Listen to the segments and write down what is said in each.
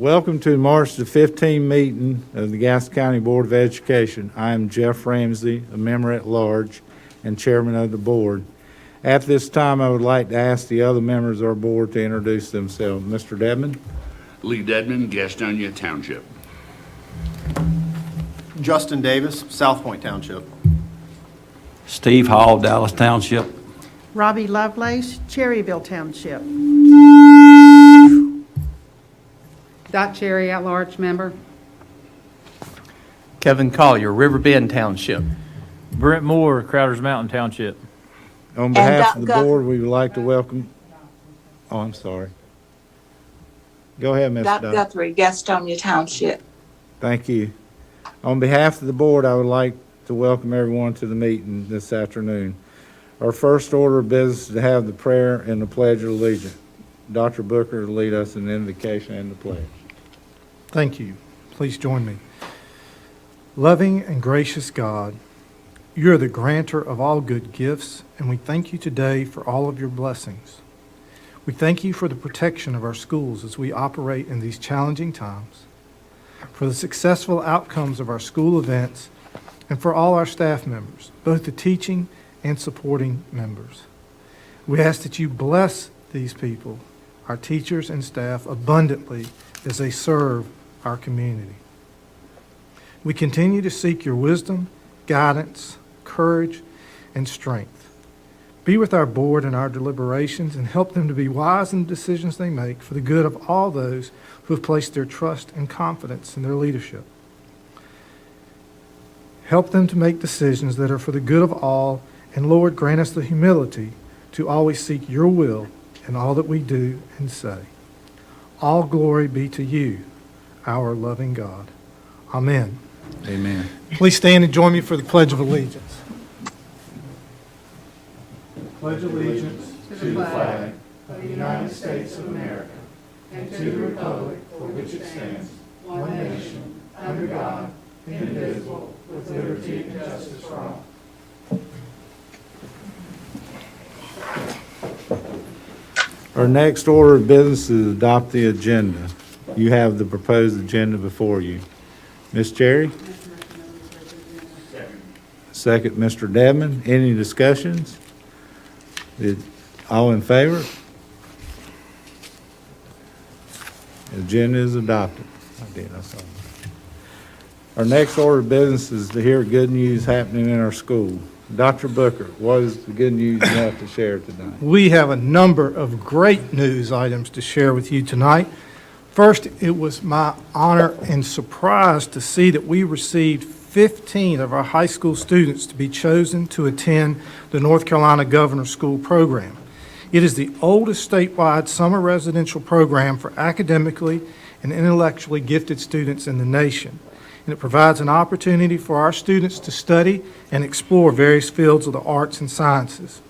Welcome to March the 15th meeting of the Gaston County Board of Education. I am Jeff Ramsey, a member at large and chairman of the board. At this time, I would like to ask the other members of our board to introduce themselves. Mr. Dedman? Lee Dedman, Gastonia Township. Justin Davis, South Point Township. Steve Hall, Dallas Township. Robbie Lovelace, Cherryville Township. Dot Cherry, at-large member. Kevin Collier, Riverbend Township. Brent Moore, Crowders Mountain Township. On behalf of the board, we would like to welcome, I'm sorry. Go ahead, Ms. Doc Dodd. Guthrie, Gastonia Township. Thank you. On behalf of the board, I would like to welcome everyone to the meeting this afternoon. Our first order of business is to have the prayer and the pledge of allegiance. Dr. Booker will lead us in the invocation and the pledge. Thank you. Please join me. Loving and gracious God, you are the granter of all good gifts, and we thank you today for all of your blessings. We thank you for the protection of our schools as we operate in these challenging times, for the successful outcomes of our school events, and for all our staff members, both the teaching and supporting members. We ask that you bless these people, our teachers and staff, abundantly as they serve our community. We continue to seek your wisdom, guidance, courage, and strength. Be with our board and our deliberations and help them to be wise in the decisions they make for the good of all those who have placed their trust and confidence in their leadership. Help them to make decisions that are for the good of all, and Lord, grant us the humility to always seek your will in all that we do and say. All glory be to you, our loving God. Amen. Amen. Please stand and join me for the Pledge of Allegiance. Pledge allegiance To the flag of the United States of America and to the republic for which it stands, one nation, under God, indivisible, with liberty and justice for all. Our next order of business is to adopt the agenda. You have the proposed agenda before you. Ms. Cherry? Second, Mr. Dedman. Any discussions? All in favor? Agenda is adopted. I saw that. Our next order of business is to hear good news happening in our school. Dr. Booker, what is the good news you have to share tonight? We have a number of great news items to share with you tonight. First, it was my honor and surprise to see that we received 15 of our high school students to be chosen to attend the North Carolina Governor School Program. It is the oldest statewide summer residential program for academically and intellectually gifted students in the nation. And it provides an opportunity for our students to study and explore various fields of the arts and sciences.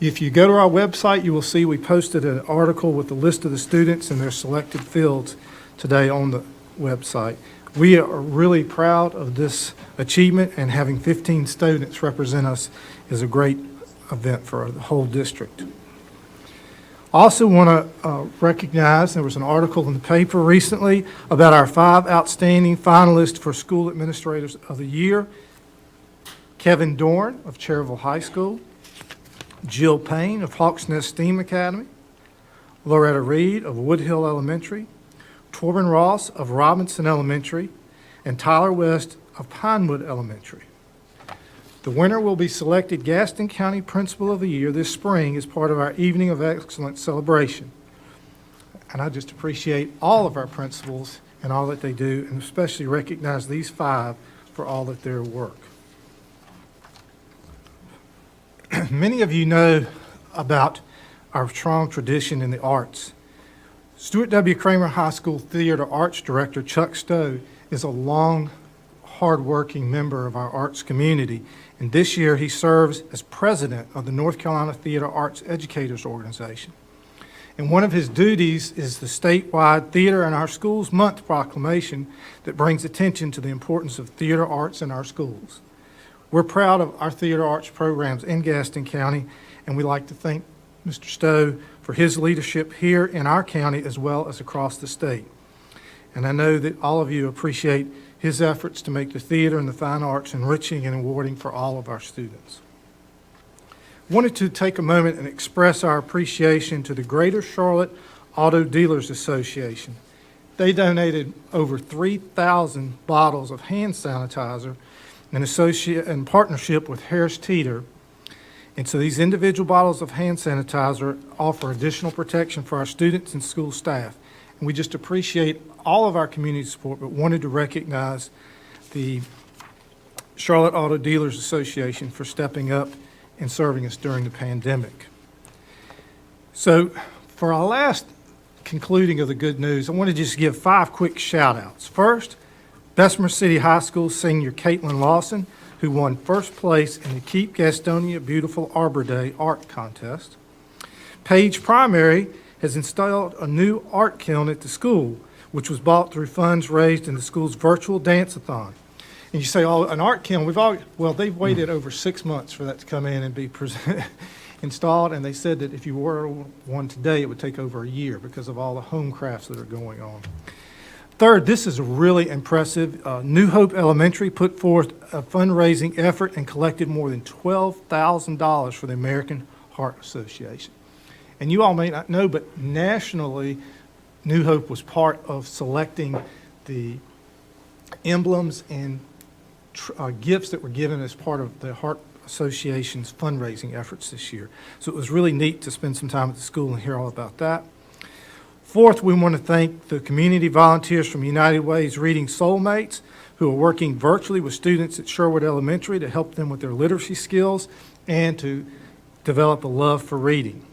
If you go to our website, you will see we posted an article with a list of the students and their selected fields today on the website. We are really proud of this achievement, and having 15 students represent us is a great event for the whole district. I also want to recognize, there was an article in the paper recently about our 5 outstanding finalists for School Administrators of the Year. Kevin Dorn of Cherryville High School, Jill Payne of Hawks Nest STEAM Academy, Loretta Reed of Woodhill Elementary, Torben Ross of Robinson Elementary, and Tyler West of Pinewood Elementary. The winner will be selected Gaston County Principal of the Year this spring as part of our Evening of Excellence celebration. And I just appreciate all of our principals and all that they do, and especially recognize these 5 for all of their work. Many of you know about our strong tradition in the arts. Stuart W. Kramer High School Theater Arts Director Chuck Stowe is a long, hard-working member of our arts community, and this year he serves as president of the North Carolina Theater Arts Educators Organization. And one of his duties is the statewide Theater in Our Schools Month proclamation that brings attention to the importance of theater arts in our schools. We're proud of our theater arts programs in Gaston County, and we'd like to thank Mr. Stowe for his leadership here in our county as well as across the state. and I know that all of you appreciate his efforts to make the theater and the fine arts enriching and rewarding for all of our students. Wanted to take a moment and express our appreciation to the Greater Charlotte Auto Dealers Association. They donated over 3,000 bottles of hand sanitizer in partnership with Harris Teeter. And so these individual bottles of hand sanitizer offer additional protection for our students and school staff. And we just appreciate all of our community support, but wanted to recognize the Charlotte Auto Dealers Association for stepping up and serving us during the pandemic. So for our last concluding of the good news, I want to just give 5 quick shout outs. First, Bessemer City High School senior Caitlin Lawson, who won first place in the Keep Gastonia Beautiful Arbor Day art contest. Page Primary has installed a new art kiln at the school, which was bought through funds raised in the school's virtual dance-a-thon. And you say, oh, an art kiln, they've waited over 6 months for that to come in and be installed, and they said that if you order one today, it would take over a year because of all the home crafts that are going on. Third, this is really impressive. New Hope Elementary put forth a fundraising effort and collected more than $12,000 for the American Heart Association. And you all may not know, but nationally, New Hope was part of selecting the emblems and gifts that were given as part of the Heart Association's fundraising efforts this year. So it was really neat to spend some time at the school and hear all about that. Fourth, we want to thank the community volunteers from United Way's Reading Soulmates, who are working virtually with students at Sherwood Elementary to help them with their literacy skills and to develop a love for reading.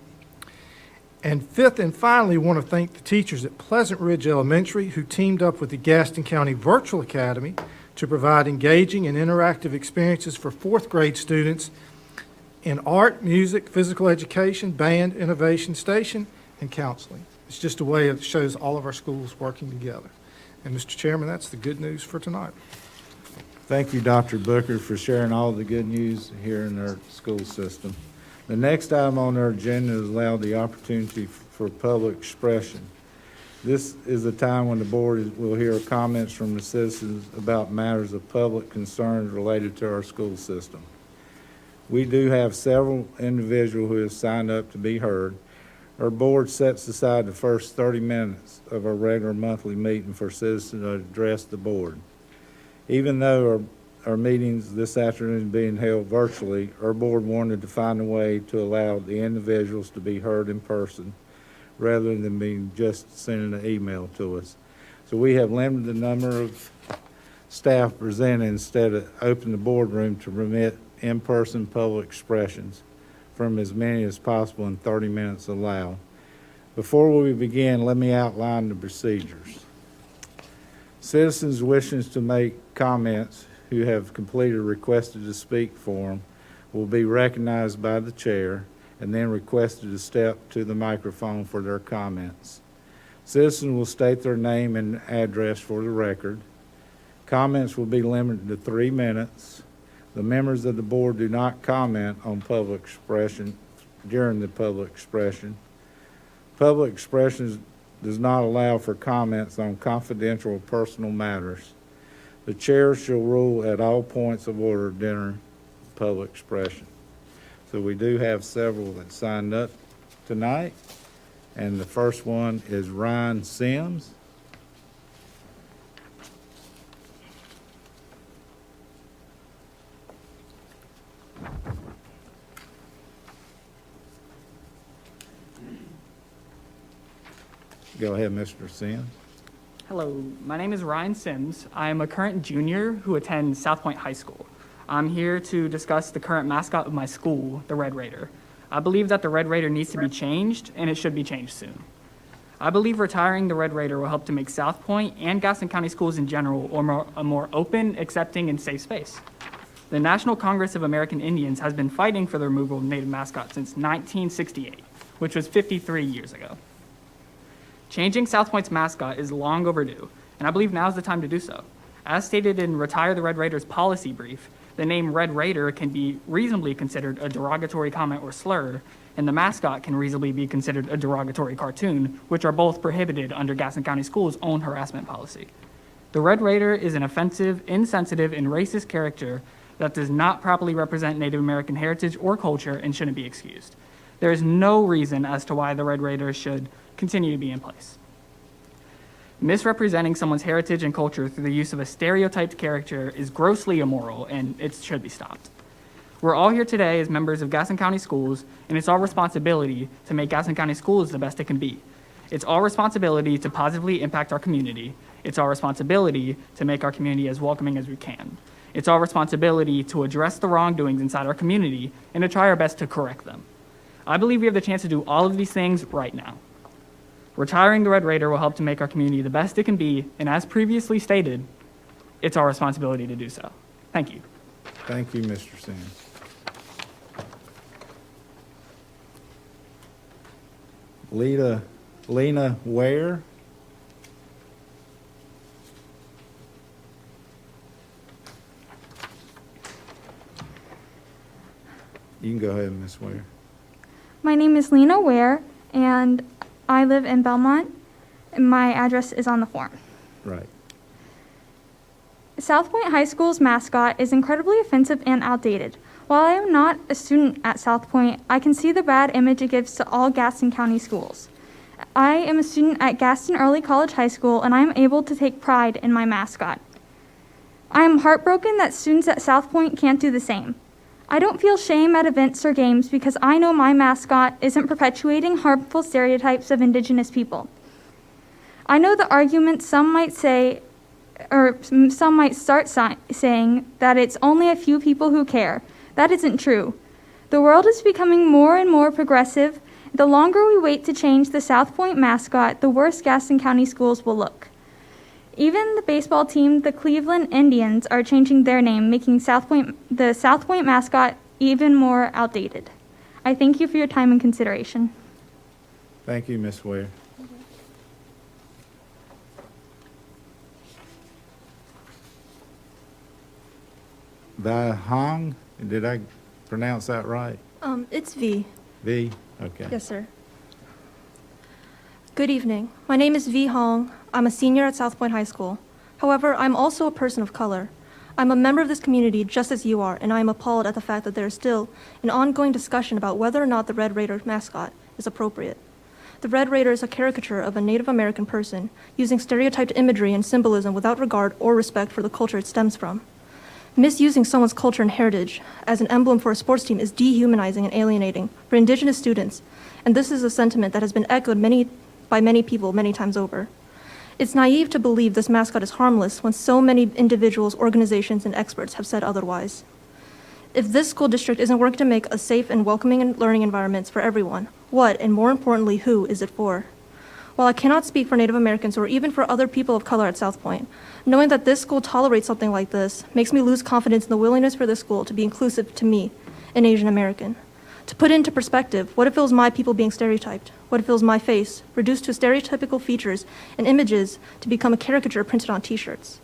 And fifth and finally, we want to thank the teachers at Pleasant Ridge Elementary who teamed up with the Gaston County Virtual Academy to provide engaging and interactive experiences for 4th grade students in art, music, physical education, band, innovation station, and counseling. It's just a way that shows all of our schools working together. And Mr. Chairman, that's the good news for tonight. Thank you, Dr. Booker, for sharing all the good news here in our school system. The next item on our agenda is allow the opportunity for public expression. This is a time when the board will hear comments from the citizens about matters of public concern related to our school system. We do have several individuals who have signed up to be heard. Our board sets aside the first 30 minutes of our regular monthly meeting for citizens to address the board. Even though our meetings this afternoon being held virtually, our board wanted to find a way to allow the individuals to be heard in person rather than being just sending an email to us. So we have limited the number of staff presenting instead of open the boardroom to permit in-person public expressions from as many as possible in 30 minutes allowed. Before we begin, let me outline the procedures. Citizens wishing to make comments who have completed requested to speak form will be recognized by the chair and then requested to step to the microphone for their comments. Citizens will state their name and address for the record. Comments will be limited to 3 minutes. The members of the board do not comment on public expression during the public expression. Public expression does not allow for comments on confidential or personal matters. The chair shall rule at all points of order during public expression. So we do have several that signed up tonight, and the first one is Ryan Sims. Go ahead, Mr. Sims. Hello, my name is Ryan Sims. I am a current junior who attends South Point High School. I'm here to discuss the current mascot of my school, the Red Raider. I believe that the Red Raider needs to be changed, and it should be changed soon. I believe retiring the Red Raider will help to make South Point and Gaston County schools in general a more open, accepting, and safe space. The National Congress of American Indians has been fighting for the removal of native mascots since 1968, which was 53 years ago. Changing South Point's mascot is long overdue, and I believe now is the time to do so. As stated in Retire the Red Raiders policy brief, The name Red Raider can be reasonably considered a derogatory comment or slur, and the mascot can reasonably be considered a derogatory cartoon, which are both prohibited under Gaston County Schools' own harassment policy. The Red Raider is an offensive, insensitive, and racist character that does not properly represent Native American heritage or culture and shouldn't be excused. There is no reason as to why the Red Raider should continue to be in place. Misrepresenting someone's heritage and culture through the use of a stereotyped character is grossly immoral, and it should be stopped. We're all here today as members of Gaston County Schools, and it's our responsibility to make Gaston County Schools the best it can be. It's our responsibility to positively impact our community. It's our responsibility to make our community as welcoming as we can. It's our responsibility to address the wrongdoings inside our community and to try our best to correct them. I believe we have the chance to do all of these things right now. Retiring the Red Raider will help to make our community the best it can be, and as previously stated, it's our responsibility to do so. Thank you. Thank you, Mr. Sims. Lena Ware? You can go ahead, Ms. Ware. My name is Lena Ware, and I live in Belmont, and my address is on the form. Right. South Point High School's mascot is incredibly offensive and outdated. While I am not a student at South Point, I can see the bad image it gives to all Gaston County schools. I am a student at Gaston Early College High School, and I am able to take pride in my mascot. I am heartbroken that students at South Point can't do the same. I don't feel shame at events or games because I know my mascot isn't perpetuating harmful stereotypes of Indigenous people. I know the argument some might say, or some might start saying, that it's only a few people who care. That isn't true. The world is becoming more and more progressive. The longer we wait to change the South Point mascot, the worse Gaston County schools will look. Even the baseball team, the Cleveland Indians, are changing their name, making the South Point mascot even more outdated. I thank you for your time and consideration. Thank you, Ms. Ware. Vi Hong, did I pronounce that right? It's V. V? Okay. Yes, sir. Good evening. My name is V. Hong. I'm a senior at South Point High School. However, I'm also a person of color. I'm a member of this community just as you are, and I am appalled at the fact that there is still an ongoing discussion about whether or not the Red Raider mascot is appropriate. The Red Raider is a caricature of a Native American person using stereotyped imagery and symbolism without regard or respect for the culture it stems from. Misusing someone's culture and heritage as an emblem for a sports team is dehumanizing and alienating for Indigenous students, and this is a sentiment that has been echoed by many people many times over. It's naive to believe this mascot is harmless when so many individuals, organizations, and experts have said otherwise. If this school district isn't working to make a safe and welcoming and learning environments for everyone, what, and more importantly, who is it for? While I cannot speak for Native Americans or even for other people of color at South Point, knowing that this school tolerates something like this makes me lose confidence in the willingness for this school to be inclusive to me, an Asian American. To put into perspective, what if it was my people being stereotyped? What if it was my face, reduced to stereotypical features and images to become a caricature printed on t-shirts?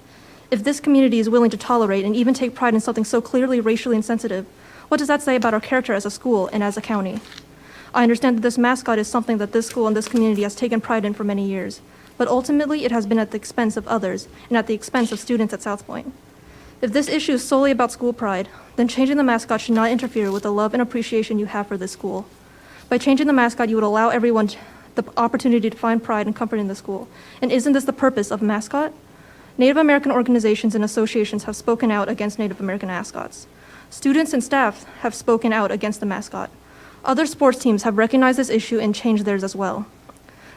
If this community is willing to tolerate and even take pride in something so clearly racially insensitive, what does that say about our character as a school and as a county? I understand that this mascot is something that this school and this community has taken pride in for many years, but ultimately it has been at the expense of others and at the expense of students at South Point. If this issue is solely about school pride, then changing the mascot should not interfere with the love and appreciation you have for this school. By changing the mascot, you would allow everyone the opportunity to find pride and comfort in the school. And isn't this the purpose of a mascot? Native American organizations and associations have spoken out against Native American mascots. Students and staff have spoken out against the mascot. Other sports teams have recognized this issue and changed theirs as well.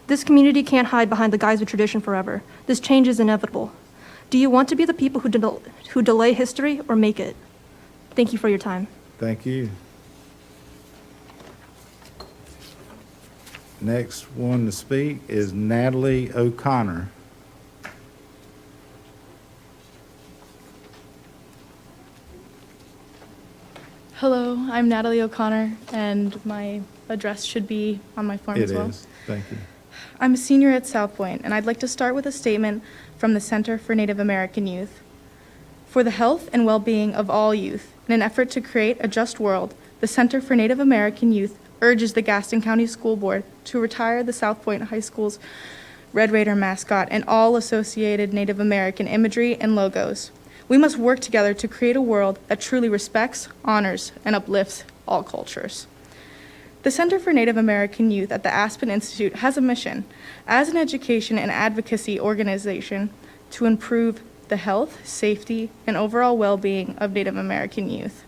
This community can't hide behind the guise of tradition forever. This change is inevitable. Do you want to be the people who delay history or make it? Thank you for your time. Thank you. Next one to speak is Natalie O'Connor. Hello, I'm Natalie O'Connor, and my address should be on my form as well. It is. Thank you. I'm a senior at South Point, and I'd like to start with a statement from the Center for Native American Youth. For the health and well-being of all youth, in an effort to create a just world, the Center for Native American Youth urges the Gaston County School Board to retire the South Point High School's Red Raider mascot and all associated Native American imagery and logos. We must work together to create a world that truly respects, honors, and uplifts all cultures. The Center for Native American Youth at the Aspen Institute has a mission as an education and advocacy organization to improve the health, safety, and overall well-being of Native American youth.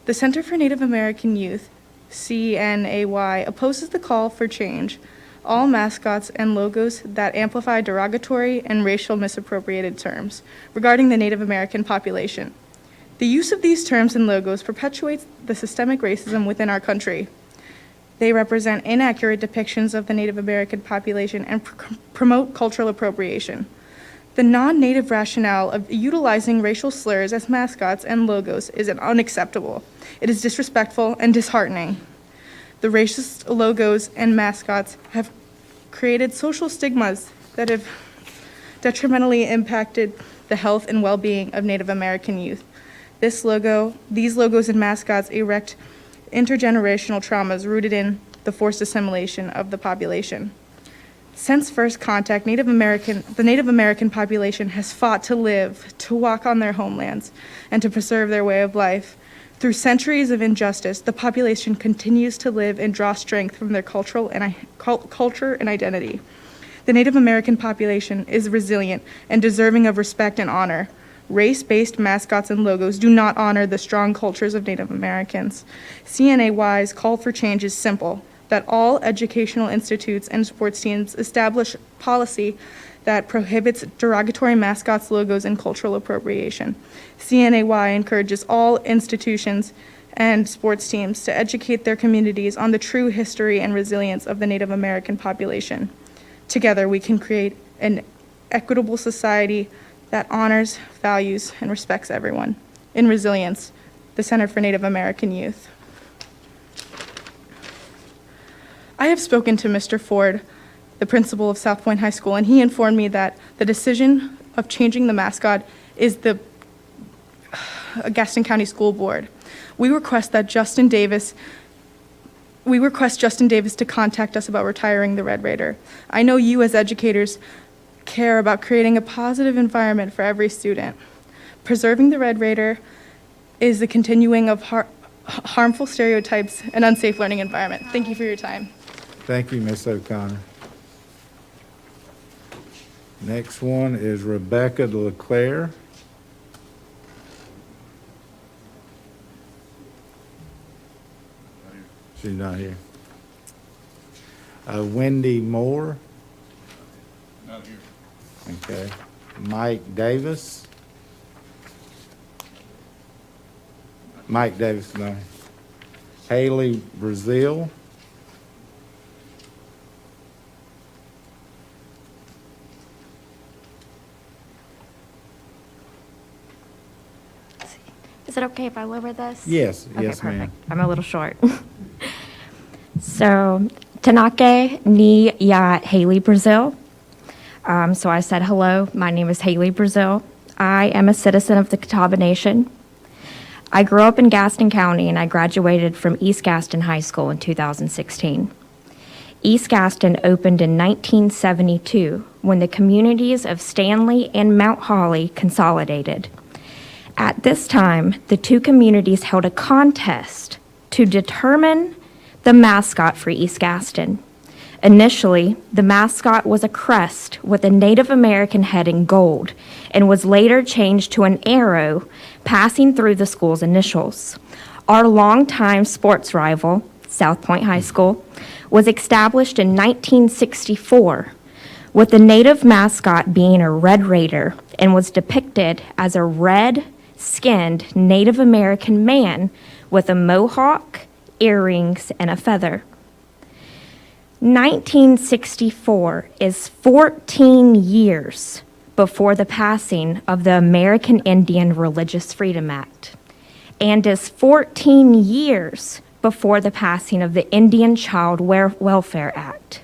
The Center for Native American Youth, CNAY, opposes the call for change, all mascots and logos that amplify derogatory and racial misappropriated terms regarding the Native American population. The use of these terms and logos perpetuates the systemic racism within our country. They represent inaccurate depictions of the Native American population and promote cultural appropriation. The non-Native rationale of utilizing racial slurs as mascots and logos is unacceptable. It is disrespectful and disheartening. The racist logos and mascots have created social stigmas that have detrimentally impacted the health and well-being of Native American youth. These logos and mascots erect intergenerational traumas rooted in the forced assimilation of the population. Since first contact, the Native American population has fought to live, to walk on their homelands, and to preserve their way of life. Through centuries of injustice, the population continues to live and draw strength from their culture and identity. The Native American population is resilient and deserving of respect and honor. Race-based mascots and logos do not honor the strong cultures of Native Americans. CNAY's call for change is simple: that all educational institutes and sports teams establish policy that prohibits derogatory mascots, logos, and cultural appropriation. CNAY encourages all institutions and sports teams to educate their communities on the true history and resilience of the Native American population. Together, we can create an equitable society that honors, values, and respects everyone. In Resilience, the Center for Native American Youth. I have spoken to Mr. Ford, the principal of South Point High School, and he informed me that the decision of changing the mascot is the Gaston County School Board. We request Justin Davis to contact us about retiring the Red Raider. I know you as educators care about creating a positive environment for every student. Preserving the Red Raider is the continuing of harmful stereotypes and unsafe learning environment. Thank you for your time. Thank you, Ms. O'Connor. Next one is Rebecca LeClaire. She's not here. Wendy Moore. Not here. Okay. Mike Davis. Mike Davis, no. Haley Brazil. Is it okay if I lower this? Yes, Okay, yes, ma'am. perfect. I'm a little short. So, Tanake ni ya Haley Brazil. So I said hello. My name is Haley Brazil. I am a citizen of the Catawba Nation. I grew up in Gaston County and I graduated from East Gaston High School in 2016. East Gaston opened in 1972 when the communities of Stanley and Mount Holly consolidated. At this time, the two communities held a contest to determine the mascot for East Gaston. Initially, the mascot was a crest with a Native American head in gold and was later changed to an arrow passing through the school's initials. Our longtime sports rival, South Point High School, was established in 1964 with the Native mascot being a Red Raider and was depicted as a red-skinned Native American man with a mohawk, earrings, and a feather. 1964 is 14 years before the passing of the American Indian Religious Freedom Act, and is 14 years before the passing of the Indian Child Welfare Act.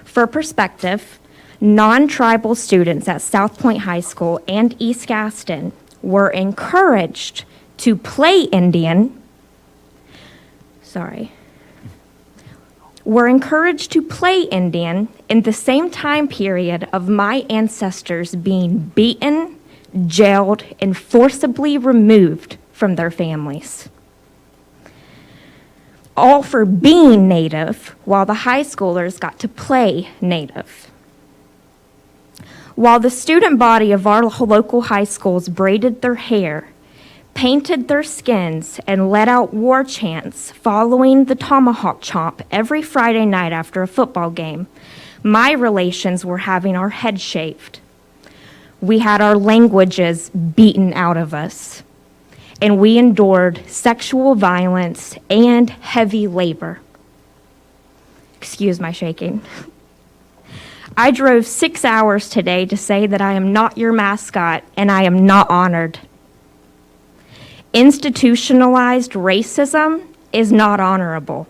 For perspective, non-tribal students at South Point High School and East Gaston were encouraged to play Indian, were encouraged to play Indian in the same time period of my ancestors being beaten, jailed, and forcibly removed from their families. All for being Native, while the high schoolers got to play Native. While the student body of our local high schools braided their hair, painted their skins, and let out war chants following the tomahawk chomp every Friday night after a football game, my relations were having our heads shaved. We had our languages beaten out of us, and we endured sexual violence and heavy labor. Excuse my shaking. I drove 6 hours today to say that I am not your mascot, and I am not honored. Institutionalized racism is not honorable.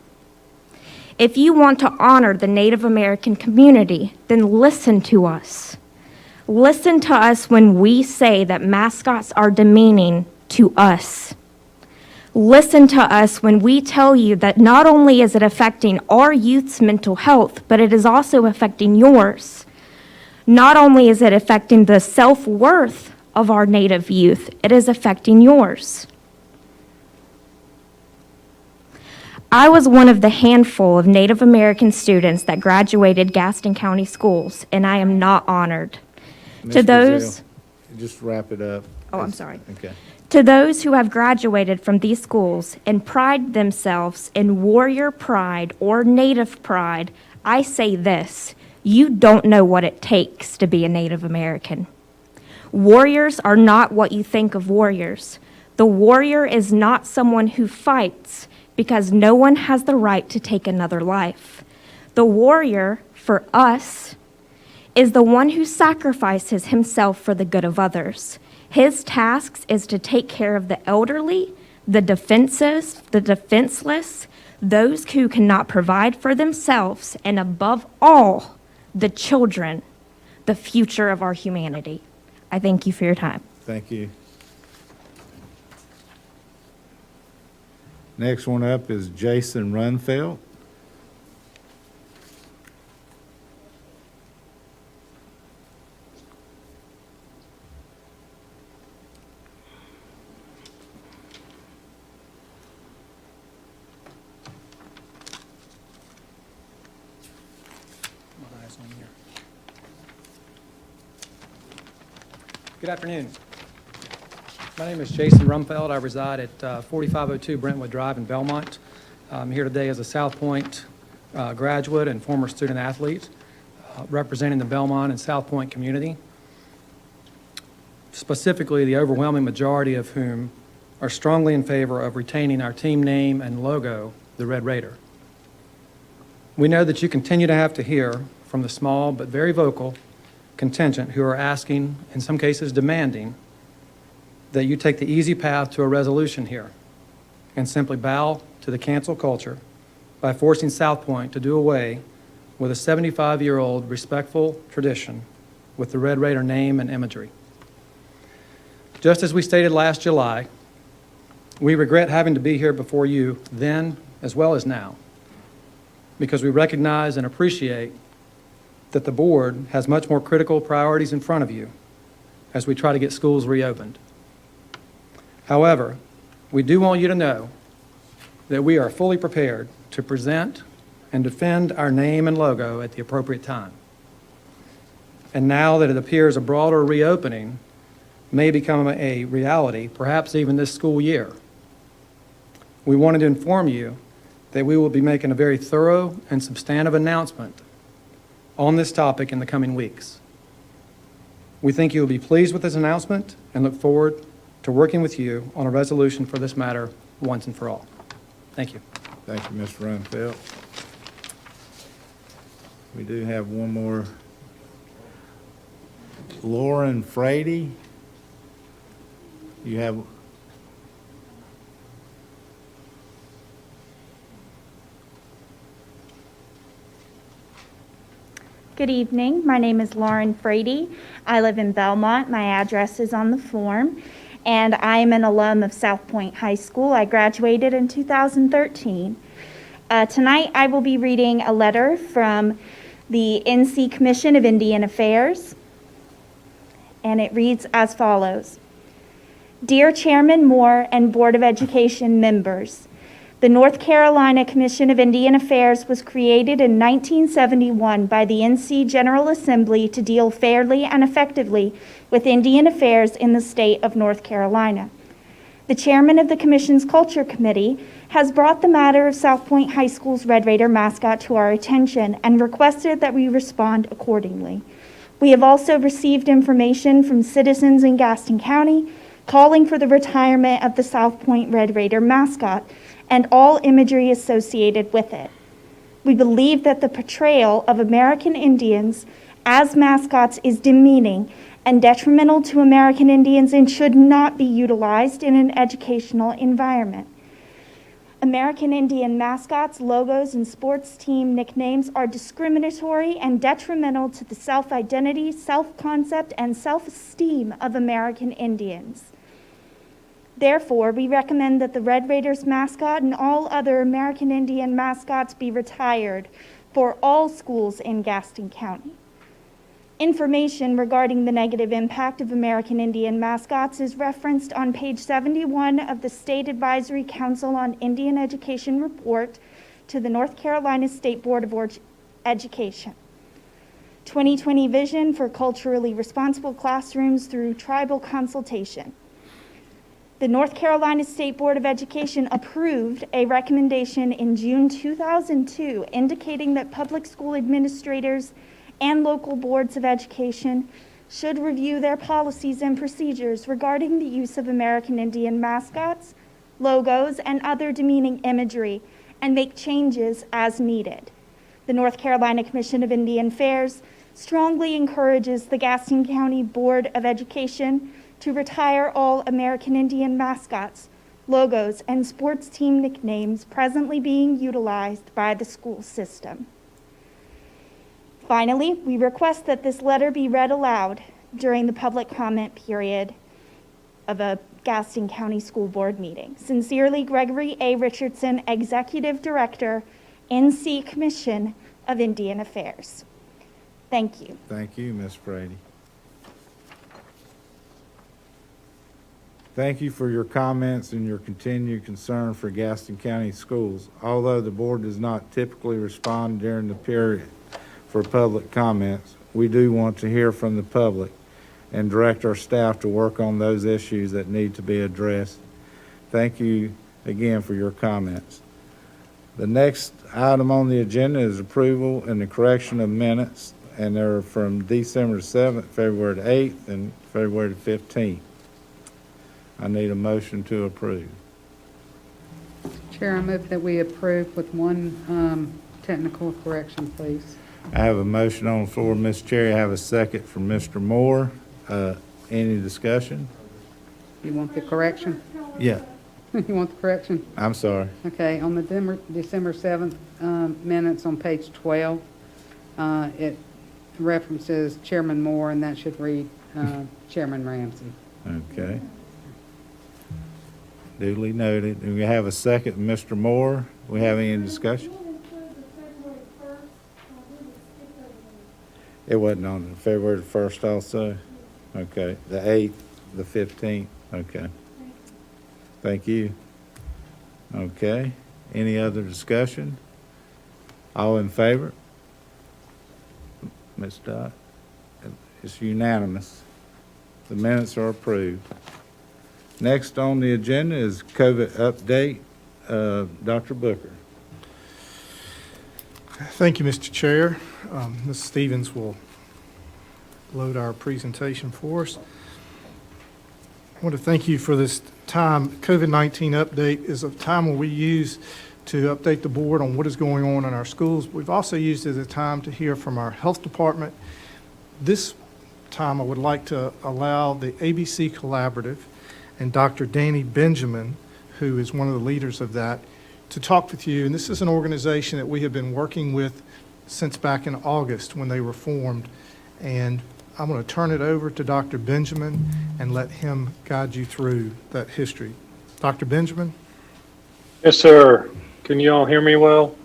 If you want to honor the Native American community, then listen to us. Listen to us when we say that mascots are demeaning to us. Listen to us when we tell you that not only is it affecting our youth's mental health, but it is also affecting yours. Not only is it affecting the self-worth of our Native youth, it is affecting yours. I was one of the handful of Native American students that graduated Gaston County schools, and I am not honored. Ms. To those, Brazil, just wrap it up. oh, I'm sorry. Okay. To those who have graduated from these schools and pride themselves in warrior pride or Native pride, I say this: you don't know what it takes to be a Native American. Warriors are not what you think of warriors. The warrior is not someone who fights because no one has the right to take another life. The warrior, for us, is the one who sacrifices himself for the good of others. His task is to take care of the elderly, the defenseless, those who cannot provide for themselves, and above all, the children, the future of our humanity. I thank you for your time. Thank you. Next one up is Jason Runfeld. Good afternoon. My name is Jason Rumfeld. I reside at 4502 Brentwood Drive in Belmont. I'm here today as a South Point graduate and former student athlete, representing the Belmont and South Point community, specifically the overwhelming majority of whom are strongly in favor of retaining our team name and logo, the Red Raider. We know that you continue to have to hear from the small but very vocal contingent who are asking, in some cases demanding, that you take the easy path to a resolution here and simply bow to the cancel culture by forcing South Point to do away with a 75-year-old respectful tradition with the Red Raider name and imagery. Just as we stated last July, we regret having to be here before you then as well as now, because we recognize and appreciate that the board has much more critical priorities in front of you as we try to get schools reopened. However, we do want you to know that we are fully prepared to present and defend our name and logo at the appropriate time. And now that it appears a broader reopening may become a reality, perhaps even this school year, we wanted to inform you that we will be making a very thorough and substantive announcement on this topic in the coming weeks. We think you will be pleased with this announcement and look forward to working with you on a resolution for this matter once and for all. Thank you. Thank you, Mr. Runfeld. We do have one more. Lauren Frady. You have. Good evening. My name is Lauren Frady. I live in Belmont. My address is on the form. and I am an alum of South Point High School. I graduated in 2013. Tonight, I will be reading a letter from the NC Commission of Indian Affairs, and it reads as follows. Dear Chairman Moore and Board of Education members, the North Carolina Commission of Indian Affairs was created in 1971 by the NC General Assembly to deal fairly and effectively with Indian affairs in the state of North Carolina. The chairman of the Commission's Culture Committee has brought the matter of South Point High School's Red Raider mascot to our attention and requested that we respond accordingly. We have also received information from citizens in Gaston County calling for the retirement of the South Point Red Raider mascot and all imagery associated with it. We believe that the portrayal of American Indians as mascots is demeaning and detrimental to American Indians and should not be utilized in an educational environment. American Indian mascots, logos, and sports team nicknames are discriminatory and detrimental to the self-identity, self-concept, and self-esteem of American Indians. Therefore, we recommend that the Red Raiders mascot and all other American Indian mascots be retired for all schools in Gaston County. Information regarding the negative impact of American Indian mascots is referenced on page 71 of the State Advisory Council on Indian Education report to the North Carolina State Board of Education. 2020 Vision for Culturally Responsible Classrooms through Tribal Consultation. The North Carolina State Board of Education approved a recommendation in June 2002 indicating that public school administrators and local boards of education should review their policies and procedures regarding the use of American Indian mascots, logos, and other demeaning imagery and make changes as needed. The North Carolina Commission of Indian Affairs strongly encourages the Gaston County Board of Education to retire all American Indian mascots, logos, and sports team nicknames presently being utilized by the school system. Finally, we request that this letter be read aloud during the public comment period of a Gaston County School Board meeting. Sincerely, Gregory A. Richardson, Executive Director, NC Commission of Indian Affairs. Thank you. Thank you, Ms. Brady. Thank you for your comments and your continued concern for Gaston County schools. Although the board does not typically respond during the period for public comments, we do want to hear from the public and direct our staff to work on those issues that need to be addressed. Thank you again for your comments. The next item on the agenda is approval and the correction of minutes, and they're from December 7th, February 8th, and February 15th. I need a motion to approve. Chair, I move that we approve with one technical correction, please. I have a motion on the floor, Ms. Cherry. I have a second from Mr. Moore. Any discussion? You want the correction? Yeah, You want the correction? I'm sorry. Okay, on the December 7th minutes on page 12, it references Chairman Moore, and that should read Chairman Ramsey. Okay. Duly noted. Do we have a second, Mr. Moore? We have any discussion? It wasn't on the February 1st also? Okay, the 8th, the 15th, okay. Thank you. Okay, any other discussion? All in favor? Ms. Dot? It's unanimous. The minutes are approved. Next on the agenda is COVID update. Dr. Booker. Thank you, Mr. Chair. Ms. Stevens will load our presentation for us. I want to thank you for this time. COVID-19 update is a time where we use to update the board on what is going on in our schools. We've also used it as a time to hear from our health department. This time I would like to allow the ABC Collaborative and Dr. Danny Benjamin, who is one of the leaders of that, to talk with you. And this is an organization that we have been working with since back in August when they were formed. And I'm going to turn it over to Dr. Benjamin and let him guide you through that history. Dr. Benjamin? Yes, sir. Can you all hear me well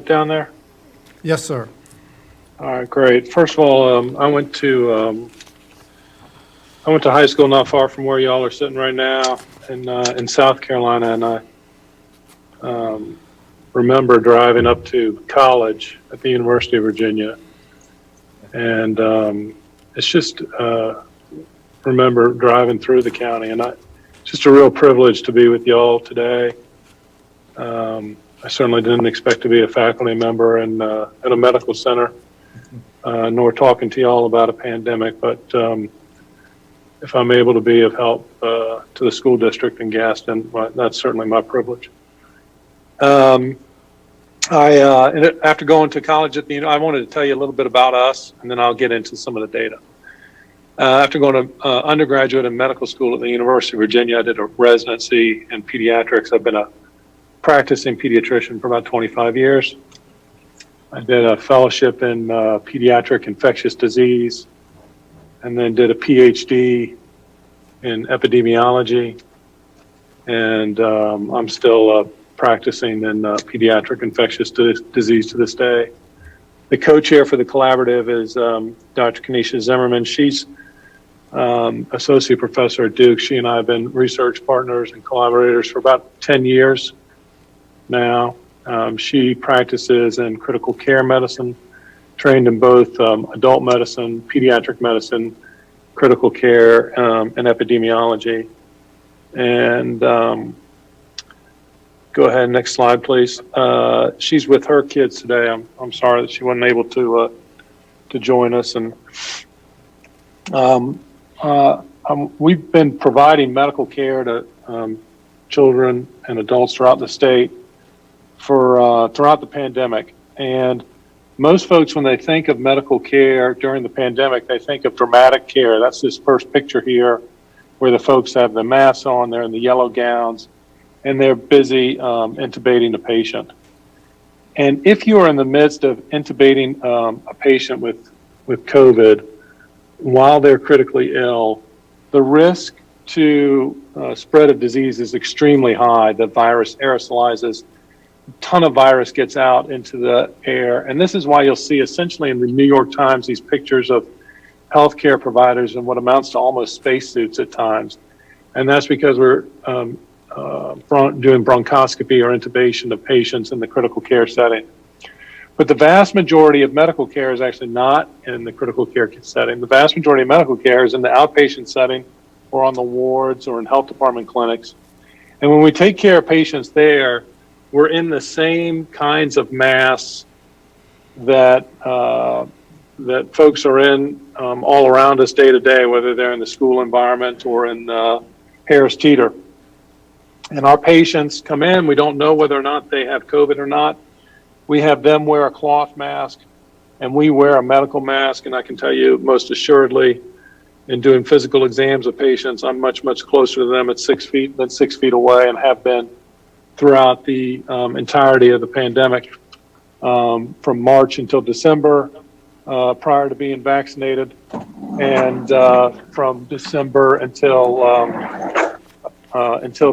down there? Yes, sir. All right, great. First of all, I went to high school not far from where y'all are sitting right now in South Carolina, and I remember driving up to college at the University of Virginia, and it's just remember driving through the county, and it's just a real privilege to be with y'all today. I certainly didn't expect to be a faculty member in a medical center, nor talking to y'all about a pandemic, but if I'm able to be of help to the school district in Gaston, well, that's certainly my privilege. After going to college I wanted to tell you a little bit about us, and then I'll get into some of the data. After going to undergraduate and medical school at the University of Virginia, I did a residency in pediatrics. I've been a practicing pediatrician for about 25 years. I did a fellowship in pediatric infectious disease, and then did a PhD in epidemiology. And I'm still practicing in pediatric infectious disease to this day. The co-chair for the collaborative is Dr. Kenesha Zimmerman. She's associate professor at Duke. She and I have been research partners and collaborators for about 10 years now. She practices in critical care medicine, trained in both adult medicine, pediatric medicine, critical care, and epidemiology. And go ahead, next slide, please. She's with her kids today. I'm sorry that she wasn't able to join us. And we've been providing medical care to children and adults throughout the state for throughout the pandemic. And most folks, when they think of medical care during the pandemic, they think of dramatic care. That's this first picture here, where the folks have the masks on, they're in the yellow gowns, and they're busy intubating the patient. And if you are in the midst of intubating a patient with COVID while they're critically ill, the risk to spread of disease is extremely high. The virus aerosolizes. A ton of virus gets out into the air. And this is why you'll see essentially in the New York Times these pictures of healthcare providers in what amounts to almost spacesuits at times. And that's because we're doing bronchoscopy or intubation of patients in the critical care setting. But the vast majority of medical care is actually not in the critical care setting. The vast majority of medical care is in the outpatient setting or on the wards or in health department clinics. And when we take care of patients there, we're in the same kinds of masks that that folks are in all around us day to day, whether they're in the school environment or in Harris Teeter. And our patients come in, we don't know whether or not they have COVID or not. We have them wear a cloth mask, and we wear a medical mask. And I can tell you most assuredly, in doing physical exams of patients, I'm much, much closer to them at 6 feet than 6 feet away, and have been throughout the entirety of the pandemic, from March until December, prior to being vaccinated, and from December until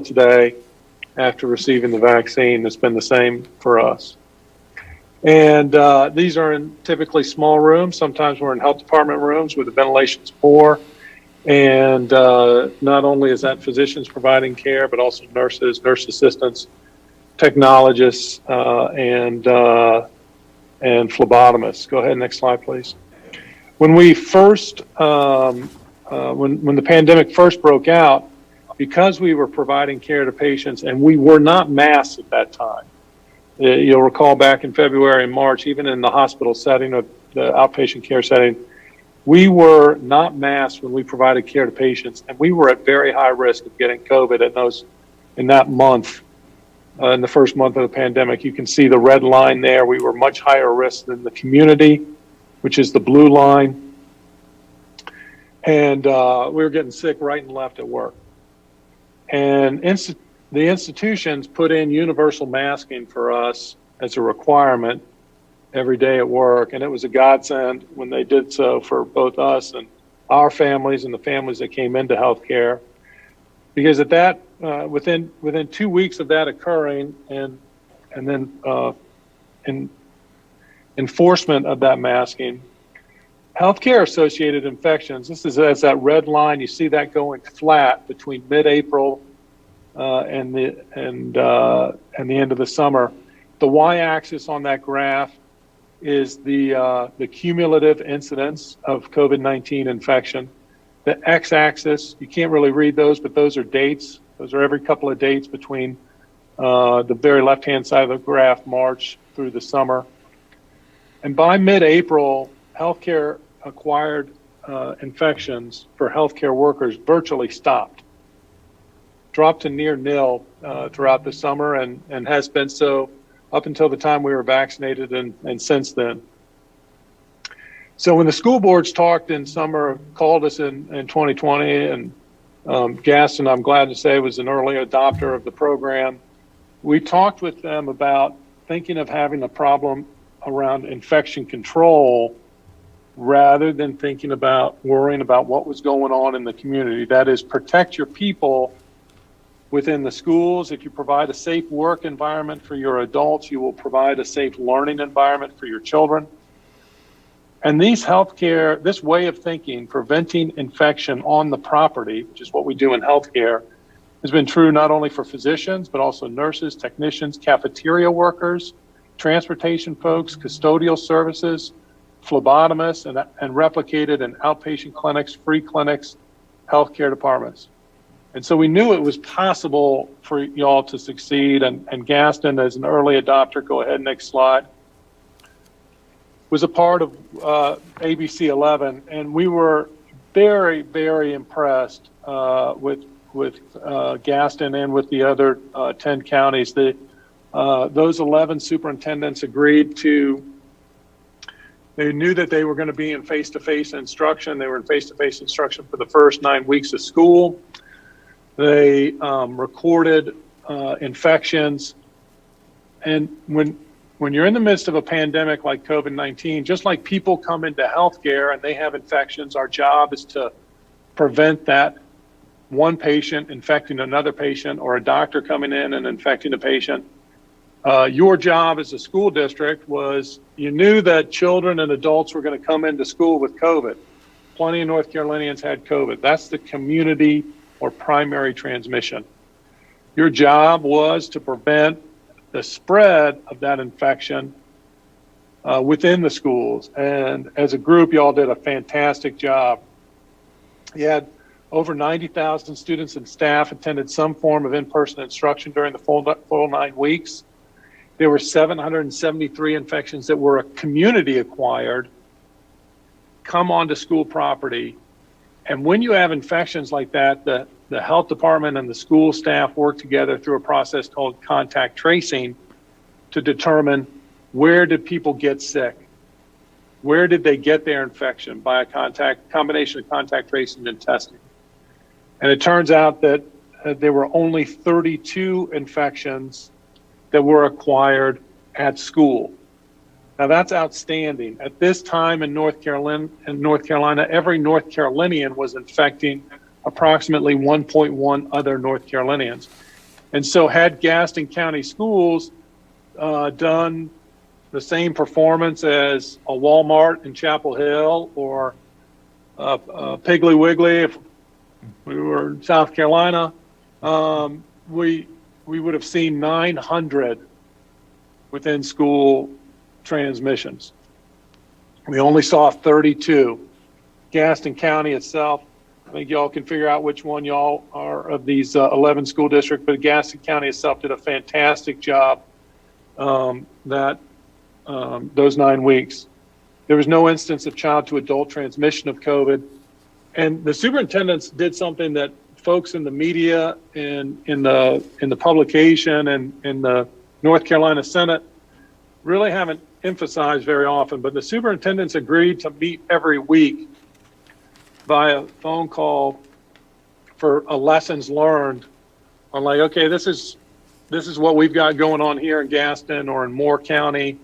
today, after receiving the vaccine. It's been the same for us. And these are in typically small rooms. Sometimes we're in health department rooms where the ventilation's poor. And not only is that physicians providing care, but also nurses, nurse assistants, technologists, and phlebotomists. Go ahead, next slide, please. When we first, when the pandemic first broke out, because we were providing care to patients and we were not masked at that time. You'll recall back in February and March, even in the hospital setting or the outpatient care setting, we were not masked when we provided care to patients, and we were at very high risk of getting COVID in that month, in the first month of the pandemic. You can see the red line there. We were much higher risk than the community, which is the blue line. And we were getting sick right and left at work. And the institutions put in universal masking for us as a requirement every day at work, and it was a godsend when they did so for both us and our families and the families that came into healthcare. Because at that, within 2 weeks of that occurring, and then in enforcement of that masking, healthcare-associated infections. That's that red line. You see that going flat between mid-April and the end of the summer. The y-axis on that graph is the cumulative incidence of COVID-19 infection. The x-axis, you can't really read those, but those are dates. Those are every couple of dates between the very left-hand side of the graph, March through the summer. And by mid-April, healthcare-acquired infections for healthcare workers virtually stopped, dropped to near nil throughout the summer, and has been so up until the time we were vaccinated and since then. So when the school boards talked in summer, called us in 2020, and Gaston, I'm glad to say, was an early adopter of the program, we talked with them about thinking of having a problem around infection control rather than thinking about worrying about what was going on in the community. That is, protect your people within the schools. If you provide a safe work environment for your adults, you will provide a safe learning environment for your children. And this way of thinking, preventing infection on the property, which is what we do in healthcare, has been true not only for physicians, but also nurses, technicians, cafeteria workers, transportation folks, custodial services, phlebotomists, and replicated in outpatient clinics, free clinics, healthcare departments. And so we knew it was possible for y'all to succeed, and Gaston, as an early adopter, go ahead, next slide, was a part of ABC 11, and we were very, very impressed with Gaston and with the other 10 counties. Those 11 superintendents agreed to. They knew that they were going to be in face-to-face instruction. They were in face-to-face instruction for the first 9 weeks of school. They recorded infections, and when you're in the midst of a pandemic like COVID-19, just like people come into healthcare and they have infections, our job is to prevent that one patient infecting another patient or a doctor coming in and infecting a patient. Your job as a school district was, you knew that children and adults were going to come into school with COVID. Plenty of North Carolinians had COVID. That's the community or primary transmission. Your job was to prevent the spread of that infection within the schools. And as a group, y'all did a fantastic job. You had over 90,000 students and staff attended some form of in-person instruction during the full 9 weeks. There were 773 infections that were community acquired, come onto school property. And when you have infections like that, the health department and the school staff work together through a process called contact tracing to determine where did people get sick? Where did they get their infection? By a combination of contact tracing and testing. And it turns out that there were only 32 infections that were acquired at school. Now that's outstanding. At this time in North Carolina, every North Carolinian was infecting approximately 1.1 other North Carolinians. And so had Gaston County Schools done the same performance as a Walmart in Chapel Hill or Piggly Wiggly, if we were in South Carolina, we would have seen 900 within school transmissions. We only saw 32. Gaston County itself, I think y'all can figure out which one y'all are of these 11 school districts, but Gaston County itself did a fantastic job those 9 weeks. There was no instance of child to adult transmission of COVID. And the superintendents did something that folks in the media and in the publication and in the North Carolina Senate really haven't emphasized very often, but the superintendents agreed to meet every week via phone call for a lessons learned on, like, okay, this is what we've got going on here in Gaston or in Moore County.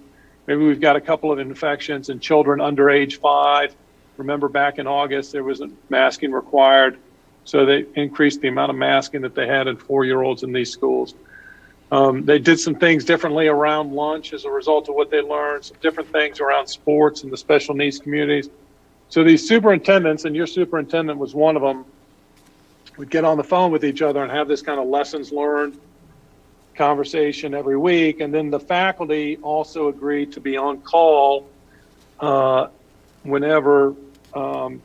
Maybe we've got a couple of infections in children under age 5. Remember back in August, there was masking required. So they increased the amount of masking that they had in 4-year-olds in these schools. They did some things differently around lunch as a result of what they learned, some different things around sports and the special needs communities. So these superintendents, and your superintendent was one of them, would get on the phone with each other and have this kind of lessons learned conversation every week. And then the faculty also agreed to be on call whenever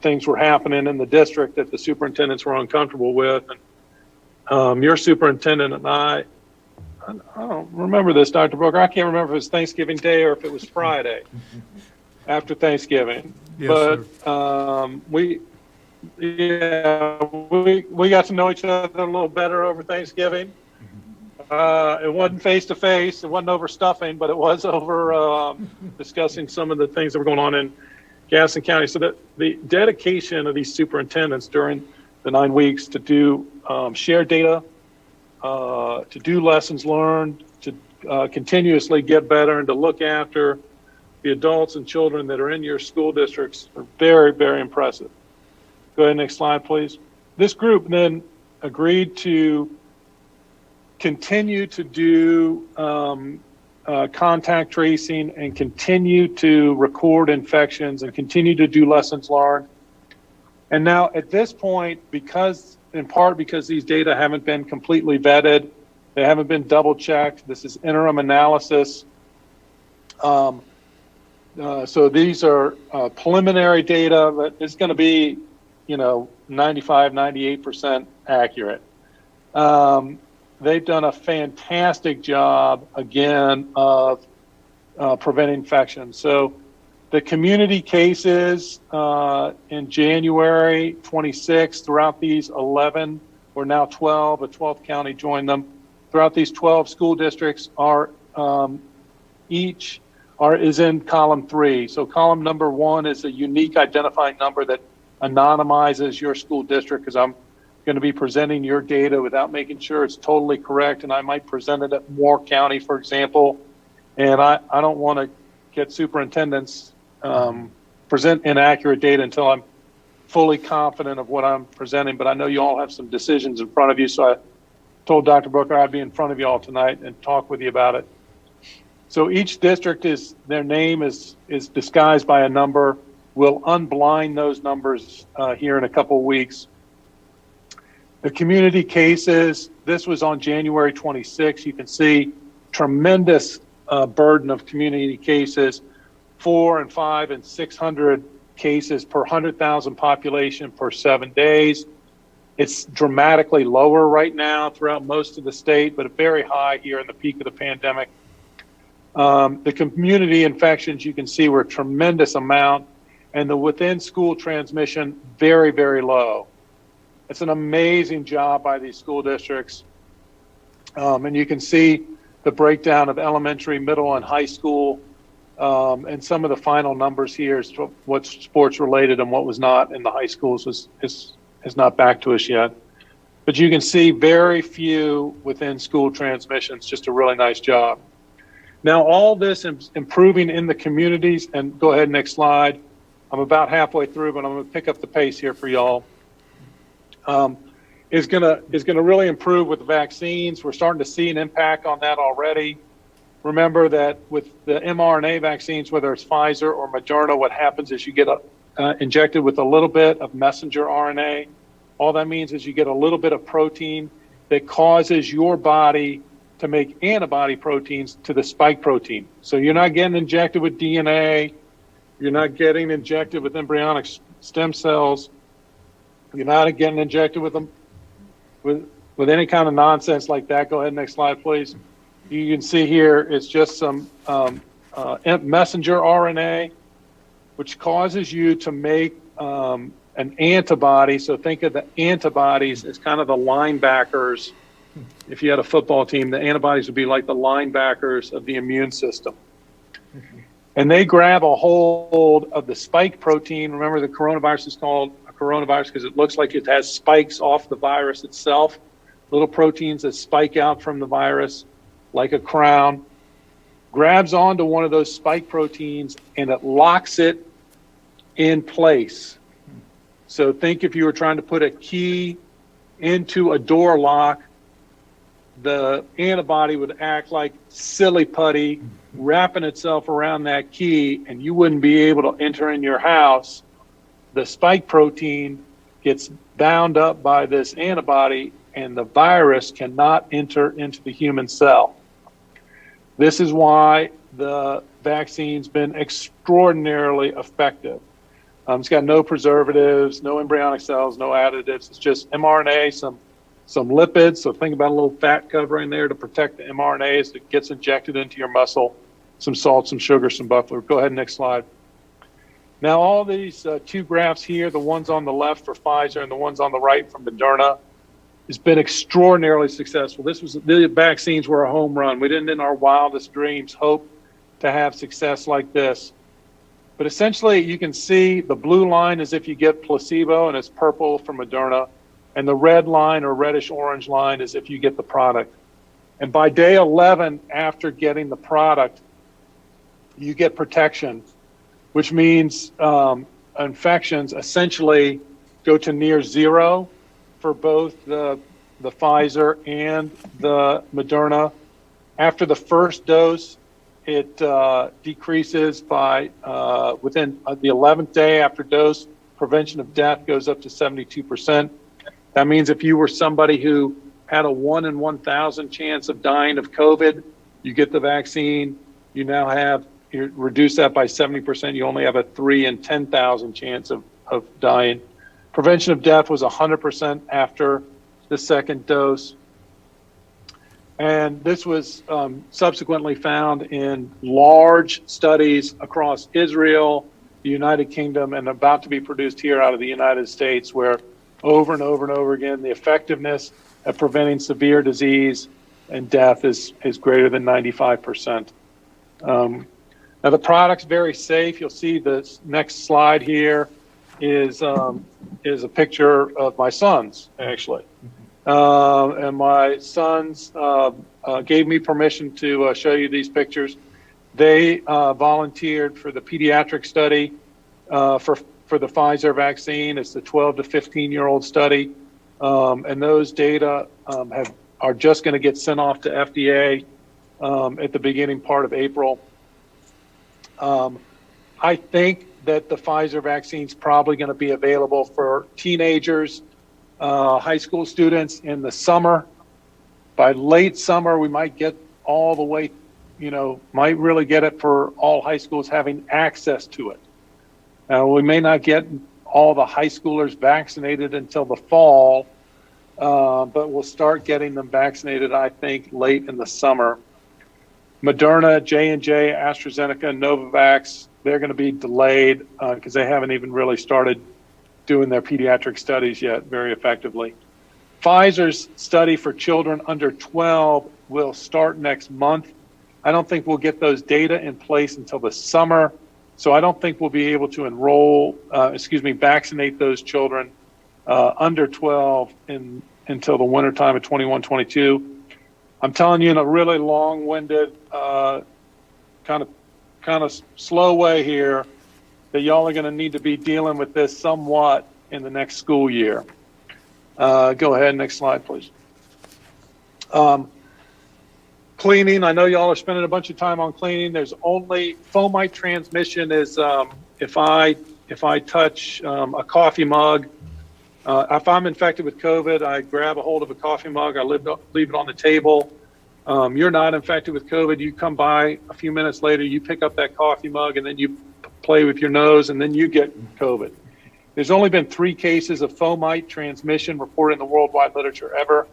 things were happening in the district that the superintendents were uncomfortable with. And your superintendent and I don't remember this, Dr. Booker. I can't remember if it was Thanksgiving Day or if it was Friday after Thanksgiving. Yes, But we got to know each other a little better over Thanksgiving. It wasn't face to face, it wasn't over stuffing, but it was over discussing some of the things that were going on in Gaston County. So that the dedication of these superintendents during the 9 weeks to do share data, to do lessons learned, to continuously get better, and to look after the adults and children that are in your school districts are very, very impressive. Go ahead, next slide, please. This group then agreed to continue to do contact tracing and continue to record infections and continue to do lessons learned. And now at this point, in part because these data haven't been completely vetted, they haven't been double checked, this is interim analysis. So these are preliminary data, but it's going to be, 95, 98% accurate. They've done a fantastic job, again, of preventing infection. So the community cases in January 26, throughout these 11, or now 12, a 12th county joined them. Throughout these 12 school districts are is in column 3. So column number 1 is a unique identifying number that anonymizes your school district, because I'm going to be presenting your data without making sure it's totally correct, and I might present it at Moore County, for example, and I don't want to get superintendents present inaccurate data until I'm fully confident of what I'm presenting. But I know you all have some decisions in front of you, so I told Dr. Booker I'd be in front of you all tonight and talk with you about it. So each district their name is disguised by a number. We'll unblind those numbers here in a couple of weeks. The community cases, this was on January 26. You can see tremendous burden of community cases, 400 and 500 and 600 cases per 100,000 population per 7 days. It's dramatically lower right now throughout most of the state, but very high here in the peak of the pandemic. The community infections, you can see, were a tremendous amount, and the within school transmission, very, very low. It's an amazing job by these school districts. And you can see the breakdown of elementary, middle, and high school. And some of the final numbers here is what's sports related and what was not in the high schools is not back to us yet. But you can see very few within school transmissions, just a really nice job. Now, all this is improving in the communities, and go ahead, next slide. I'm about halfway through, but I'm going to pick up the pace here for y'all. Is gonna really improve with the vaccines. We're starting to see an impact on that already. Remember that with the mRNA vaccines, whether it's Pfizer or Moderna, what happens is you get injected with a little bit of messenger RNA. All that means is you get a little bit of protein that causes your body to make antibody proteins to the spike protein. So you're not getting injected with DNA. You're not getting injected with embryonic stem cells. You're not getting injected with them with any kind of nonsense like that. Go ahead, next slide, please. You can see here it's just some messenger RNA, which causes you to make an antibody. So think of the antibodies as kind of the linebackers. If you had a football team, the antibodies would be like the linebackers of the immune system. And they grab a hold of the spike protein. Remember, the coronavirus is called a coronavirus because it looks like it has spikes off the virus itself, little proteins that spike out from the virus like a crown, grabs onto one of those spike proteins, and it locks it in place. So think if you were trying to put a key into a door lock, the antibody would act like silly putty, wrapping itself around that key, and you wouldn't be able to enter in your house. The spike protein gets bound up by this antibody, and the virus cannot enter into the human cell. This is why the vaccine's been extraordinarily effective. It's got no preservatives, no embryonic cells, no additives. It's just mRNA, some lipids. So think about a little fat covering there to protect the mRNA as it gets injected into your muscle. Some salt, some sugar, some butter. Go ahead, next slide. Now, all these two graphs here, the ones on the left for Pfizer and the ones on the right from Moderna, has been extraordinarily successful. The vaccines were a home run. We didn't, in our wildest dreams, hope to have success like this. But essentially, you can see the blue line is if you get placebo, and it's purple for Moderna, and the red line or reddish-orange line is if you get the product. And by day 11, after getting the product, you get protection, which means infections essentially go to near zero for both the Pfizer and the Moderna. After the first dose, it decreases by within the 11th day after dose. Prevention of death goes up to 72%. That means if you were somebody who had a 1 in 1,000 chance of dying of COVID, you get the vaccine, you reduce that by 70%. You only have a 3 in 10,000 chance of dying. Prevention of death was 100% after the second dose. And this was subsequently found in large studies across Israel, the United Kingdom, and about to be produced here out of the United States, where over and over and over again, the effectiveness at preventing severe disease and death is greater than 95%. Now, the product's very safe. You'll see the next slide here is a picture of my sons, actually. And my sons gave me permission to show you these pictures. They volunteered for the pediatric study for the Pfizer vaccine. It's the 12 to 15-year-old study. And those data are just going to get sent off to FDA at the beginning part of April. I think that the Pfizer vaccine is probably going to be available for teenagers, high school students in the summer. By late summer, we might get all the way, might really get it for all high schools having access to it. Now, we may not get all the high schoolers vaccinated until the fall, but we'll start getting them vaccinated, I think, late in the summer. Moderna, J&J, AstraZeneca, Novavax, they're going to be delayed because they haven't even really started doing their pediatric studies yet very effectively. Pfizer's study for children under 12 will start next month. I don't think we'll get those data in place until the summer, so I don't think we'll be able to vaccinate those children under 12 until the wintertime of 21-22. I'm telling you in a really long-winded, kind of slow way here that y'all are going to need to be dealing with this somewhat in the next school year. Go ahead, next slide, please. Cleaning, I know y'all are spending a bunch of time on cleaning. There's only fomite transmission is if I touch a coffee mug. If I'm infected with COVID, I grab a hold of a coffee mug, I leave it on the table. You're not infected with COVID, you come by a few minutes later, you pick up that coffee mug, and then you play with your nose, and then you get COVID. There's only been 3 cases of fomite transmission reported in the worldwide literature ever,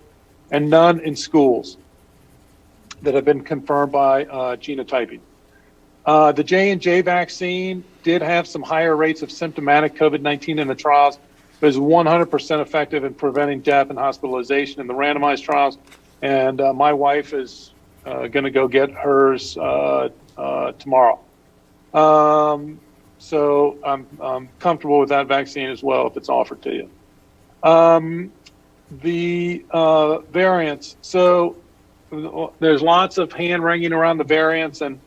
and none in schools that have been confirmed by genotyping. The J&J vaccine did have some higher rates of symptomatic COVID-19 in the trials, but is 100% effective in preventing death and hospitalization in the randomized trials. And my wife is going to go get hers tomorrow. So I'm comfortable with that vaccine as well if it's offered to you. The variants. So there's lots of hand-wringing around the variants, and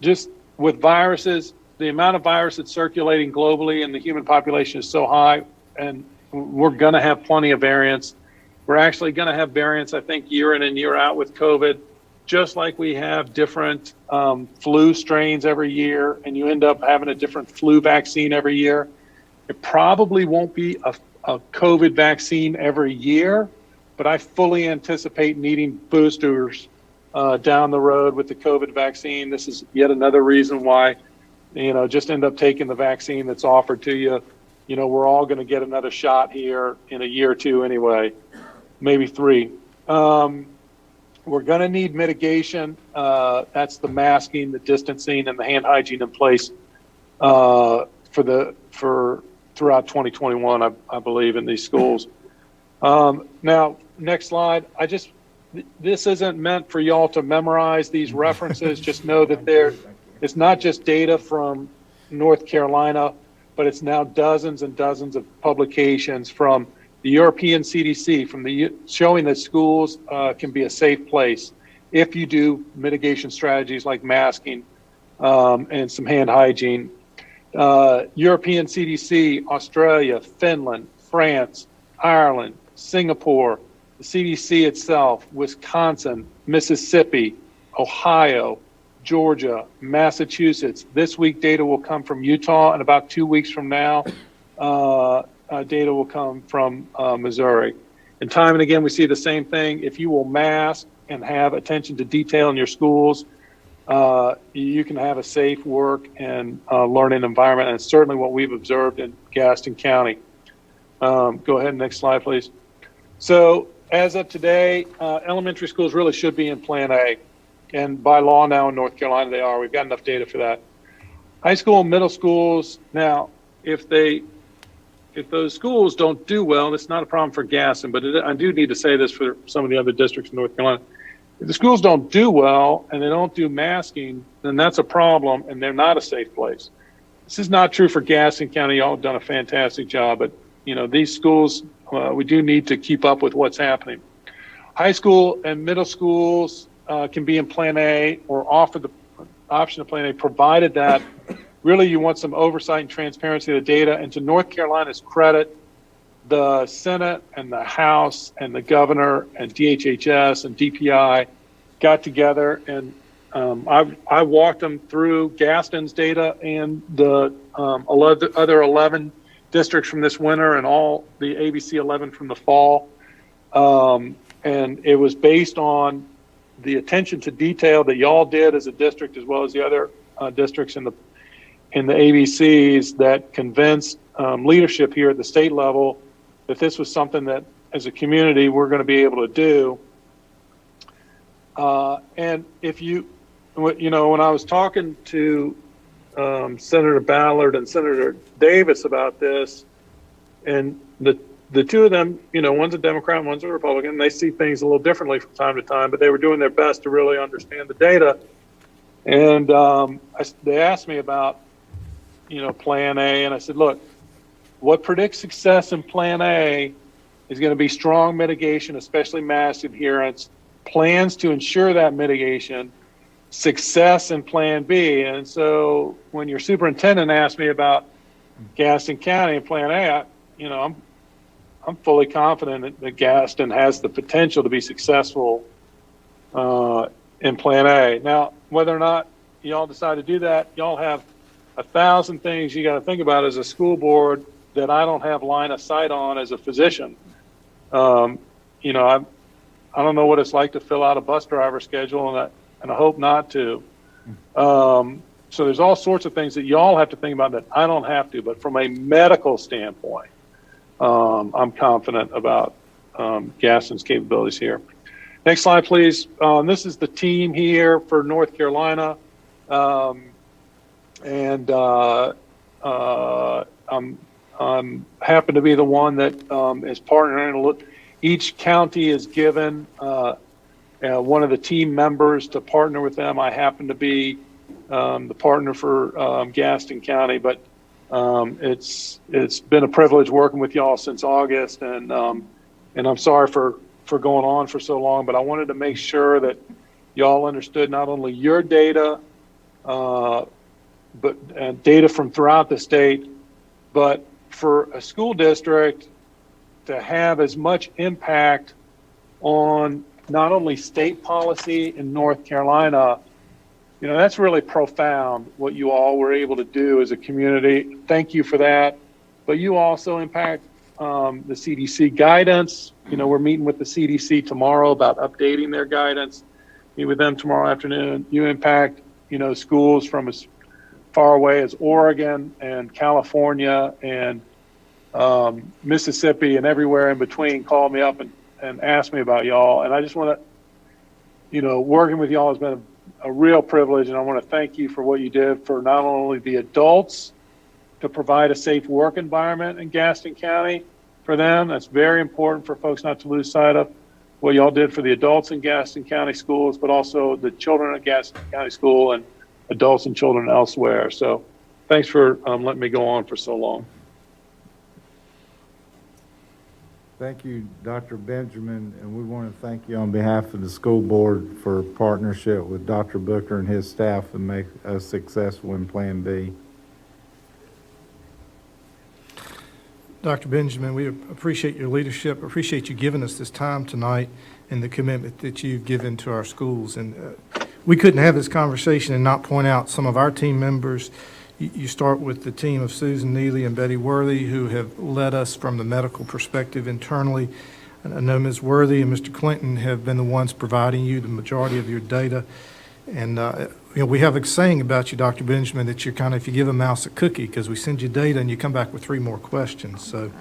just with viruses, the amount of virus that's circulating globally in the human population is so high, and we're going to have plenty of variants. We're actually going to have variants, I think, year in and year out with COVID, just like we have different flu strains every year, and you end up having a different flu vaccine every year. It probably won't be a COVID vaccine every year, but I fully anticipate needing boosters down the road with the COVID vaccine. This is yet another reason why, just end up taking the vaccine that's offered to you. We're all going to get another shot here in a year or two anyway, maybe 3. We're going to need mitigation. That's the masking, the distancing, and the hand hygiene in place for throughout 2021, I believe, in these schools. Now, next slide. This isn't meant for y'all to memorize these references. Just know that it's not just data from North Carolina, but it's now dozens and dozens of publications from the European CDC, showing that schools can be a safe place if you do mitigation strategies like masking and some hand hygiene. European CDC, Australia, Finland, France, Ireland, Singapore, the CDC itself, Wisconsin, Mississippi, Ohio, Georgia, Massachusetts. This week data will come from Utah, and about 2 weeks from now, data will come from Missouri. And time and again, we see the same thing. If you will mask and have attention to detail in your schools, you can have a safe work and learning environment. And it's certainly what we've observed in Gaston County. Go ahead, next slide, please. So as of today, elementary schools really should be in Plan A. And by law now in North Carolina, they are. We've got enough data for that. High school and middle schools, now, if those schools don't do well, and it's not a problem for Gaston, but I do need to say this for some of the other districts in North Carolina. If the schools don't do well and they don't do masking, then that's a problem, and they're not a safe place. This is not true for Gaston County. Y'all have done a fantastic job, but these schools, we do need to keep up with what's happening. High school and middle schools can be in Plan A or offer the option of Plan A, provided that really you want some oversight and transparency of the data. And to North Carolina's credit, the Senate and the House and the governor and DHHS and DPI got together, and I walked them through Gaston's data and the other 11 districts from this winter and all the ABC 11 from the fall. And it was based on the attention to detail that y'all did as a district, as well as the other districts in the ABCs, that convinced leadership here at the state level that this was something that, as a community, we're going to be able to do. And if when I was talking to Senator Ballard and Senator Davis about this, and the two of them, one's a Democrat and one's a Republican, and they see things a little differently from time to time, but they were doing their best to really understand the data. And they asked me about, Plan A, and I said, look, what predicts success in Plan A is going to be strong mitigation, especially mask adherence, plans to ensure that mitigation, success in Plan B. And so when your superintendent asked me about Gaston County and Plan A, I'm fully confident that Gaston has the potential to be successful in Plan A. Now, whether or not y'all decide to do that, y'all have 1,000 things you got to think about as a school board that I don't have line of sight on as a physician. I don't know what it's like to fill out a bus driver schedule, and I hope not to. So there's all sorts of things that y'all have to think about that I don't have to. But from a medical standpoint, I'm confident about Gaston's capabilities here. Next slide, please. This is the team here for North Carolina. And I'm happen to be the one that is partnering. Each county is given one of the team members to partner with them. I happen to be the partner for Gaston County, but it's been a privilege working with y'all since August, and I'm sorry for going on for so long, but I wanted to make sure that y'all understood not only your data, but data from throughout the state. But for a school district to have as much impact on not only state policy in North Carolina, you know, that's really profound what you all were able to do as a community. Thank you for that. But you also impact the CDC guidance. You know, we're meeting with the CDC tomorrow about updating their guidance. Meet with them tomorrow afternoon. You impact, you know, schools from as far away as Oregon and California and Mississippi and everywhere in between. Call me up and ask me about y'all. And I just want to, you know, working with y'all has been a real privilege, and I want to thank you for what you did for not only the adults to provide a safe work environment in Gaston County for them. That's very important for folks not to lose sight of what y'all did for the adults in Gaston County schools, but also the children at Gaston County School and adults and children elsewhere. So thanks for letting me go on for so long. Thank you, Dr. Benjamin, and we want to thank you on behalf of the school board for partnership with Dr. Booker and his staff and make us successful in Plan B. Dr. Benjamin, we appreciate your leadership, appreciate you giving us this time tonight and the commitment that you've given to our schools. And we couldn't have this conversation and not point out some of our team members. You start with the team of Susan Neely and Betty Worthy, who have led us from the medical perspective internally. And I know Ms. Worthy and Mr. Clinton have been the ones providing you the majority of your data. And you know, we have a saying about you, Dr. Benjamin, that you're kind of, if you give a mouse a cookie, because we send you data and you come back with 3 more questions. So,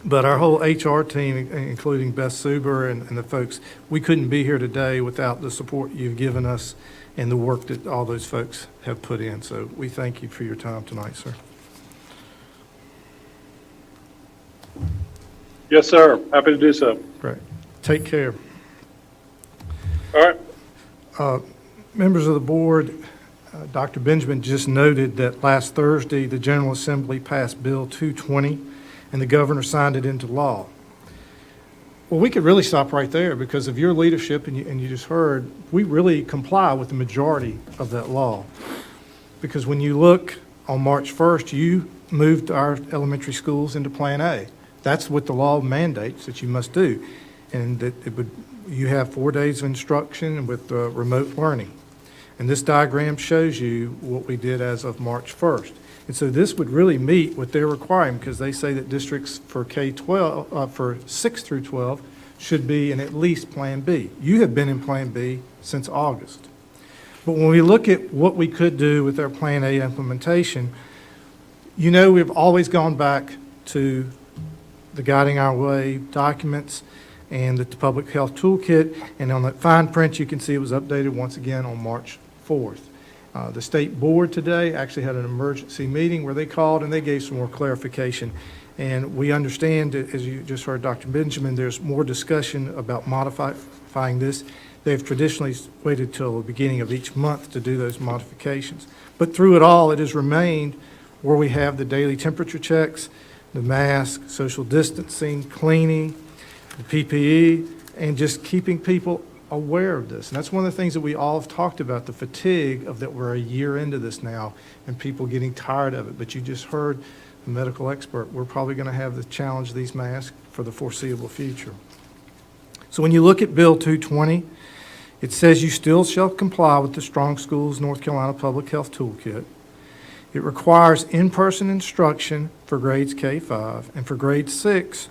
but our whole HR team, including Beth Suber and the folks, we couldn't be here today without the support you've given us and the work that all those folks have put in. So we thank you for your time tonight, sir. Yes, sir. Happy to do so. Great. Take care. All right. Members of the board, Dr. Benjamin just noted that last Thursday, the General Assembly passed Bill 220, and the governor signed it into law. Well, we could really stop right there because of your leadership, and you just heard, we really comply with the majority of that law. Because when you look on March 1st, you moved our elementary schools into Plan A. That's what the law mandates that you must do. And that you have 4 days of instruction with remote learning. And this diagram shows you what we did as of March 1st. And so this would really meet what they're requiring, because they say that districts for K-12, for 6 through 12, should be in at least Plan B. You have been in Plan B since August. But when we look at what we could do with our Plan A implementation, you know, we've always gone back to the Guiding Our Way documents and the Public Health Toolkit, and on that fine print you can see it was updated once again on March 4th. The state board today actually had an emergency meeting where they called and they gave some more clarification. And we understand, as you just heard Dr. Benjamin, there's more discussion about modifying this. They've traditionally waited till the beginning of each month to do those modifications. But through it all, it has remained where we have the daily temperature checks, the mask, social distancing, cleaning, the PPE, and just keeping people aware of this. And that's one of the things that we all have talked about, the fatigue of that we're a year into this now and people getting tired of it. But you just heard the medical expert, we're probably going to have to challenge these masks for the foreseeable future. So when you look at Bill 220, it says you still shall comply with the Strong Schools North Carolina Public Health Toolkit. It requires in-person instruction for grades K-5, and for grade 6,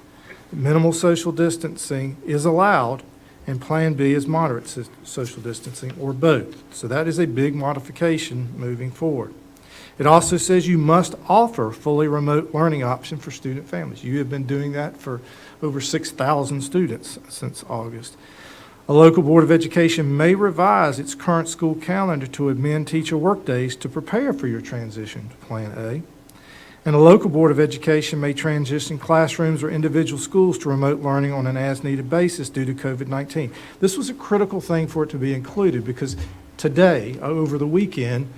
minimal social distancing is allowed, and Plan B is moderate social distancing, or both. So that is a big modification moving forward. It also says you must offer fully remote learning option for student families. You have been doing that for over 6,000 students since August. A local board of education may revise its current school calendar to amend teacher workdays to prepare for your transition to Plan A. And a local board of education may transition classrooms or individual schools to remote learning on an as-needed basis due to COVID-19. This was a critical thing for it to be included because today, over the weekend,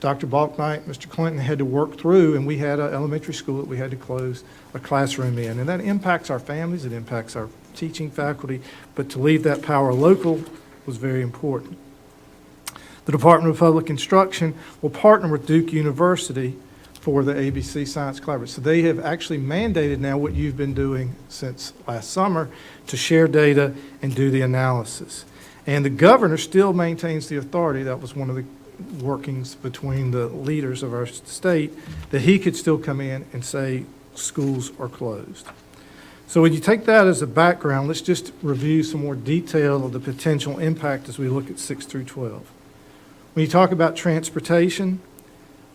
Dr. Balknight, Mr. Clinton had to work through, and we had an elementary school that we had to close a classroom in. And that impacts our families, it impacts our teaching faculty, but to leave that power local was very important. The Department of Public Instruction will partner with Duke University for the ABC Science Collaborative. So they have actually mandated now what you've been doing since last summer to share data and do the analysis. And the governor still maintains the authority. That was one of the workings between the leaders of our state, that he could still come in and say schools are closed. So when you take that as a background, let's just review some more detail of the potential impact as we look at 6 through 12. When you talk about transportation,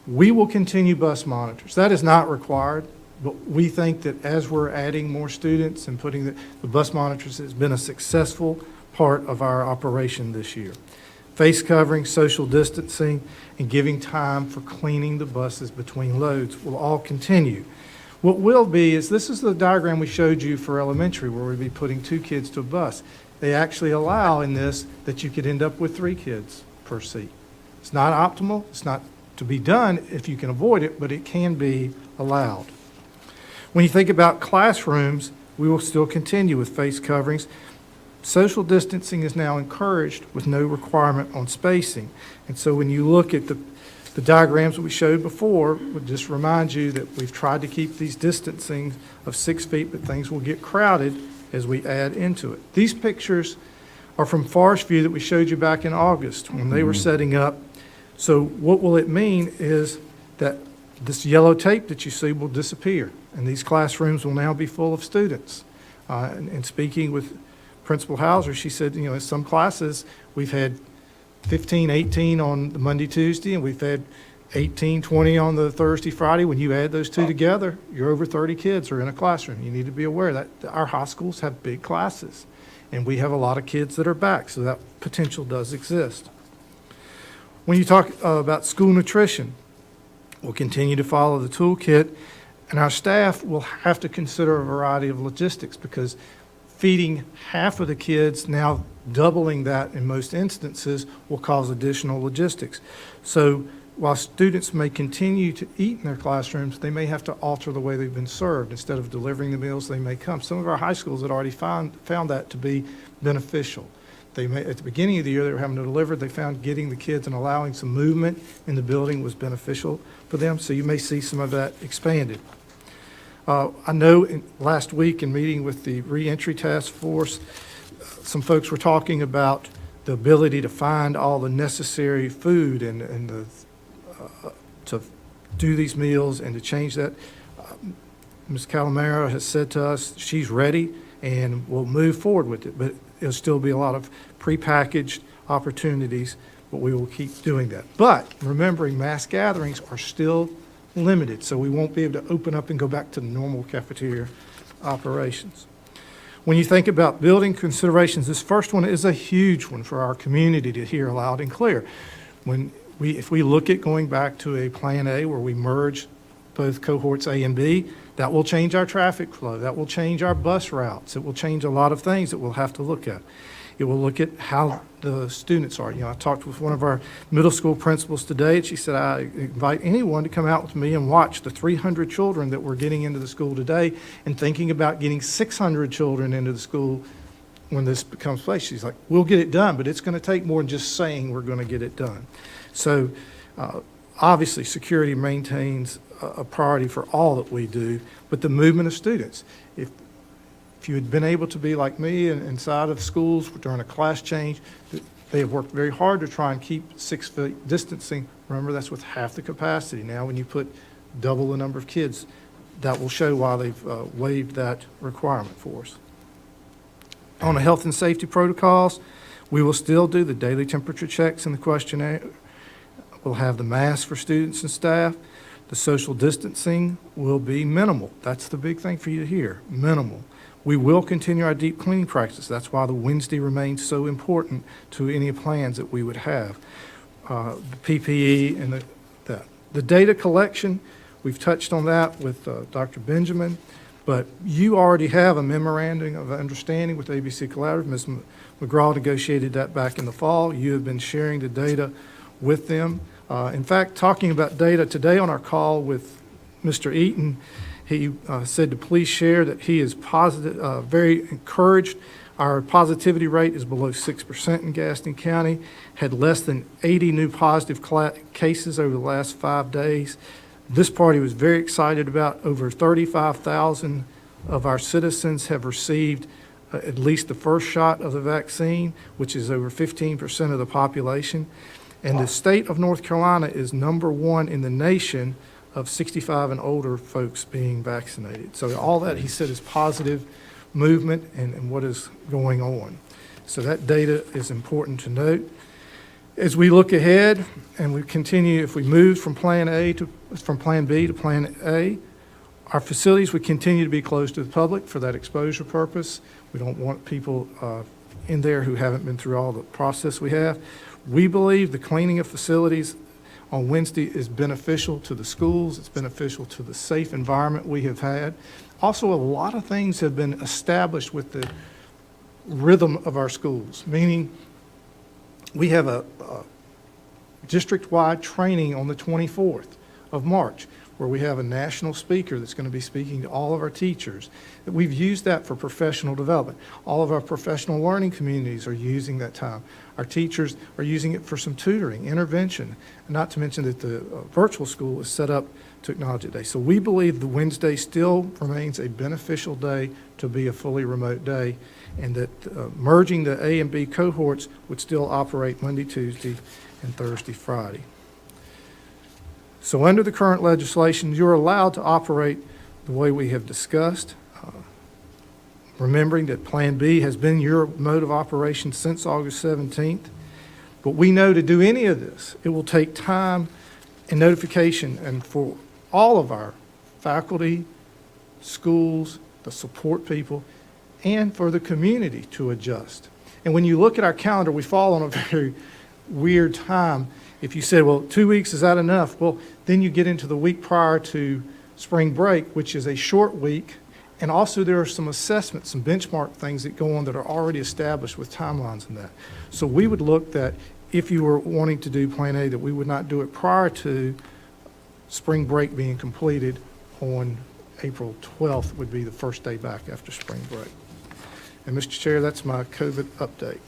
we will continue bus monitors. That is not required, but we think that as we're adding more students and putting the bus monitors has been a successful part of our operation this year. Face covering, social distancing, and giving time for cleaning the buses between loads will all continue. What will be is, this is the diagram we showed you for elementary where we'd be putting 2 kids to a bus. They actually allow in this that you could end up with 3 kids per seat. It's not optimal, it's not to be done if you can avoid it, but it can be allowed. When you think about classrooms, we will still continue with face coverings. Social distancing is now encouraged with no requirement on spacing. And so when you look at the diagrams that we showed before, would just remind you that we've tried to keep these distancing of 6 feet, but things will get crowded as we add into it. These pictures are from Forest View that we showed you back in August when they were setting up. So what will it mean is that this yellow tape that you see will disappear, and these classrooms will now be full of students. And speaking with Principal Hauser, she said, you know, in some classes, we've had 15, 18 on the Monday, Tuesday, and we've had 18, 20 on the Thursday, Friday. When you add those two together, you're over 30 kids are in a classroom. You need to be aware that our high schools have big classes, and we have a lot of kids that are back, so that potential does exist. When you talk about school nutrition, we'll continue to follow the toolkit, and our staff will have to consider a variety of logistics, because feeding half of the kids, now doubling that in most instances, will cause additional logistics. So while students may continue to eat in their classrooms, they may have to alter the way they've been served. Instead of delivering the meals, they may come. Some of our high schools had already found that to be beneficial. They may, at the beginning of the year, they were having to deliver. They found getting the kids and allowing some movement in the building was beneficial for them, so you may see some of that expanded. I know last week in meeting with the reentry task force, some folks were talking about the ability to find all the necessary food and to do these meals and to change that. Ms. Calamaro has said to us she's ready and will move forward with it, but it'll still be a lot of prepackaged opportunities, but we will keep doing that. But remembering mass gatherings are still limited, so we won't be able to open up and go back to normal cafeteria operations. When you think about building considerations, this first one is a huge one for our community to hear loud and clear. If we look at going back to a Plan A where we merge both cohorts A and B, that will change our traffic flow. That will change our bus routes. It will change a lot of things that we'll have to look at. It will look at how the students are. You know, I talked with one of our middle school principals today, and she said, I invite anyone to come out with me and watch the 300 children that we're getting into the school today and thinking about getting 600 children into the school when this becomes place. She's like, we'll get it done, but it's going to take more than just saying we're going to get it done. So obviously, security maintains a priority for all that we do, but the movement of students. If you had been able to be like me and inside of schools during a class change, they have worked very hard to try and keep 6 feet distancing. Remember, that's with half the capacity. Now, when you put double the number of kids, that will show why they've waived that requirement for us. On the health and safety protocols, we will still do the daily temperature checks and the questionnaire. We'll have the masks for students and staff. The social distancing will be minimal. That's the big thing for you to hear, minimal. We will continue our deep cleaning practice. That's why the Wednesday remains so important to any plans that we would have. The PPE and the data collection, we've touched on that with Dr. Benjamin, but you already have a memorandum of understanding with ABC Collaborative. Ms. McGraw negotiated that back in the fall. You have been sharing the data with them. In fact, talking about data today on our call with Mr. Eaton, he said to please share that he is positive, very encouraged Our positivity rate is below 6% in Gaston County, had less than 80 new positive cases over the last 5 days. This party was very excited about. Over 35,000 of our citizens have received at least the first shot of the vaccine, which is over 15% of the population. And the state of North Carolina is #1 in the nation of 65 and older folks being vaccinated. So all that, he said, is positive movement and what is going on. So that data is important to note. As we look ahead and we continue, if we move from Plan B to Plan A, our facilities would continue to be closed to the public for that exposure purpose. We don't want people in there who haven't been through all the process we have. We believe the cleaning of facilities on Wednesday is beneficial to the schools. It's beneficial to the safe environment we have had. Also, a lot of things have been established with the rhythm of our schools, meaning we have a district-wide training on the 24th of March, where we have a national speaker that's going to be speaking to all of our teachers. We've used that for professional development. All of our professional learning communities are using that time. Our teachers are using it for some tutoring, intervention, not to mention that the virtual school is set up to acknowledge that day. So we believe the Wednesday still remains a beneficial day to be a fully remote day, and that merging the A and B cohorts would still operate Monday, Tuesday, and Thursday, Friday. So under the current legislation, you're allowed to operate the way we have discussed, remembering that Plan B has been your mode of operation since August 17th. But we know to do any of this, it will take time and notification, and for all of our faculty, schools, the support people, and for the community to adjust. And when you look at our calendar, we fall on a very weird time. If you said, well, 2 weeks, is that enough? Well, then you get into the week prior to spring break, which is a short week. And also there are some assessments, some benchmark things that go on that are already established with timelines and that. So we would look that if you were wanting to do Plan A, that we would not do it prior to spring break being completed on April 12th would be the first day back after spring break. And Mr. Chair, that's my COVID update.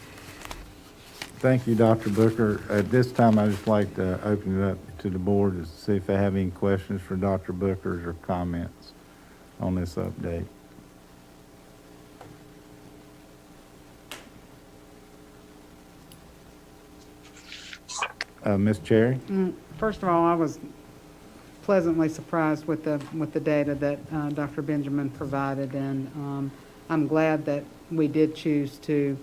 Thank you, Dr. Booker. At this time, I'd just like to open it up to the board to see if they have any questions for Dr. Booker or comments on this update. Ms. Cherry? First of all, I was pleasantly surprised with the data that Dr. Benjamin provided, and I'm glad that we did choose to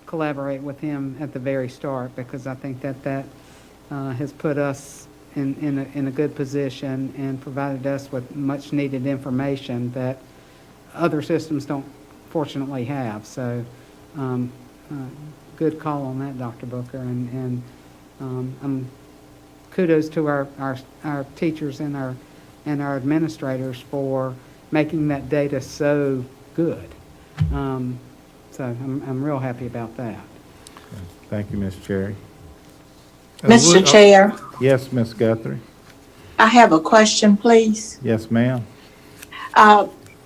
collaborate with him at the very start, because I think that has put us in a good position and provided us with much needed information that other systems don't fortunately have. So good call on that, Dr. Booker, and kudos to our teachers and our administrators for making that data so good. So I'm real happy about that. Thank you, Ms. Cherry. Mr. Chair, Yes, Ms. Guthrie? I have a question, please. Yes, ma'am.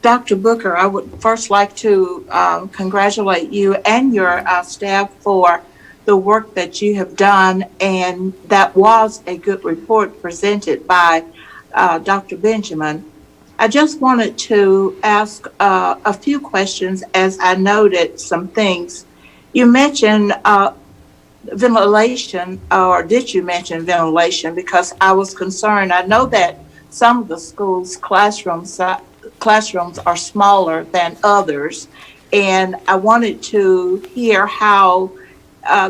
Dr. Booker, I would first like to congratulate you and your staff for the work that you have done, and that was a good report presented by Dr. Benjamin. I just wanted to ask a few questions as I noted some things. You mentioned ventilation, or did you mention ventilation? Because I was concerned. I know that some of the schools' classrooms are smaller than others, and I wanted to hear how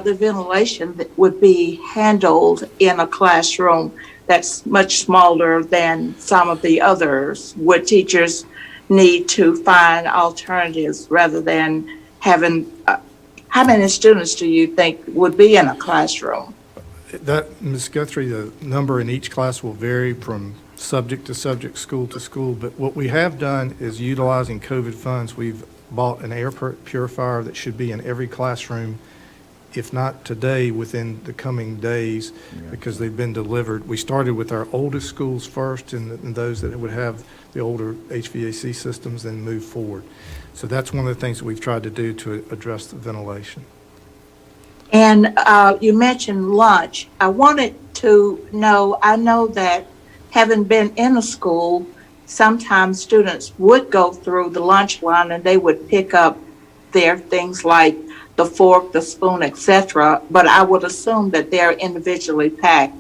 the ventilation would be handled in a classroom that's much smaller than some of the others. Would teachers need to find alternatives rather than having, how many students do you think would be in a classroom? That, Ms. Guthrie, the number in each class will vary from subject to subject, school to school, but what we have done is utilizing COVID funds. We've bought an air purifier that should be in every classroom if not today, within the coming days, because they've been delivered. We started with our oldest schools first and those that would have the older HVAC systems, and move forward. So that's one of the things that we've tried to do to address the ventilation. And you mentioned lunch. I wanted to know, I know that having been in a school, sometimes students would go through the lunch line and they would pick up their things like the fork, the spoon, etc. But I would assume that they're individually packed.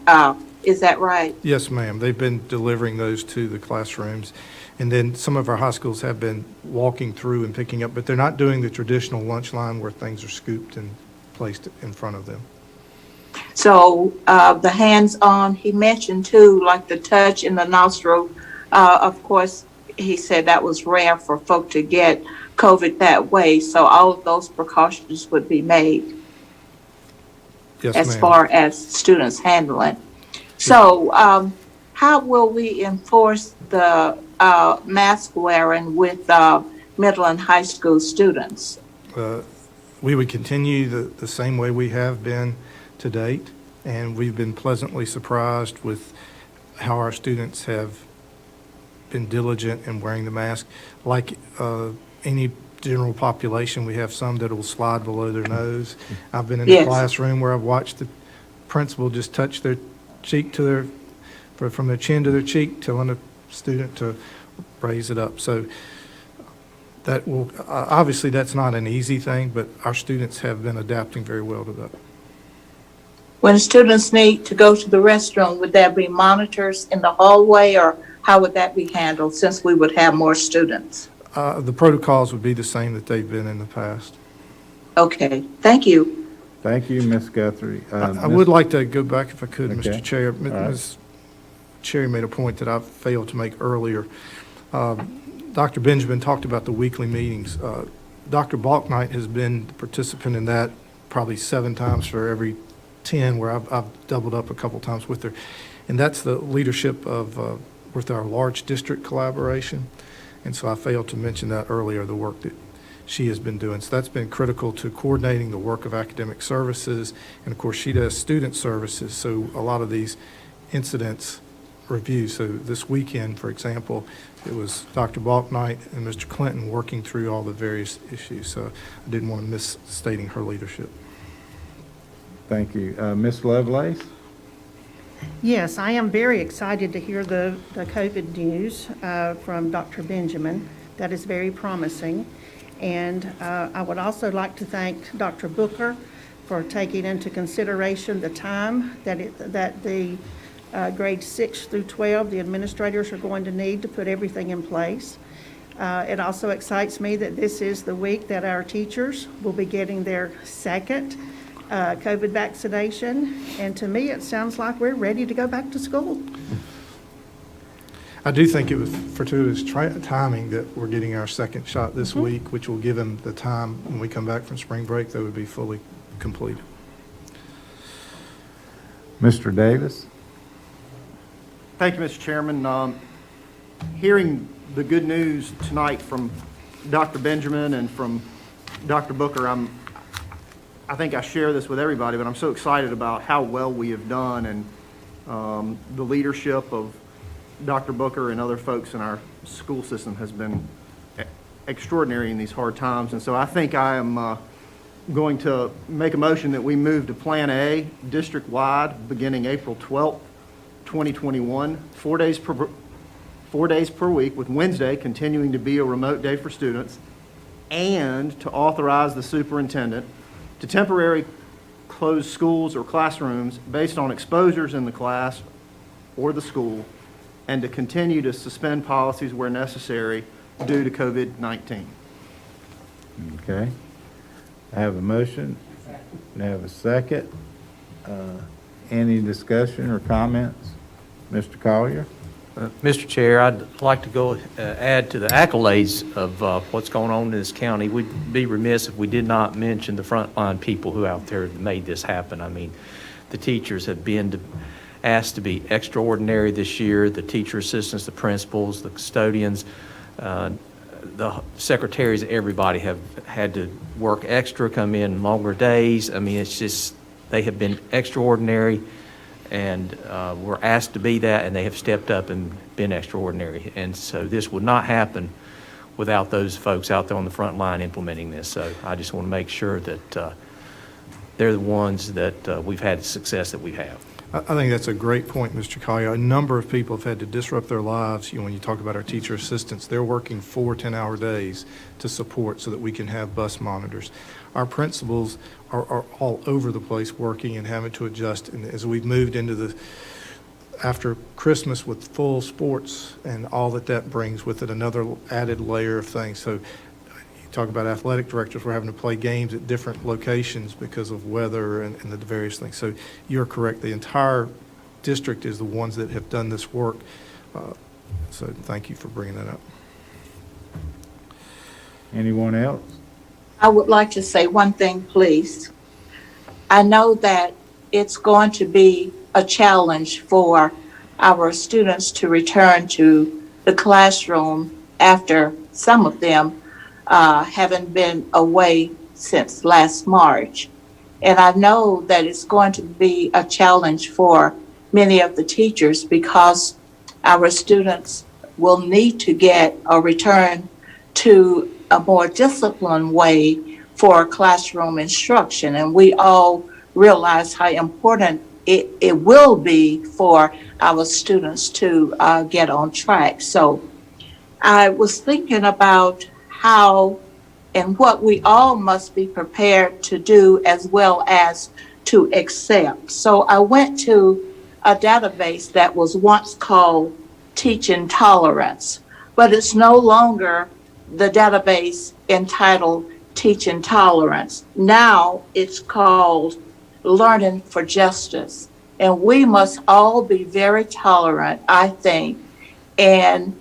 Is that right? Yes, ma'am. They've been delivering those to the classrooms. And then some of our high schools have been walking through and picking up, but they're not doing the traditional lunch line where things are scooped and placed in front of them. So the hands-on, he mentioned too, like the touch in the nostril. Of course, he said that was rare for folk to get COVID that way. So all of those precautions would be made Yes, as ma'am. far as students handling. So how will we enforce the mask wearing with middle and high school students? We would continue the same way we have been to date, and we've been pleasantly surprised with how our students have been diligent in wearing the mask. Like any general population, we have some that will slide below their nose. I've been in a classroom where I've watched the principal just touch their cheek to from their chin to their cheek, telling a student to raise it up. So that will, obviously that's not an easy thing, but our students have been adapting very well to that. When students need to go to the restroom, would there be monitors in the hallway, or how would that be handled since we would have more students? The protocols would be the same that they've been in the past. Okay, thank you. Thank you, Ms. Guthrie. I would like to go back, if I could, Okay. Mr. Chair. All right. Ms. Cherry made a point that I failed to make earlier. Dr. Benjamin talked about the weekly meetings. Dr. Balknight has been the participant in that probably 7 times for every 10, where I've doubled up a couple times with her. And that's the leadership of with our large district collaboration. And so I failed to mention that earlier, the work that she has been doing. So that's been critical to coordinating the work of academic services. And of course, she does student services. So a lot of these incidents review. So this weekend, for example, it was Dr. Balknight and Mr. Clinton working through all the various issues. So I didn't want to miss stating her leadership. Thank you. Ms. Lovelace? Yes, I am very excited to hear the COVID news from Dr. Benjamin. That is very promising. And I would also like to thank Dr. Booker for taking into consideration the time that the grades 6 through 12, the administrators are going to need to put everything in place. It also excites me that this is the week that our teachers will be getting their second COVID vaccination. And to me, it sounds like we're ready to go back to school. I do think it was fortuitous timing that we're getting our second shot this week, which will give them the time when we come back from spring break, they would be fully completed. Mr. Davis? Thank you, Mr. Chairman. Hearing the good news tonight from Dr. Benjamin and from Dr. Booker, I think I share this with everybody, but I'm so excited about how well we have done, and the leadership of Dr. Booker and other folks in our school system has been extraordinary in these hard times. And so I think I am going to make a motion that we move to Plan A district-wide beginning April 12th, 2021, 4 days per week, with Wednesday continuing to be a remote day for students, and to authorize the superintendent to temporarily close schools or classrooms based on exposures in the class or the school, and to continue to suspend policies where necessary due to COVID-19. Okay. I have a motion. I have a second. Any discussion or comments? Mr. Collier? Mr. Chair, I'd like to go add to the accolades of what's going on in this county. We'd be remiss if we did not mention the frontline people who out there made this happen. I mean, the teachers have been asked to be extraordinary this year, the teacher assistants, the principals, the custodians. the secretaries, everybody have had to work extra, come in longer days. I mean, it's just, they have been extraordinary, and were asked to be that, and they have stepped up and been extraordinary. And so this would not happen without those folks out there on the front line implementing this. So I just want to make sure that they're the ones that we've had the success that we have. I think that's a great point, Mr. Collier. A number of people have had to disrupt their lives. When you talk about our teacher assistants, they're working 4 10-hour days to support so that we can have bus monitors. Our principals are all over the place working and having to adjust. And as we've moved into after Christmas with full sports and all that brings with it, another added layer of things. So you talk about athletic directors, we're having to play games at different locations because of weather and the various things. So you're correct. The entire district is the ones that have done this work. So thank you for bringing that up. Anyone else? I would like to say one thing, please. I know that it's going to be a challenge for our students to return to the classroom after some of them haven't been away since last March. And I know that it's going to be a challenge for many of the teachers because our students will need to get a return to a more disciplined way for classroom instruction. And we all realize how important it will be for our students to get on track. So I was thinking about how and what we all must be prepared to do as well as to accept. So I went to a database that was once called Teaching Tolerance, but it's no longer the database entitled Teaching Tolerance. Now it's called Learning for Justice. And we must all be very tolerant, I think. And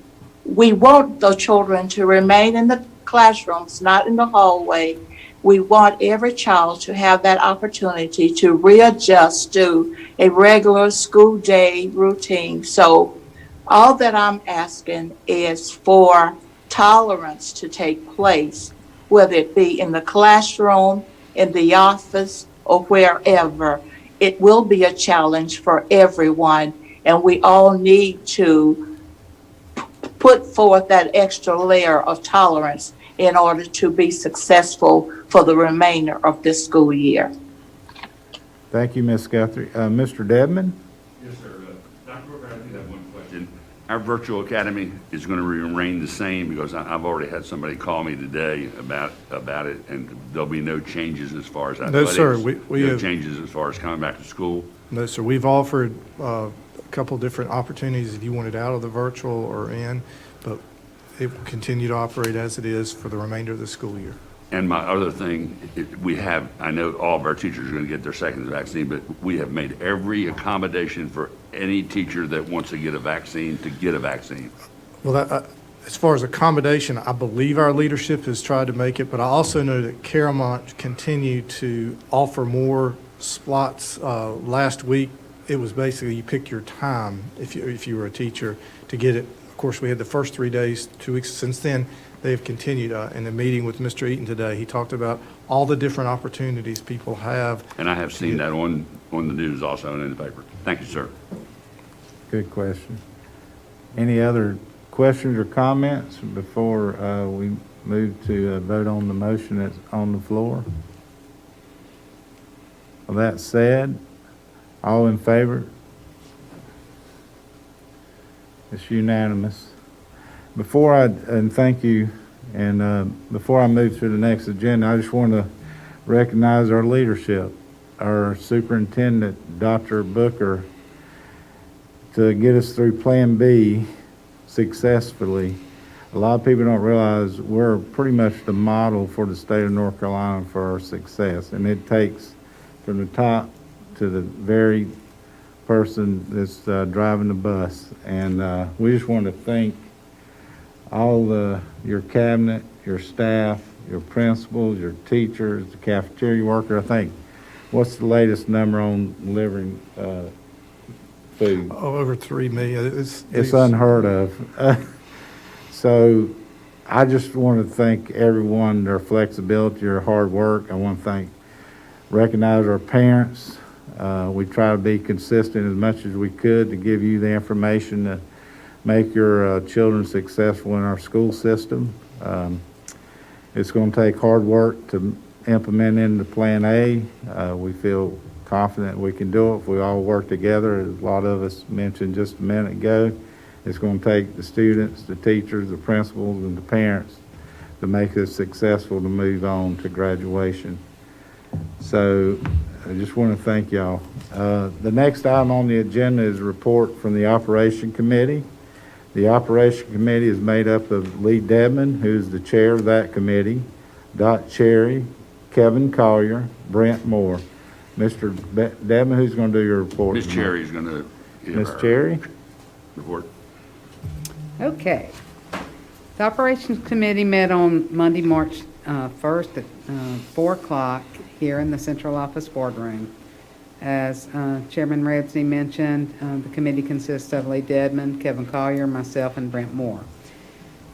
we want the children to remain in the classrooms, not in the hallway. We want every child to have that opportunity to readjust to a regular school day routine. So all that I'm asking is for tolerance to take place, whether it be in the classroom, in the office, or wherever. It will be a challenge for everyone, and we all need to put forth that extra layer of tolerance in order to be successful for the remainder of this school year. Thank you, Ms. Guthrie. Mr. Dedman? Yes, sir. Dr. Booker, I do have one question. Our virtual academy is going to remain the same because I've already had somebody call me today about it, and there'll be no changes as far as athletics. No, sir. We no have changes as far as coming back to school. No, sir. We've offered a couple different opportunities if you want it out of the virtual or in, but it will continue to operate as it is for the remainder of the school year. And my other thing, I know all of our teachers are going to get their second vaccine, but we have made every accommodation for any teacher that wants to get a vaccine to get a vaccine. Well, as far as accommodation, I believe our leadership has tried to make it, but I also know that Caramont continued to offer more slots. Last week, it was basically you pick your time if you were a teacher to get it. Of course, we had the first 3 days, 2 weeks. Since then, they've continued. In the meeting with Mr. Eaton today, he talked about all the different opportunities people have. And I have seen that on the news also and in the paper. Thank you, sir. Good question. Any other questions or comments before we move to vote on the motion that's on the floor? Well, that said, all in favor? It's unanimous. And thank you, and before I move to the next agenda, I just want to recognize our leadership, our superintendent, Dr. Booker, to get us through Plan B successfully. A lot of people don't realize we're pretty much the model for the state of North Carolina for our success, and it takes from the top to the very person that's driving the bus. And we just want to thank all your cabinet, your staff, your principals, your teachers, the cafeteria worker. I think, what's the latest number on delivering food? Over 3 million. It's unheard of. So I just want to thank everyone, their flexibility, their hard work. I want to recognize our parents. We try to be consistent as much as we could to give you the information to make your children successful in our school system. It's going to take hard work to implement into Plan A. We feel confident we can do it if we all work together. As a lot of us mentioned just a minute ago, it's going to take the students, the teachers, the principals, and the parents to make us successful to move on to graduation. So I just want to thank y'all. The next item on the agenda is a report from the Operation Committee. The Operation Committee is made up of Lee Dedman, who's the chair of that committee, Dot Cherry, Kevin Collier, Brent Moore. Mr. Dedman, who's going to do your report? Ms. Cherry's going to give Ms. our Cherry? report. Okay. The Operations Committee met on Monday, March 1st at 4 o'clock here in the Central Office Boardroom. As Chairman Ramsey mentioned, the committee consists of Lee Dedman, Kevin Collier, myself, and Brent Moore.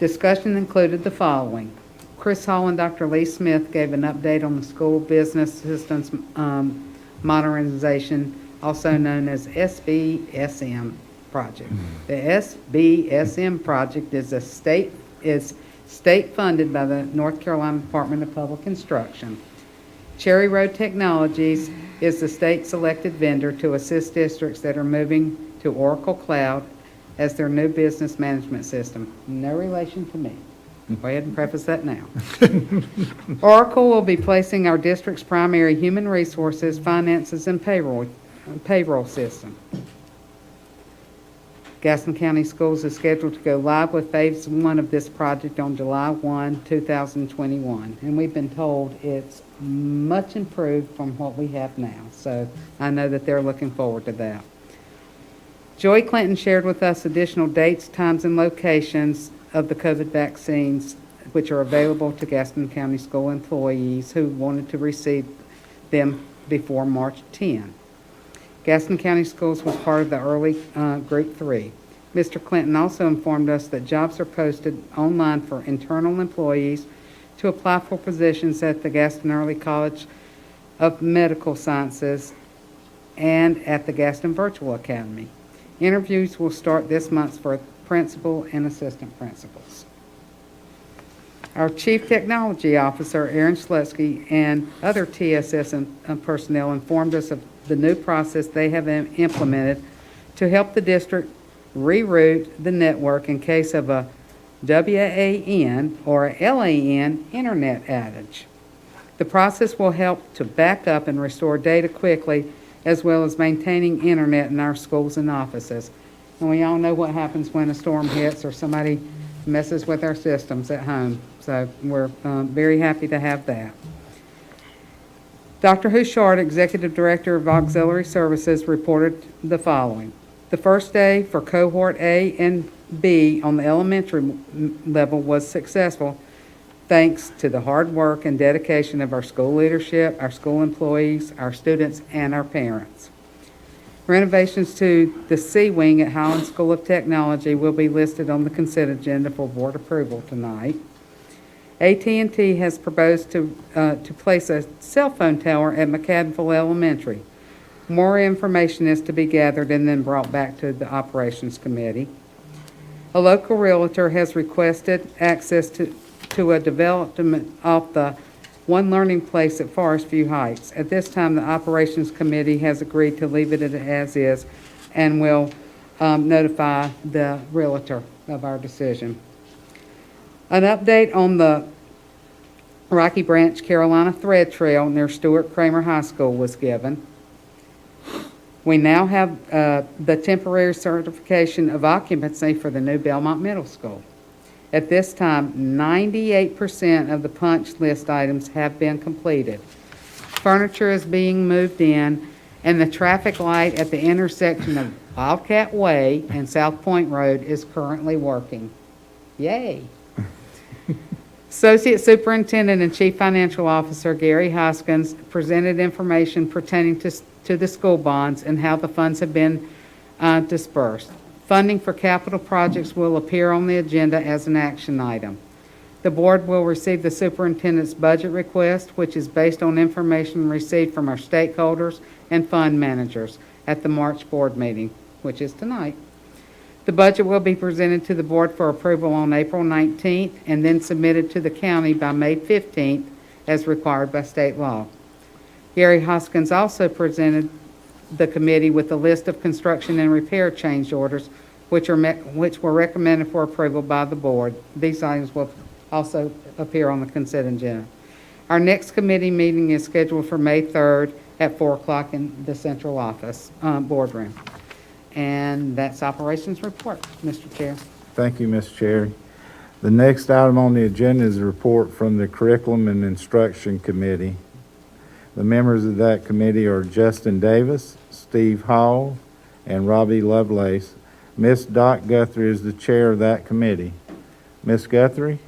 Discussion included the following. Chris Hall and Dr. Lee Smith gave an update on the school business systems modernization, also known as SBSM project. The SBSM project is state funded by the North Carolina Department of Public Instruction. Cherry Road Technologies is the state-selected vendor to assist districts that are moving to Oracle Cloud as their new business management system. No relation to me. Go ahead and preface that now. Oracle will be placing our district's primary human resources, finances, and payroll system. Gaston County Schools is scheduled to go live with phase 1 of this project on July 1, 2021. And we've been told it's much improved from what we have now. So I know that they're looking forward to that. Joy Clinton shared with us additional dates, times, and locations of the COVID vaccines which are available to Gaston County School employees who wanted to receive them before March 10. Gaston County Schools was part of the early Group 3. Mr. Clinton also informed us that jobs are posted online for internal employees to apply for positions at the Gaston Early College of Medical Sciences and at the Gaston Virtual Academy. Interviews will start this month for principal and assistant principals. Our Chief Technology Officer, Aaron Slutsky, and other TSS personnel informed us of the new process they have implemented to help the district reroute the network in case of a WAN or LAN internet outage. The process will help to back up and restore data quickly, as well as maintaining internet in our schools and offices. And we all know what happens when a storm hits or somebody messes with our systems at home. So we're very happy to have that. Dr. Hushard, Executive Director of Auxiliary Services, reported the following. The first day for Cohort A and B on the elementary level was successful thanks to the hard work and dedication of our school leadership, our school employees, our students, and our parents. Renovations to the C Wing at Highland School of Technology will be listed on the consent agenda for board approval tonight. AT&T has proposed to place a cell phone tower at McAdenville Elementary. More information is to be gathered and then brought back to the Operations Committee. A local realtor has requested access to a development off the One Learning Place at Forest View Heights. At this time, the Operations Committee has agreed to leave it as is and will notify the realtor of our decision. An update on the Rocky Branch Carolina Thread Trail near Stuart Kramer High School was given. We now have the temporary certification of occupancy for the new Belmont Middle School. At this time, 98% of the punch list items have been completed. Furniture is being moved in, and the traffic light at the intersection of Wildcat Way and South Point Road is currently working. Yay! Associate Superintendent and Chief Financial Officer Gary Hoskins presented information pertaining to the school bonds and how the funds have been dispersed. Funding for capital projects will appear on the agenda as an action item. The board will receive the superintendent's budget request, which is based on information received from our stakeholders and fund managers at the March board meeting, which is tonight. The budget will be presented to the board for approval on April 19th and then submitted to the county by May 15th as required by state law. Gary Hoskins also presented the committee with a list of construction and repair change orders which were recommended for approval by the board. These items will also appear on the consent agenda. Our next committee meeting is scheduled for May 3rd at 4 o'clock in the central office boardroom. And that's operations report, Mr. Chair. Thank you, Ms. Cherry. The next item on the agenda is a report from the Curriculum and Instruction Committee. The members of that committee are Justin Davis, Steve Hall, and Robbie Lovelace. Ms. Dot Guthrie is the chair of that committee. Ms. Guthrie?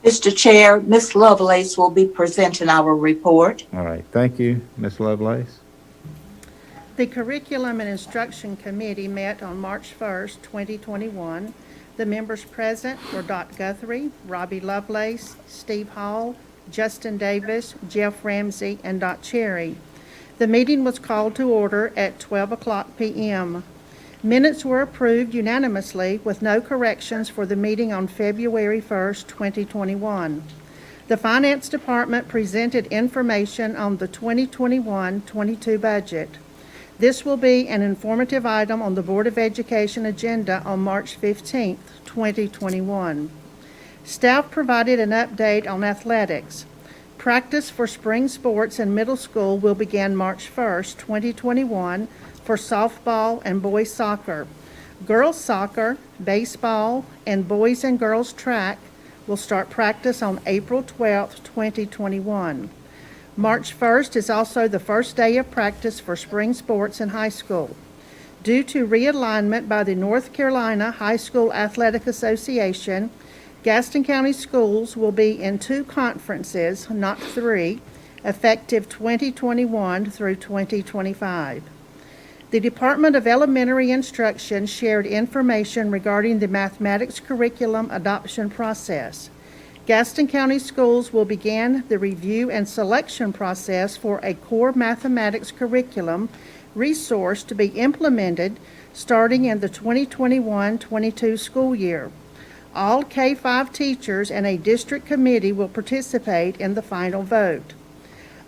Mr. Chair, Ms. Lovelace will be presenting our report. All right, thank you, Ms. Lovelace. The Curriculum and Instruction Committee met on March 1st, 2021. The members present were Dot Guthrie, Robbie Lovelace, Steve Hall, Justin Davis, Jeff Ramsey, and Dot Cherry. The meeting was called to order at 12 o'clock p.m. Minutes were approved unanimously with no corrections for the meeting on February 1st, 2021. The Finance Department presented information on the 2021-22 budget. This will be an informative item on the Board of Education agenda on March 15th, 2021. Staff provided an update on athletics. Practice for spring sports in middle school will begin March 1st, 2021 for softball and boys soccer. Girls soccer, baseball, and boys and girls track will start practice on April 12th, 2021. March 1st is also the first day of practice for spring sports in high school. Due to realignment by the North Carolina High School Athletic Association, Gaston County Schools will be in 2 conferences, not 3, effective 2021 through 2025. The Department of Elementary Instruction shared information regarding the mathematics curriculum adoption process. Gaston County Schools will begin the review and selection process for a core mathematics curriculum resource to be implemented starting in the 2021-22 school year. All K-5 teachers and a district committee will participate in the final vote.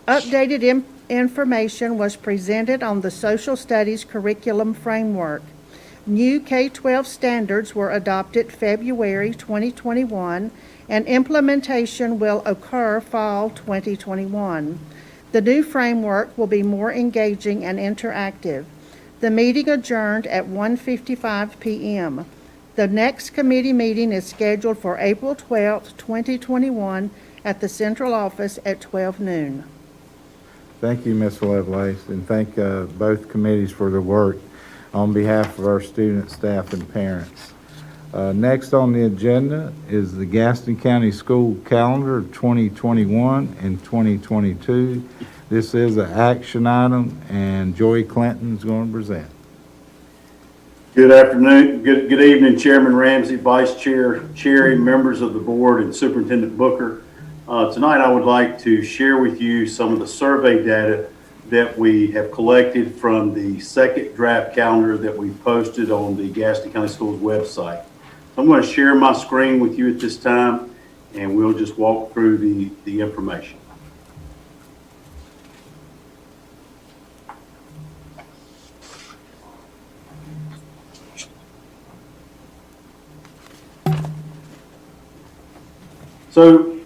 Updated information was presented on the social studies curriculum framework. New K-12 standards were adopted February 2021 and implementation will occur fall 2021. The new framework will be more engaging and interactive. The meeting adjourned at 1:55 p.m. The next committee meeting is scheduled for April 12th, 2021 at the central office at 12 noon. Thank you, Ms. Lovelace, and thank both committees for their work on behalf of our students, staff, and parents. Next on the agenda is the Gaston County School Calendar of 2021 and 2022. This is an action item, and Joey Clinton is going to present. Good afternoon, good evening, Chairman Ramsey, Vice Chair Cherry, members of the board, and Superintendent Booker. Tonight I would like to share with you some of the survey data that we have collected from the second draft calendar that we posted on the Gaston County Schools website. I'm going to share my screen with you at this time, and we'll just walk through the information. So,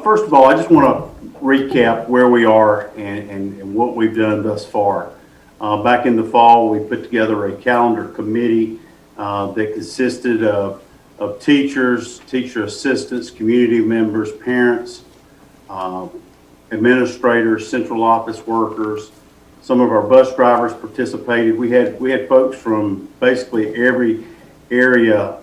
first of all, I just want to recap where we are and what we've done thus far. Back in the fall, we put together a calendar committee that consisted of teachers, teacher assistants, community members, parents, administrators, central office workers. Some of our bus drivers participated. We had folks from basically every area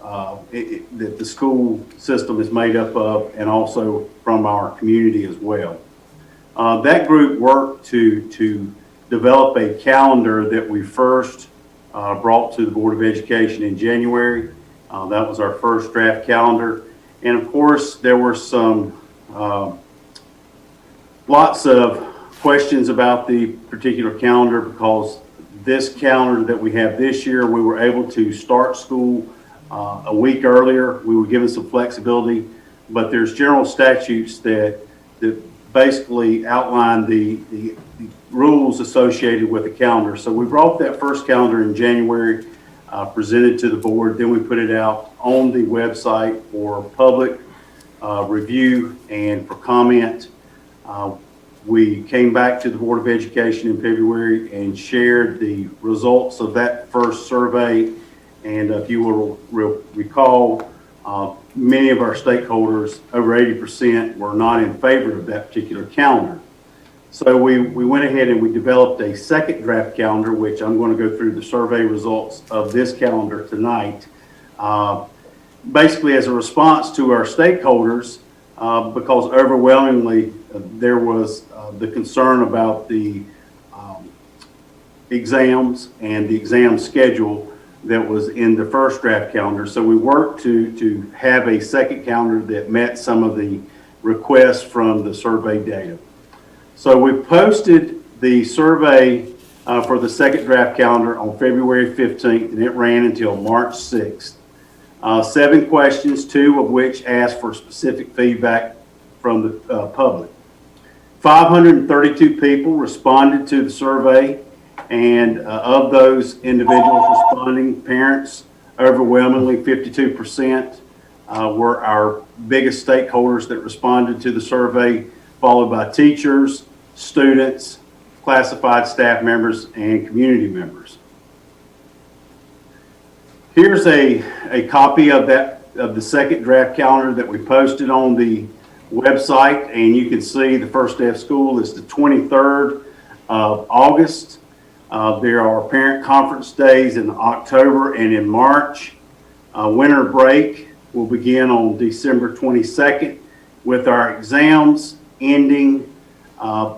that the school system is made up of, and also from our community as well. That group worked to develop a calendar that we first brought to the Board of Education in January. That was our first draft calendar, And of course, there were some lots of questions about the particular calendar, because this calendar that we have this year, we were able to start school a week earlier. We were given some flexibility, but there's general statutes that basically outline the rules associated with the calendar. So we brought that first calendar in January, presented to the board, then we put it out on the website for public review and for comment. We came back to the Board of Education in February and shared the results of that first survey. And if you will recall, many of our stakeholders, over 80%, were not in favor of that particular calendar. So we went ahead and we developed a second draft calendar, which I'm going to go through the survey results of this calendar tonight. Basically as a response to our stakeholders, because overwhelmingly there was the concern about the exams and the exam schedule that was in the first draft calendar. So we worked to have a second calendar that met some of the requests from the survey data. So we posted the survey for the second draft calendar on February 15th, and it ran until March 6th. 7 questions, 2 of which asked for specific feedback from the public. 532 people responded to the survey, and of those individuals responding, parents, overwhelmingly 52%, were our biggest stakeholders that responded to the survey, followed by teachers, students, classified staff members, and community members. Here's a copy of the second draft calendar that we posted on the website, and you can see the first day of school is the 23rd of August. There are parent conference days in October and in March. Winter break will begin on December 22nd, with our exams ending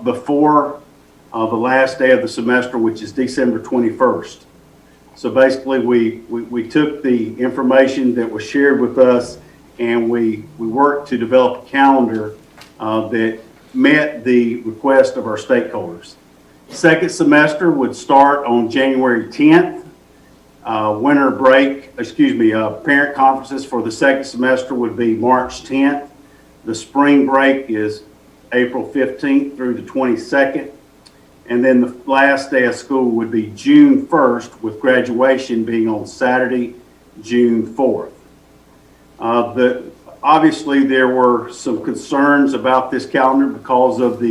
before the last day of the semester, which is December 21st. So basically, we took the information that was shared with us, and we worked to develop a calendar that met the request of our stakeholders. Second semester would start on January 10th. Winter break, parent conferences for the second semester would be March 10th. The spring break is April 15th through the 22nd. And then the last day of school would be June 1st, with graduation being on Saturday, June 4th. Obviously, there were some concerns about this calendar because of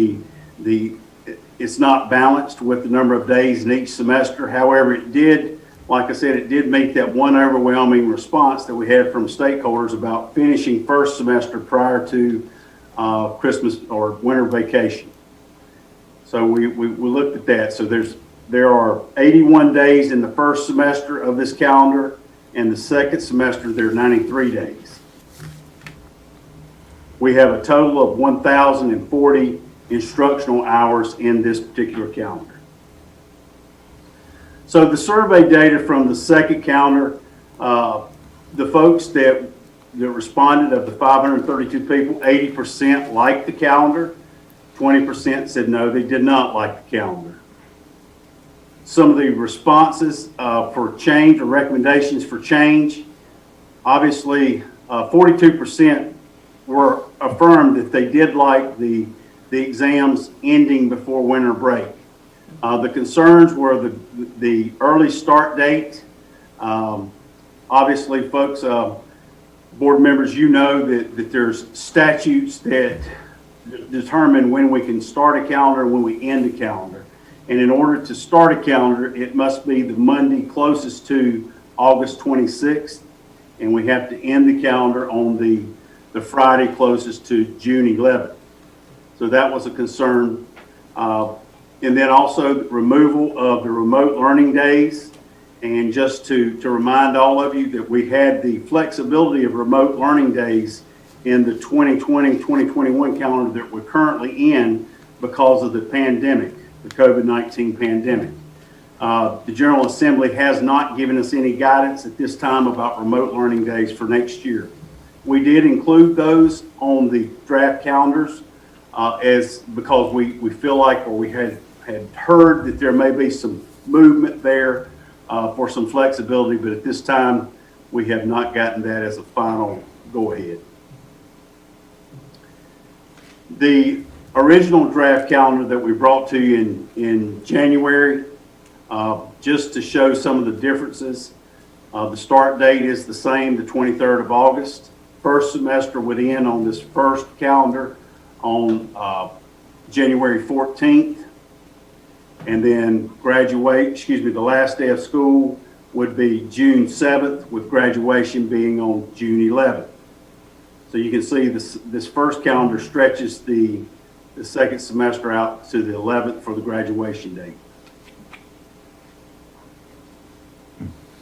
it's not balanced with the number of days in each semester. However, it did, like I said, it did meet that one overwhelming response that we had from stakeholders about finishing first semester prior to Christmas or winter vacation. So we looked at that. So there are 81 days in the first semester of this calendar, and the second semester there are 93 days. We have a total of 1,040 instructional hours in this particular calendar. So the survey data from the second calendar, the folks that responded, of the 532 people, 80% liked the calendar. 20% said no, they did not like the calendar. Some of the responses for change or recommendations for change, obviously 42% were affirmed that they did like the exams ending before winter break. The concerns were the early start date. Obviously, folks, board members, you know that there's statutes that determine when we can start a calendar and when we end a calendar. And in order to start a calendar, it must be the Monday closest to August 26th, and we have to end the calendar on the Friday closest to June 11th. So that was a concern. And then also the removal of the remote learning days. And just to remind all of you that we had the flexibility of remote learning days in the 2020-2021 calendar that we're currently in because of the pandemic, the COVID-19 pandemic. The General Assembly has not given us any guidance at this time about remote learning days for next year. We did include those on the draft calendars because we feel like, or we had heard that there may be some movement there for some flexibility, but at this time, we have not gotten that as a final go-ahead. The original draft calendar that we brought to you in January, just to show some of the differences, the start date is the same, the 23rd of August. First semester would end on this first calendar on January 14th. And then the last day of school would be June 7th, with graduation being on June 11th. So you can see this first calendar stretches the second semester out to the 11th for the graduation date.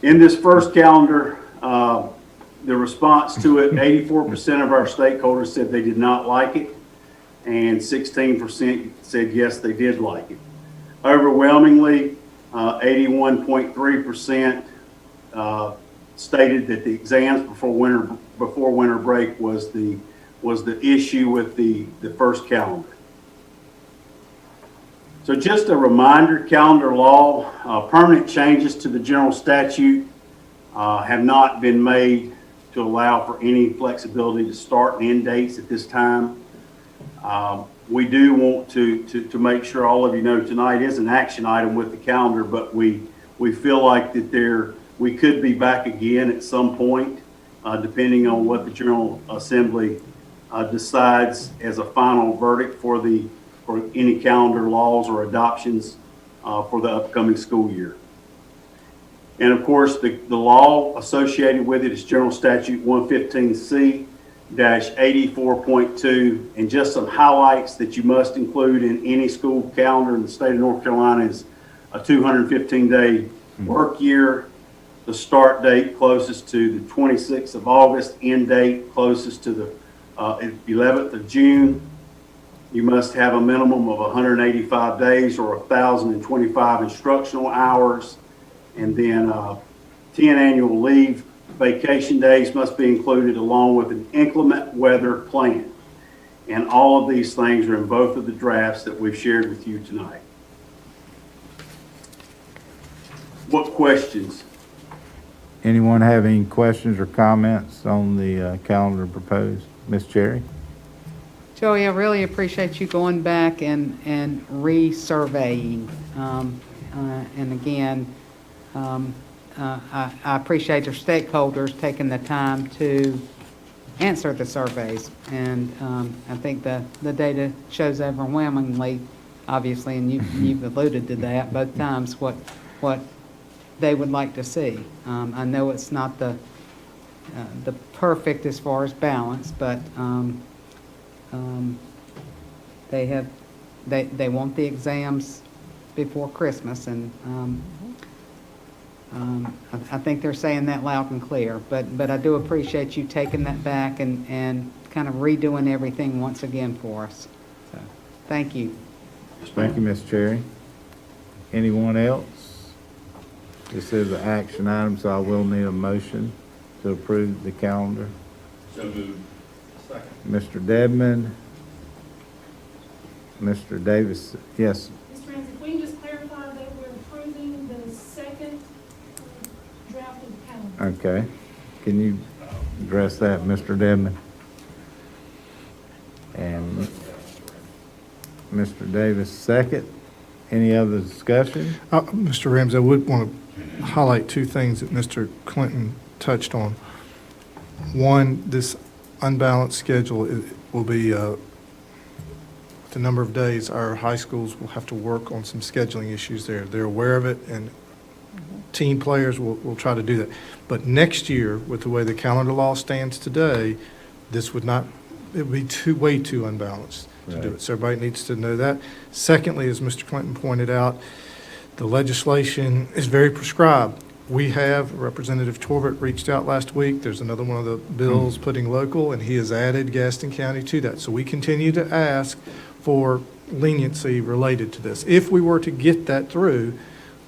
In this first calendar, the response to it, 84% of our stakeholders said they did not like it, and 16% said yes, they did like it. Overwhelmingly, 81.3% stated that the exams before winter break was the issue with the first calendar. So just a reminder, calendar law, permanent changes to the general statute have not been made to allow for any flexibility to start and end dates at this time. We do want to make sure all of you know tonight is an action item with the calendar, but we feel like that we could be back again at some point, depending on what the General Assembly decides as a final verdict for any calendar laws or adoptions for the upcoming school year. And of course, the law associated with it is General Statute 115C-84.2, and just some highlights that you must include in any school calendar in the state of North Carolina is a 215-day work year, the start date closest to the 26th of August, end date closest to the 11th of June. You must have a minimum of 185 days or 1,025 instructional hours, and then 10 annual leave. Vacation days must be included along with an inclement weather plan. And all of these things are in both of the drafts that we've shared with you tonight. What questions? Anyone have any questions or comments on the calendar proposed? Ms. Cherry? Joey, I really appreciate you going back and resurveying. And again, I appreciate your stakeholders taking the time to answer the surveys. And I think the data shows overwhelmingly, obviously, and you've alluded to that both times, what they would like to see. I know it's not the perfect as far as balance, but they want the exams before Christmas, and I think they're saying that loud and clear. But I do appreciate you taking that back and kind of redoing everything once again for us. So, thank you. Thank you, Ms. Cherry. Anyone else? This is an action item, so I will need a motion to approve the calendar. So moved. Mr. Dedman. Mr. Davis, yes. Mr. Ramsey, if we can just clarify that we're approving the second draft of the calendar. Okay. Can you address that, Mr. Dedman? And Mr. Davis, second. Any other discussion? Mr. Ramsey, I would want to highlight two things that Mr. Clinton touched on. One, this unbalanced schedule will be the number of days our high schools will have to work on some scheduling issues there. They're aware of it, and team players will try to do that. But next year, with the way the calendar law stands today, this would not, it would be way too unbalanced to do it. So everybody needs to know that. Secondly, as Mr. Clinton pointed out, the legislation is very prescribed. We have, Representative Torbett reached out last week. There's another one of the bills putting local, and he has added Gaston County to that. So we continue to ask for leniency related to this. If we were to get that through,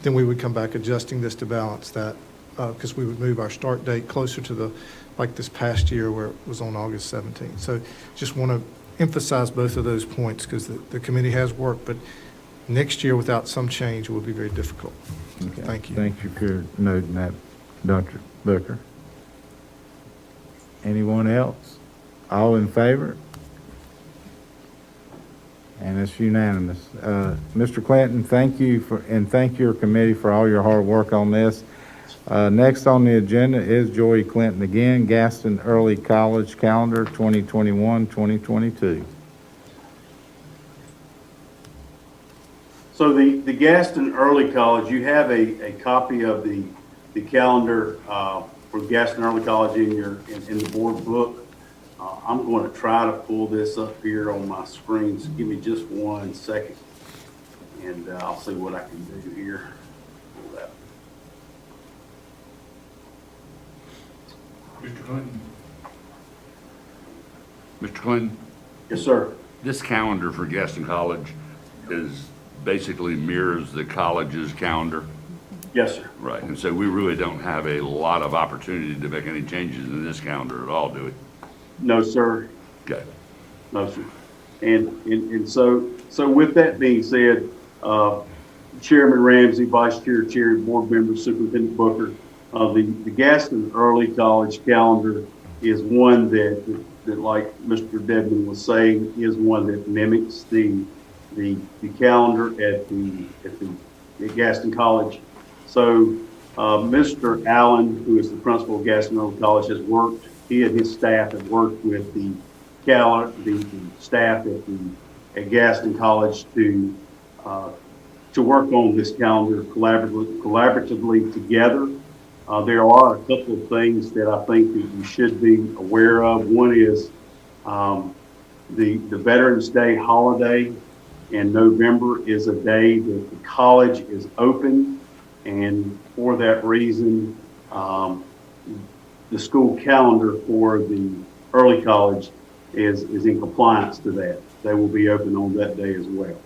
then we would come back adjusting this to balance that because we would move our start date closer to the, like this past year where it was on August 17th. So just want to emphasize both of those points because the committee has worked, but next year without some change will be very difficult. Okay. Thank you. Thank you for noting that, Dr. Booker. Anyone else? All in favor? And it's unanimous. Mr. Clinton, thank you and thank your committee for all your hard work on this. Next on the agenda is Joy Clinton again, Gaston Early College Calendar 2021-2022. So the Gaston Early College, you have a copy of the calendar for Gaston Early College in the board book. I'm going to try to pull this up here on my screen. So give me just 1 second, and I'll see what I can do here. Pull that. Mr. Clinton? Mr. Clinton? Yes, sir. This calendar for Gaston College basically mirrors the college's calendar. Yes, sir. Right, and so we really don't have a lot of opportunity to make any changes in this calendar at all, do we? No, sir. Okay. No, sir. And so with that being said, Chairman Ramsey, Vice Chair, Chair, Board Member, Superintendent Booker, the Gaston Early College calendar is one that like Mr. Dedman was saying, is one that mimics the calendar at Gaston College. So Mr. Allen, who is the principal of Gaston Early College, has worked. He and his staff have worked with the staff at Gaston College to work on this calendar collaboratively together. There are a couple of things that I think that you should be aware of. One is the Veterans Day holiday in November is a day that the college is open, and for that reason, the school calendar for the early college is in compliance to that. They will be open on that day as well.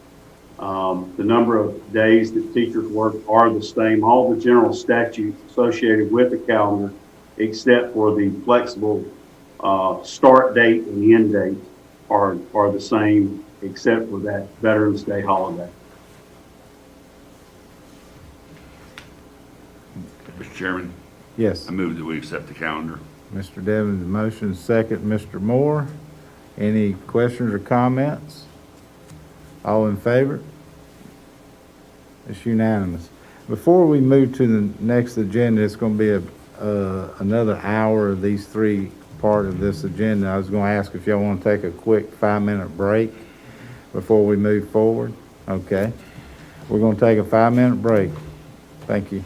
The number of days that teachers work are the same. All the general statutes associated with the calendar, except for the flexible start date and the end date, are the same, except for that Veterans Day holiday. Mr. Chairman? Yes. I move that we accept the calendar. Mr. Devon's motion, second. Mr. Moore, any questions or comments? All in favor? It's unanimous. Before we move to the next agenda, it's going to be another hour of these three part of this agenda. I was going to ask if y'all want to take a quick 5-minute break before we move forward. Okay. We're going to take a 5-minute break. Thank you.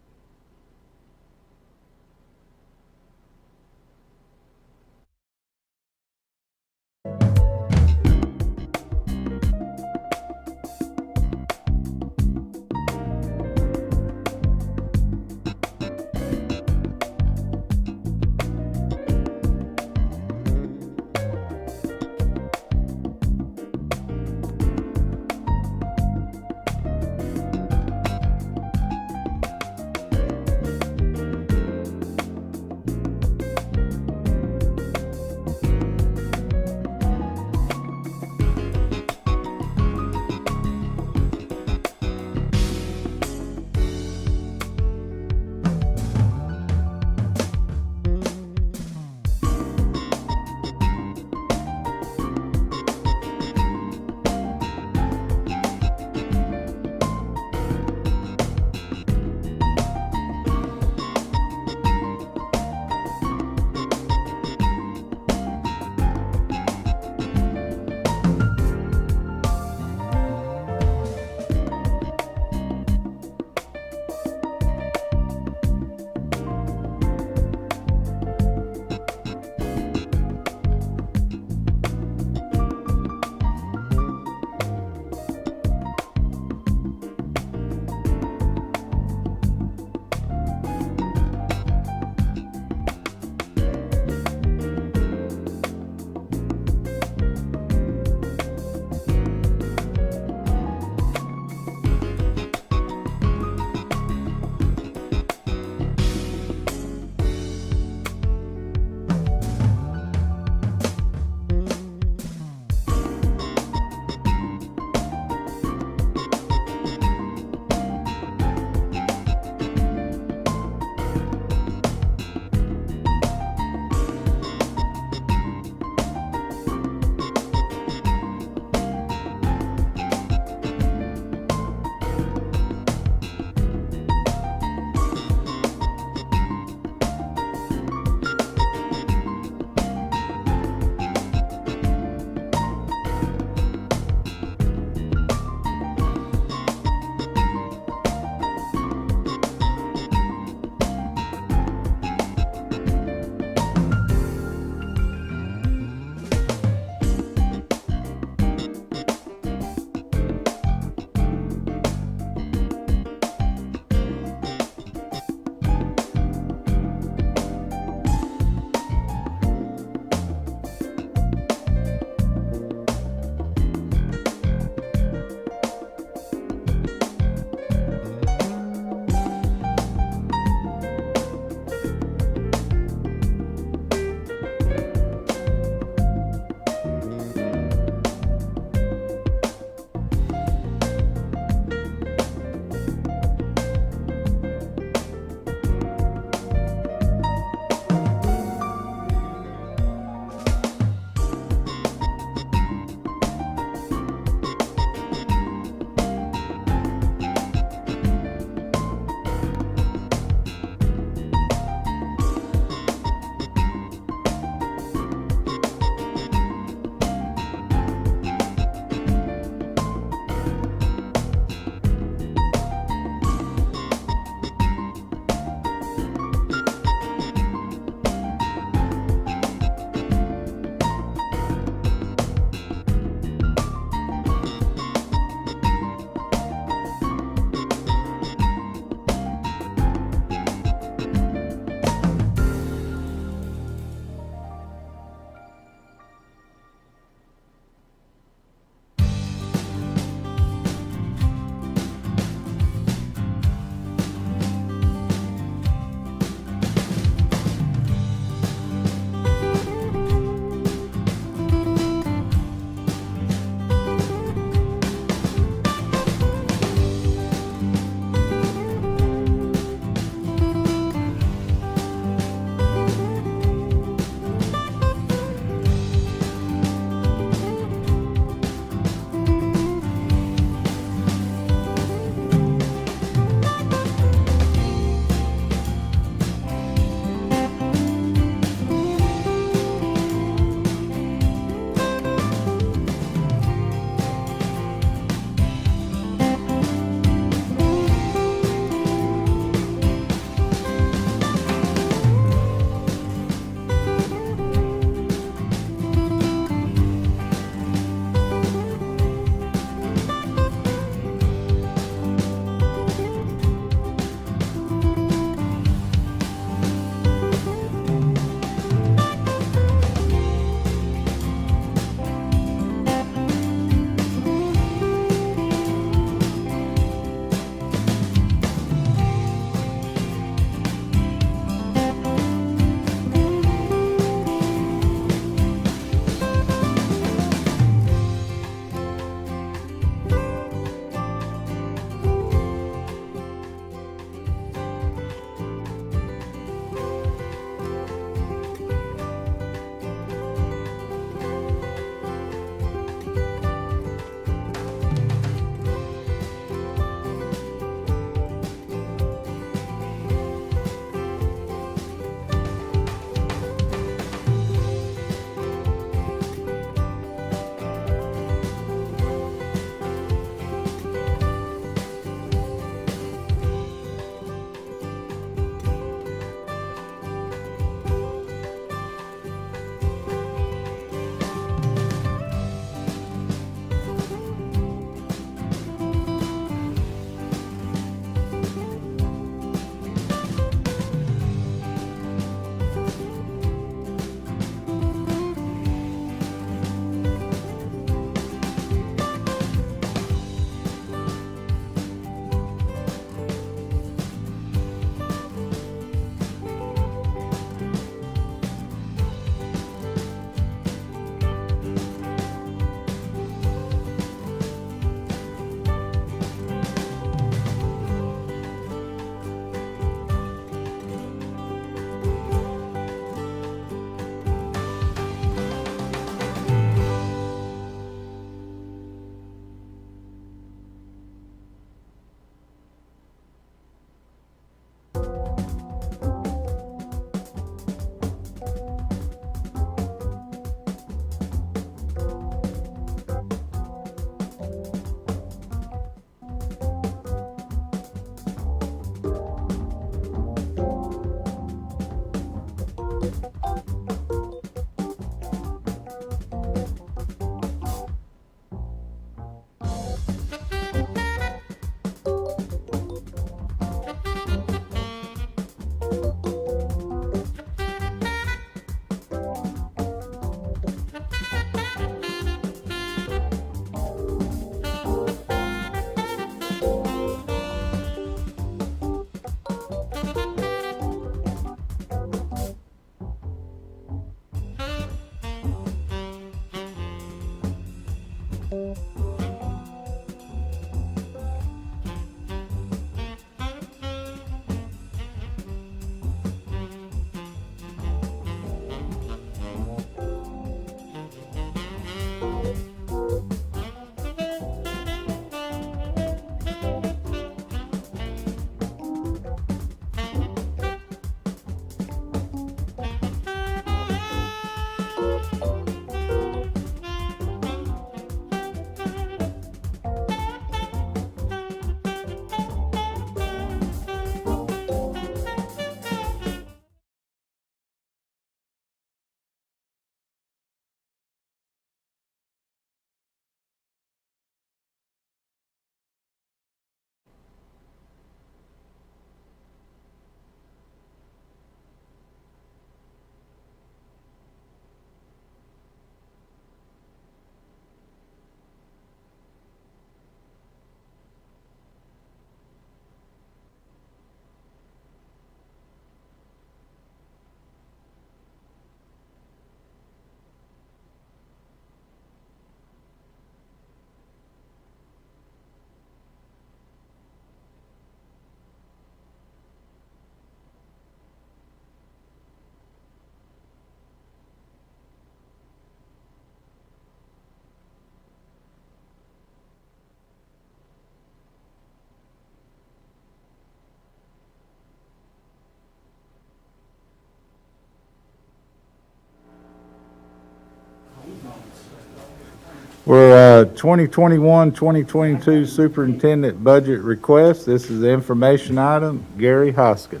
We're 2021-2022 Superintendent Budget Request. This is the information item. Gary Hoskin.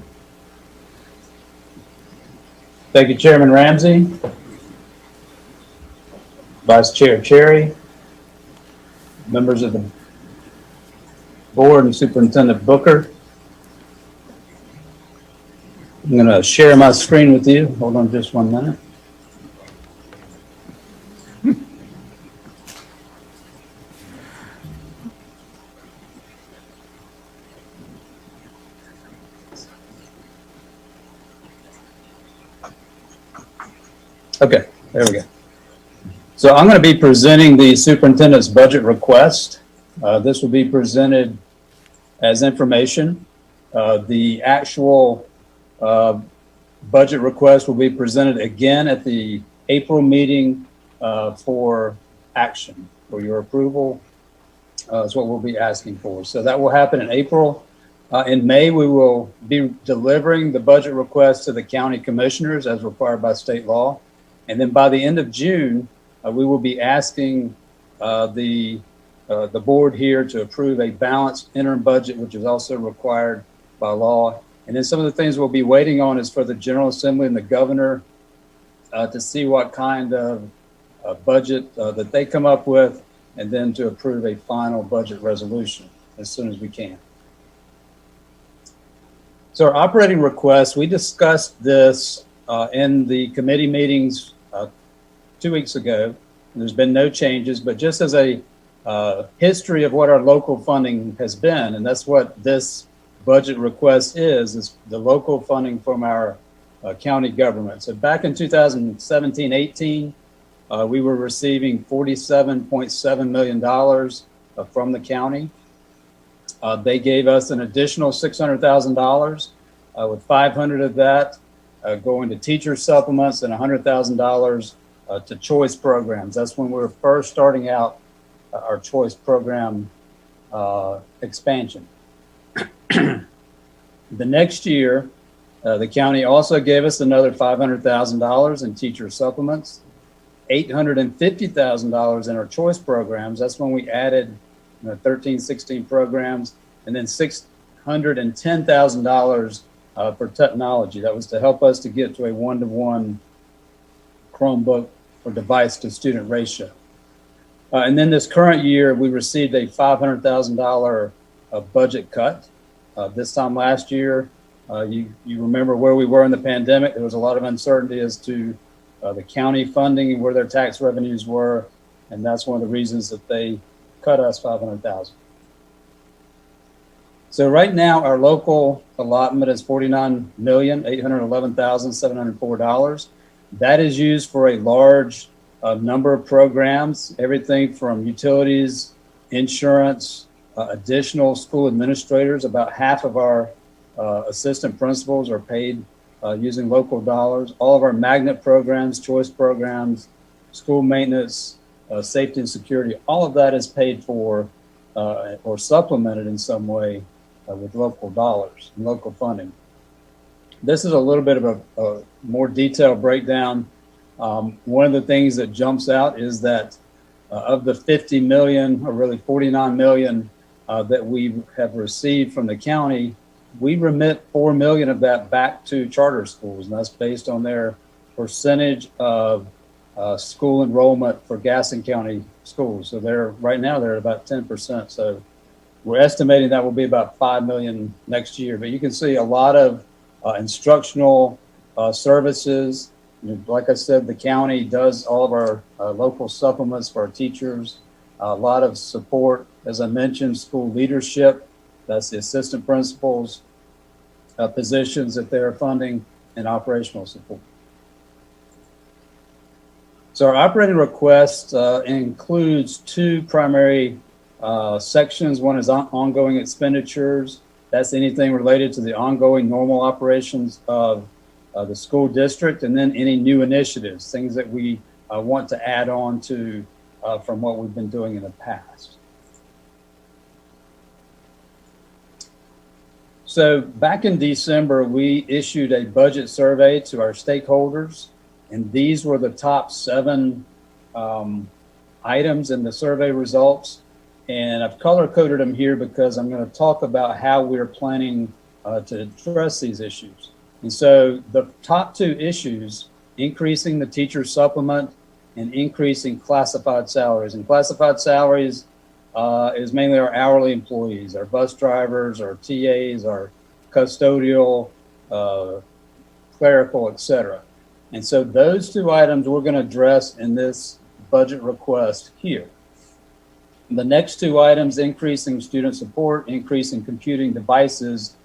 Thank you, Chairman Ramsey, Vice Chair Cherry, members of the board, and Superintendent Booker. I'm going to share my screen with you. Hold on just 1 minute. Okay, there we go. So I'm going to be presenting the superintendent's budget request. This will be presented as information. The actual budget request will be presented again at the April meeting for action, for your approval. Is what we'll be asking for. So that will happen in April. In May, we will be delivering the budget request to the county commissioners as required by state law. And then by the end of June, we will be asking the board here to approve a balanced interim budget, which is also required by law. And then some of the things we'll be waiting on is for the General Assembly and the governor to see what kind of budget that they come up with, and then to approve a final budget resolution as soon as we can. So our operating request, we discussed this in the committee meetings 2 weeks ago. There's been no changes, but just as a history of what our local funding has been, and that's what this budget request is the local funding from our county government. So back in 2017-18, we were receiving $47.7 million from the county. They gave us an additional $600,000, with $500,000 of that going to teacher supplements and $100,000 to choice programs. That's when we were first starting out our choice program expansion. The next year, the county also gave us another $500,000 in teacher supplements, $850,000 in our choice programs. That's when we added 13, 16 programs, and then $610,000 for technology. That was to help us to get to a 1-to-1 Chromebook or device to student ratio. And then this current year, we received a $500,000 budget cut. This time last year, you remember where we were in the pandemic. There was a lot of uncertainty as to the county funding and where their tax revenues were, and that's one of the reasons that they cut us $500,000. So right now, our local allotment is $49,811,704. That is used for a large a number of programs, everything from utilities, insurance, additional school administrators. About half of our assistant principals are paid using local dollars. All of our magnet programs, choice programs, school maintenance, safety and security, all of that is paid for or supplemented in some way with local dollars and local funding. This is a little bit of a more detailed breakdown. One of the things that jumps out is that of the 50 million, or really 49 million that we have received from the county, we remit 4 million of that back to charter schools, and that's based on their percentage of school enrollment for Gaston County schools. So right now they're at about 10%. So we're estimating that will be about 5 million next year. But you can see a lot of instructional services. Like I said, the county does all of our local supplements for our teachers. A lot of support, as I mentioned, school leadership. That's the assistant principals, positions that they're funding, and operational support. So our operating request includes two primary sections. One is ongoing expenditures. That's anything related to the ongoing normal operations of the school district, and then any new initiatives, things that we want to add on to from what we've been doing in the past. So back in December, we issued a budget survey to our stakeholders, and these were the top 7 items in the survey results. And I've color-coded them here because I'm going to talk about how we're planning to address these issues. And so the top 2 issues, increasing the teacher supplement and increasing classified salaries. And classified salaries is mainly our hourly employees, our bus drivers, our TAs, our custodial, clerical, etc. And so those 2 items we're going to address in this budget request here. The next 2 items, increasing student support, increasing computing devices,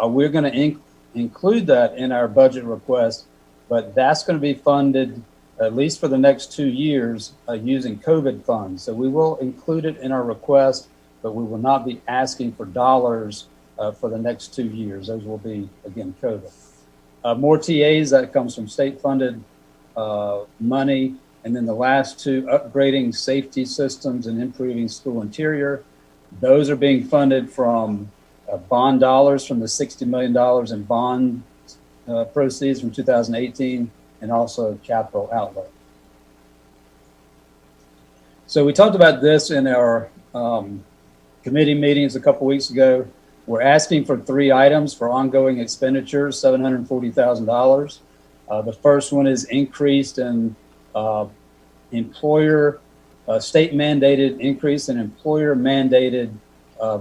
we're going to include that in our budget request, but that's going to be funded at least for the next 2 years using COVID funds. So we will include it in our request, but we will not be asking for dollars for the next 2 years. Those will be, again, COVID. More TAs, that comes from state-funded money. And then the last 2, upgrading safety systems and improving school interior. Those are being funded from bond dollars, from the $60 million in bond proceeds from 2018, and also capital outlay. So we talked about this in our committee meetings a couple weeks ago. We're asking for 3 items for ongoing expenditures, $740,000. The first one is increased in employer state mandated increase in employer mandated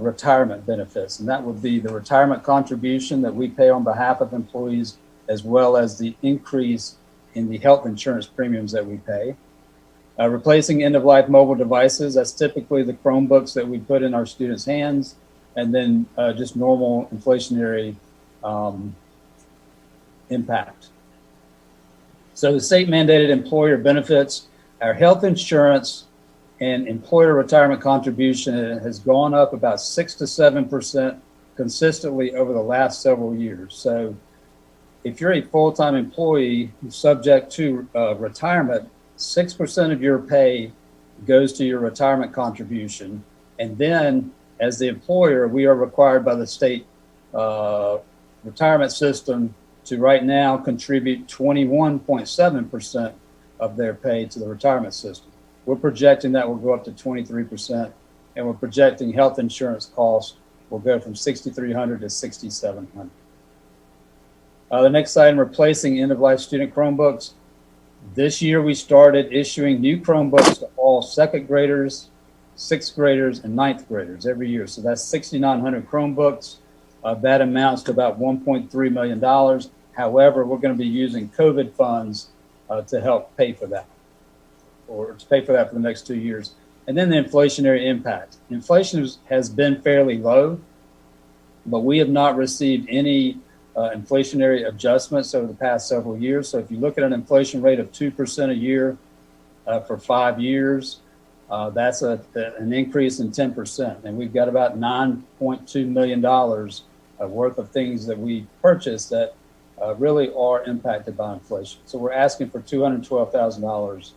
retirement benefits. And that would be the retirement contribution that we pay on behalf of employees, as well as the increase in the health insurance premiums that we pay. Replacing end-of-life mobile devices, that's typically the Chromebooks that we put in our students' hands, and then just normal inflationary impact. So the state mandated employer benefits, our health insurance and employer retirement contribution has gone up about 6 to 7% consistently over the last several years. So if you're a full-time employee subject to retirement, 6% of your pay goes to your retirement contribution. And then as the employer, we are required by the state retirement system to right now contribute 21.7% of their pay to the retirement system. We're projecting that will go up to 23%, and we're projecting health insurance costs will go from $6,300 to $6,700. The next item, replacing end-of-life student Chromebooks. This year we started issuing new Chromebooks to all 2nd graders, 6th graders, and 9th graders every year. So that's 6,900 Chromebooks. That amounts to about $1.3 million. However, we're going to be using COVID funds to help pay for that, or to pay for that for the next 2 years. And then the inflationary impact. Inflation has been fairly low, but we have not received any inflationary adjustments over the past several years. So if you look at an inflation rate of 2% a year, for 5 years. That's an increase in 10%. And we've got about $9.2 million worth of things that we purchased that really are impacted by inflation. So we're asking for $212,000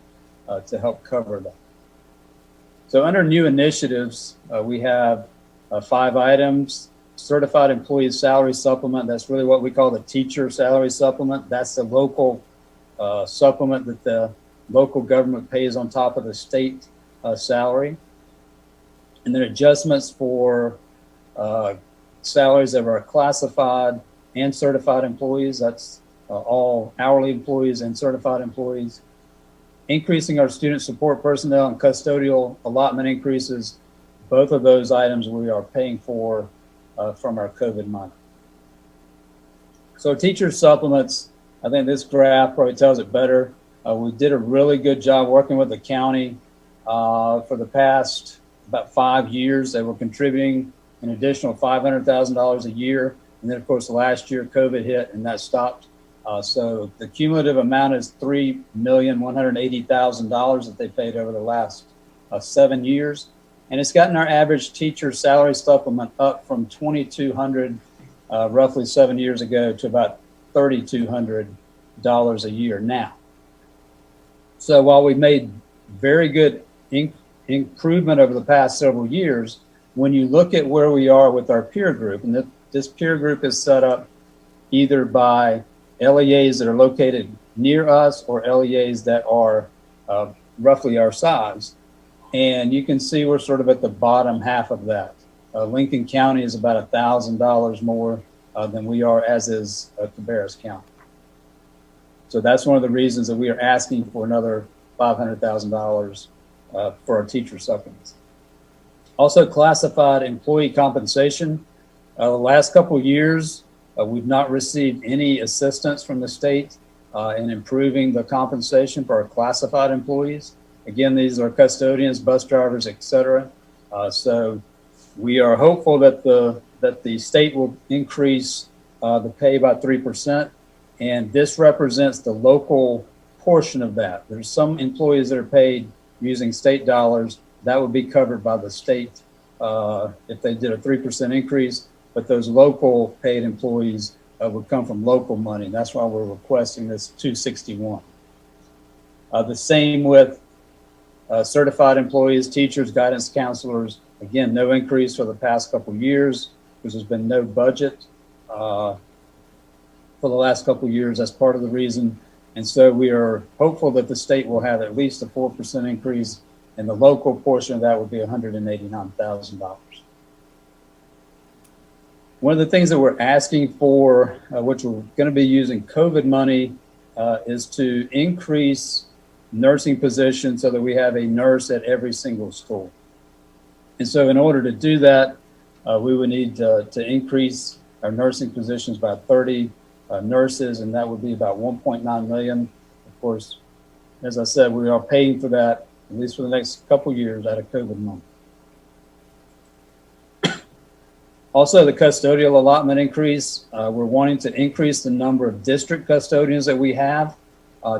to help cover that. So under new initiatives, we have 5 items. Certified employee salary supplement, that's really what we call the teacher salary supplement. That's the local supplement that the local government pays on top of the state salary. And then adjustments for salaries of our classified and certified employees. That's all hourly employees and certified employees. Increasing our student support personnel and custodial allotment increases. Both of those items we are paying for from our COVID money. So teacher supplements, I think this graph probably tells it better. We did a really good job working with the county for the past about 5 years. They were contributing an additional $500,000 a year. And then of course, last year COVID hit and that stopped. So the cumulative amount is $3,180,000 that they paid over the last 7 years. And it's gotten our average teacher salary supplement up from $2,200 roughly 7 years ago to about $3,200 a year now. So while we've made very good improvement over the past several years, when you look at where we are with our peer group, and this peer group is set up either by LEAs that are located near us or LEAs that are roughly our size. And you can see we're sort of at the bottom half of that. Lincoln County is about $1,000 more than we are, as is Cabarrus County. So that's one of the reasons that we are asking for another $500,000 for our teacher supplements. Also, classified employee compensation. The last couple of years, we've not received any assistance from the state in improving the compensation for our classified employees. Again, these are custodians, bus drivers, et cetera. So we are hopeful that the state will increase the pay by 3%. And this represents the local portion of that. There's some employees that are paid using state dollars. That would be covered by the state if they did a 3% increase. But those local paid employees would come from local money. That's why we're requesting this $261. The same with certified employees, teachers, guidance counselors. Again, no increase for the past couple of years because there's been no budget for the last couple of years. That's part of the reason. And so we are hopeful that the state will have at least a 4% increase, and the local portion of that would be $189,000. One of the things that we're asking for, which we're going to be using COVID money, is to increase nursing positions so that we have a nurse at every single school. And so in order to do that, we would need to increase our nursing positions by 30 nurses, and that would be about $1.9 million. Of course, as I said, we are paying for that, at least for the next couple of years, out of COVID money. Also, the custodial allotment increase, we're wanting to increase the number of district custodians that we have.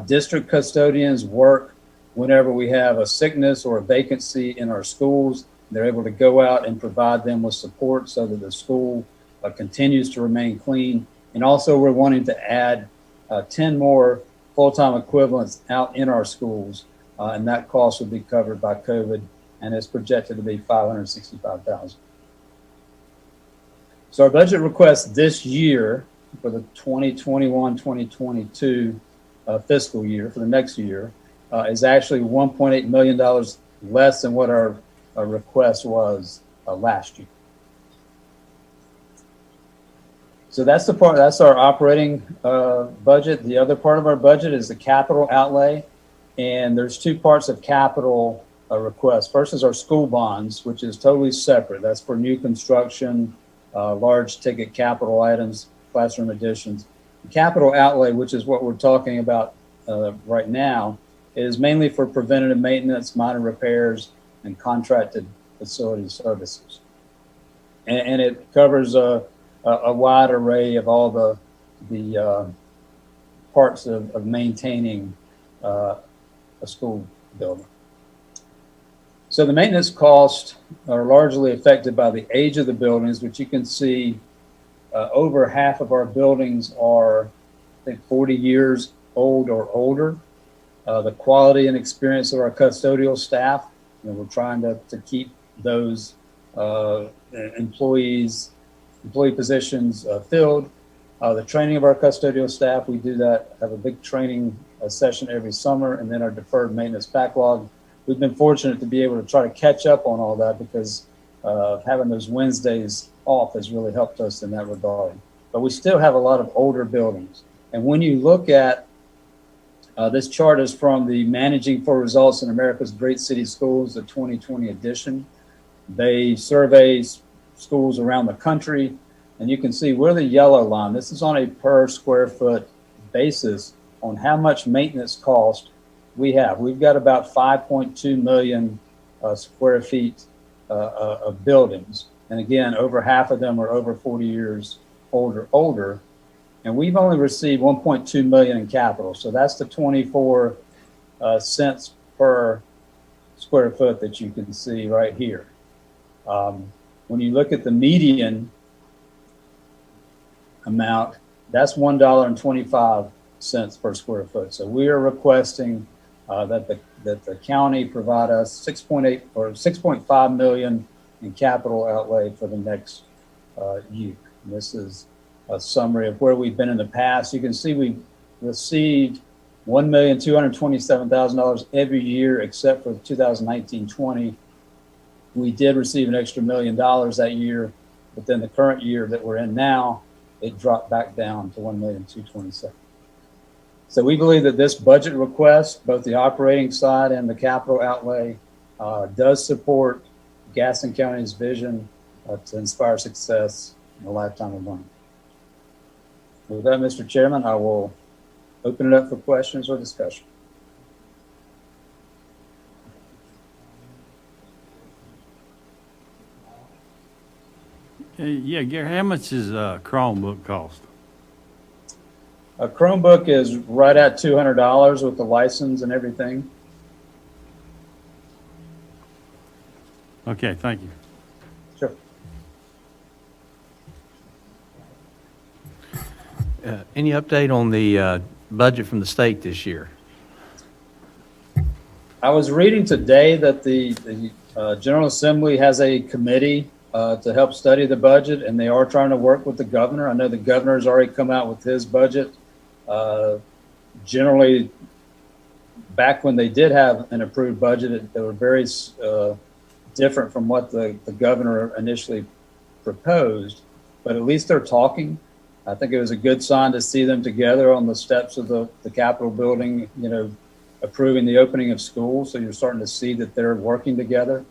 District custodians work whenever we have a sickness or a vacancy in our schools. They're able to go out and provide them with support so that the school continues to remain clean. And also we're wanting to add 10 more full-time equivalents out in our schools, and that cost will be covered by COVID, and it's projected to be $565,000. So our budget request this year for the 2021-2022 fiscal year, for the next year, is actually $1.8 million less than what our request was last year. So that's the part, that's our operating budget. The other part of our budget is the capital outlay. And there's two parts of capital request. First is our school bonds, which is totally separate. That's for new construction, large ticket capital items, classroom additions. The capital outlay, which is what we're talking about right now, is mainly for preventative maintenance, minor repairs, and contracted facility services. And it covers a wide array of all the parts of maintaining a school building. So the maintenance costs are largely affected by the age of the buildings, which you can see over half of our buildings are, I think, 40 years old or older. The quality and experience of our custodial staff, we're trying to keep those employee positions filled. The training of our custodial staff, we do that, have a big training session every summer, and then our deferred maintenance backlog. We've been fortunate to be able to try to catch up on all that because having those Wednesdays off has really helped us in that regard. But we still have a lot of older buildings. And when you look at, this chart is from the Managing for Results in America's Great City Schools, the 2020 edition. They survey schools around the country, and you can see we're the yellow line. This is on a per square foot basis on how much maintenance cost we have. We've got about 5.2 million square feet of buildings. And again, over half of them are over 40 years older. And we've only received 1.2 million in capital. So that's the 24 cents per square foot that you can see right here. When you look at the median amount, that's $1.25 per square foot. So we are requesting that the county provide us 6.8 or 6.5 million in capital outlay for the next year. And this is a summary of where we've been in the past. You can see we've received $1,227,000 every year except for 2019-20. We did receive an extra $1 million that year, but then the current year that we're in now, it dropped back down to $1,227,000. So we believe that this budget request, both the operating side and the capital outlay, does support Gaston County's vision to inspire success in a lifetime of learning. With that, Mr. Chairman, I will open it up for questions or discussion. Yeah, Gary, how much does a Chromebook cost? A Chromebook is right at $200 with the license and everything. Okay, thank you. Sure. Any update on the budget from the state this year? I was reading today that the General Assembly has a committee to help study the budget, and they are trying to work with the governor. I know the governor's already come out with his budget. Generally, back when they did have an approved budget, they were very different from what the governor initially proposed, but at least they're talking. I think it was a good sign to see them together on the steps of the Capitol building, approving the opening of schools. So you're starting to see that they're working together.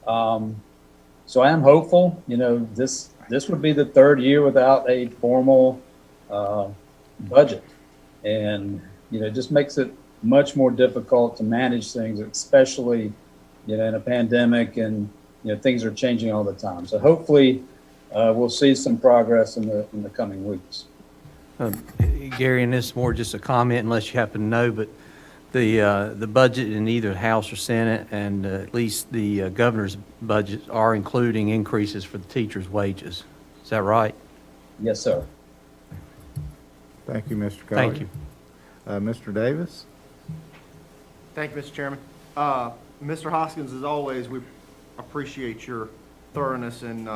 So I am hopeful, this would be the third year without a formal budget. And, it just makes it much more difficult to manage things, especially, in a pandemic and, things are changing all the time. So hopefully we'll see some progress in the coming weeks. Gary, and this is more just a comment unless you happen to know, but the budget in either House or Senate and at least the governor's budget are including increases for the teachers' wages. Is that right? Yes, sir. Thank you, Mr. Collier. Thank you. Mr. Davis? Thank you, Mr. Chairman. Mr. Hoskins, as always, we appreciate your thoroughness in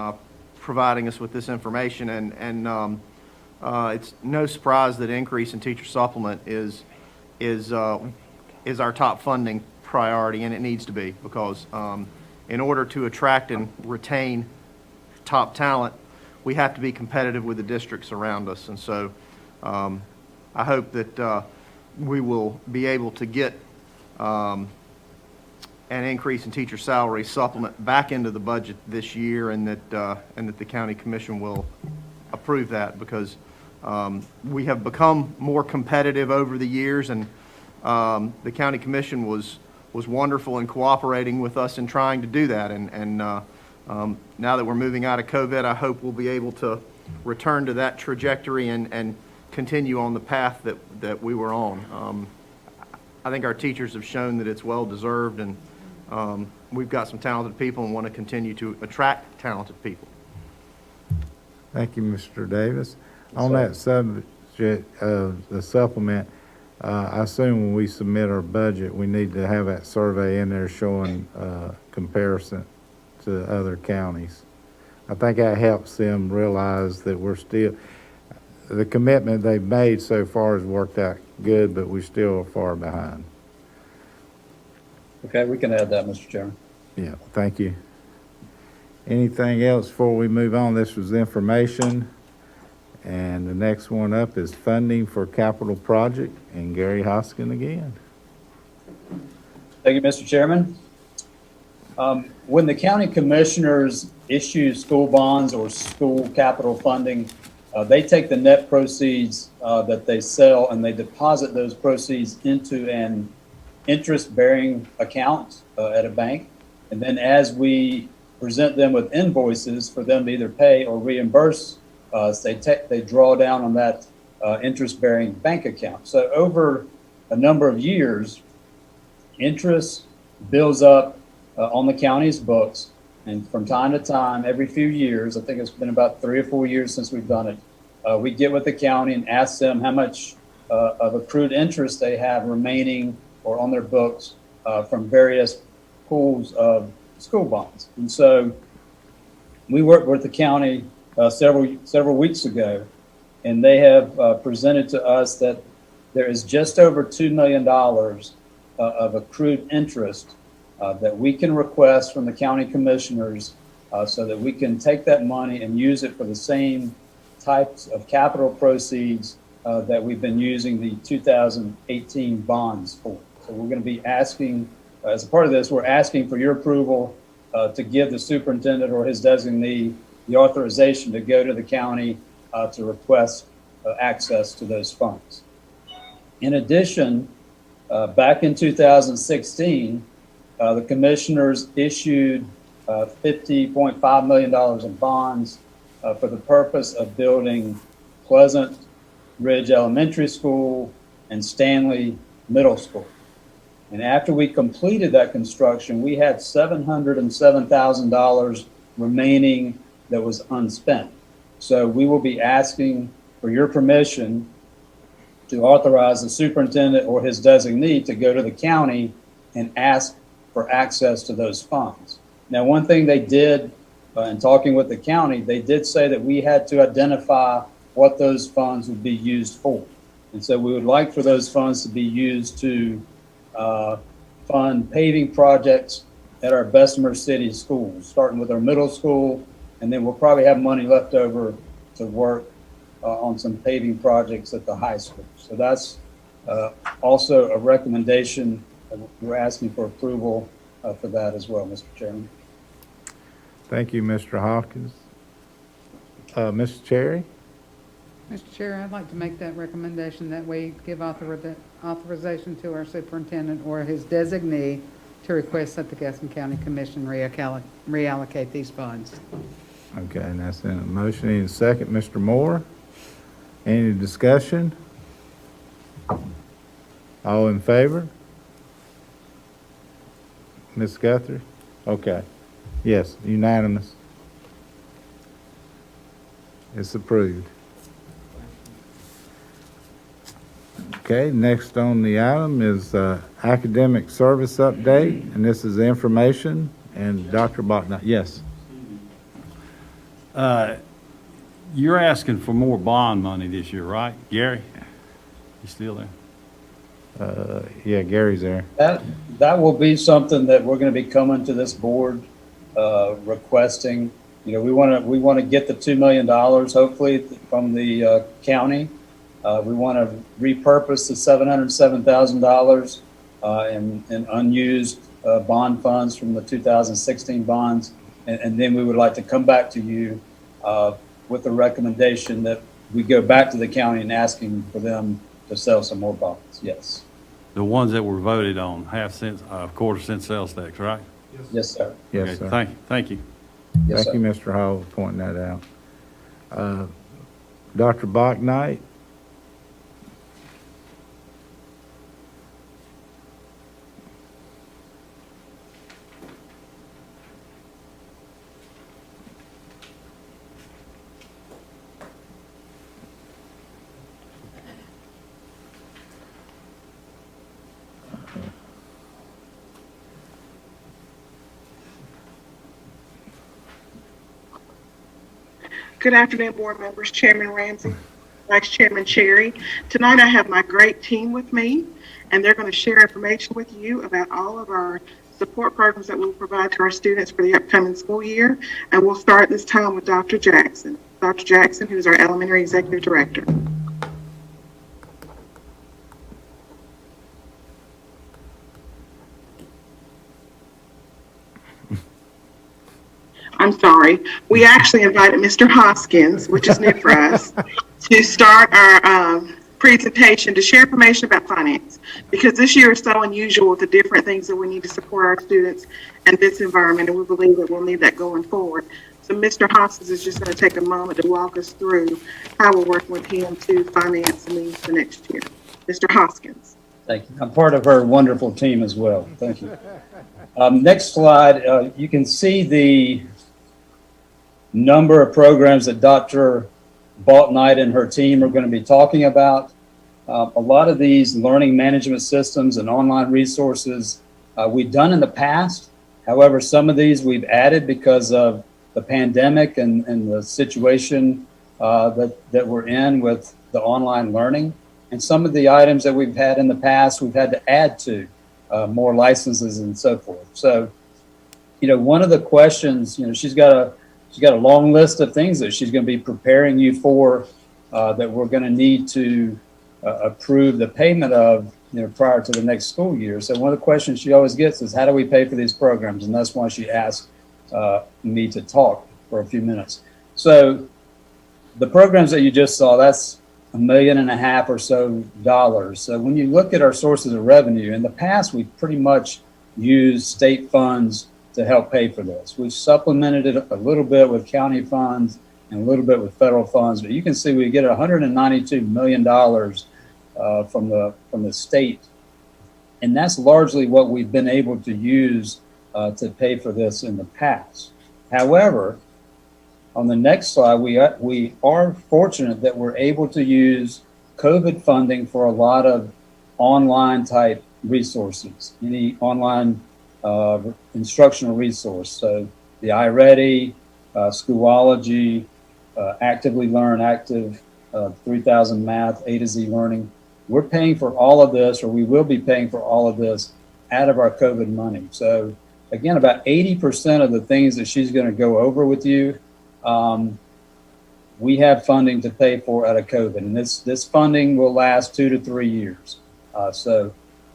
providing us with this information, and it's no surprise that increase in teacher supplement is our top funding priority, and it needs to be, because in order to attract and retain top talent, we have to be competitive with the districts around us. And so I hope that we will be able to get an increase in teacher salary supplement back into the budget this year, and that the county commission will approve that, because we have become more competitive over the years, and the county commission was wonderful in cooperating with us in trying to do that. And now that we're moving out of COVID, I hope we'll be able to return to that trajectory and continue on the path that we were on. I think our teachers have shown that it's well-deserved, and we've got some talented people and want to continue to attract talented people. Thank you, Mr. Davis. On that subject of the supplement, I assume when we submit our budget, we need to have that survey in there showing comparison to other counties. I think that helps them realize that we're still, the commitment they've made so far has worked out good, but we still are far behind. Okay, we can add that, Mr. Chairman. Yeah, thank you. Anything else before we move on? This was information. And the next one up is funding for capital project, and Gary Hoskin again. Thank you, Mr. Chairman. When the county commissioners issue school bonds or school capital funding, they take the net proceeds that they sell and they deposit those proceeds into an interest-bearing account at a bank. And then as we present them with invoices for them to either pay or reimburse us, they draw down on that interest-bearing bank account. So over a number of years, interest builds up on the county's books, and from time to time, every few years, I think it's been about 3 or 4 years since we've done it, we get with the county and ask them how much of accrued interest they have remaining or on their books from various pools of school bonds. And so we worked with the county several weeks ago, and they have presented to us that there is just over $2 million of accrued interest that we can request from the county commissioners so that we can take that money and use it for the same types of capital proceeds that we've been using the 2018 bonds for. So we're going to be asking, as a part of this, we're asking for your approval to give the superintendent or his designee the authorization to go to the county to request access to those funds. In addition, back in 2016, the commissioners issued $50.5 million in bonds for the purpose of building Pleasant Ridge Elementary School and Stanley Middle School. And after we completed that construction, we had $707,000 remaining that was unspent. So we will be asking for your permission to authorize the superintendent or his designee to go to the county and ask for access to those funds. Now, one thing they did in talking with the county, they did say that we had to identify what those funds would be used for. And so we would like for those funds to be used to fund paving projects at our Bessemer City schools, starting with our middle school, and then we'll probably have money left over to work on some paving projects at the high school. So that's also a recommendation. We're asking for approval for that as well, Mr. Chairman. Thank you, Mr. Hawkins. Mr. Cherry? Mr. Chair, I'd like to make that recommendation that we give authorization to our superintendent or his designee to request that the Gaston County Commission reallocate these funds. Okay, and that's in a motion. Any second, Mr. Moore? Any discussion? All in favor? Ms. Guthrie? Okay. Yes, unanimous. It's approved. Okay, next on the item is academic service update, and this is information, and Dr. Bachner, yes. You're asking for more bond money this year, right? Gary? You still there? Yeah, Gary's there. That will be something that we're going to be coming to this board requesting. You know, we want to get the $2 million hopefully from the county. We want to repurpose the $707,000 in unused bond funds from the 2016 bonds, and then we would like to come back to you with the recommendation that we go back to the county and asking for them to sell some more bonds. Yes. The ones that were voted on, quarter cent sales tax, right? Yes, sir. Yes, Okay, sir. Thank you. Yes, Thank you, Mr. Hall, for pointing that out. Dr. Bachnight? Good afternoon, board members, Chairman Ramsey, Vice Chairman Cherry. Tonight I have my great team with me, and they're going to share information with you about all of our support programs that we'll provide to our students for the upcoming school year. And we'll start this time with Dr. Jackson. Dr. Jackson, who's our Elementary Executive Director. I'm sorry. We actually invited Mr. Hoskins, which is new for us, to start our presentation to share information about finance, because this year is so unusual with the different things that we need to support our students in this environment, and we believe that we'll need that going forward. So Mr. Hoskins is just going to take a moment to walk us through how we're working with him to finance the needs for next year. Mr. Hoskins. Thank you. I'm part of her wonderful team as well. Thank you. Next slide, you can see the number of programs that Dr. Baltnight and her team are going to be talking about. A lot of these learning management systems and online resources we've done in the past. However, some of these we've added because of the pandemic and the situation that we're in with the online learning. And some of the items that we've had in the past, we've had to add to more licenses and so forth. So, you know, one of the questions, you know, she's got a long list of things that she's going to be preparing you for that we're going to need to approve the payment of, you know, prior to the next school year. So one of the questions she always gets is, how do we pay for these programs? And that's why she asked me to talk for a few minutes. So the programs that you just saw, that's $1.5 million or so dollars. So when you look at our sources of revenue, in the past, we pretty much used state funds to help pay for this. We've supplemented it a little bit with county funds and a little bit with federal funds, but you can see we get $192 million from the state. And that's largely what we've been able to use to pay for this in the past. However, on the next slide, we are fortunate that we're able to use COVID funding for a lot of online type resources, any online instructional resource. So the iReady, Schoology, Actively Learn, Active 3000 Math, A to Z Learning. We're paying for all of this, or we will be paying for all of this out of our COVID money. So again, about 80% of the things that she's going to go over with you, we have funding to pay for out of COVID. And this funding will last 2 to 3 years. So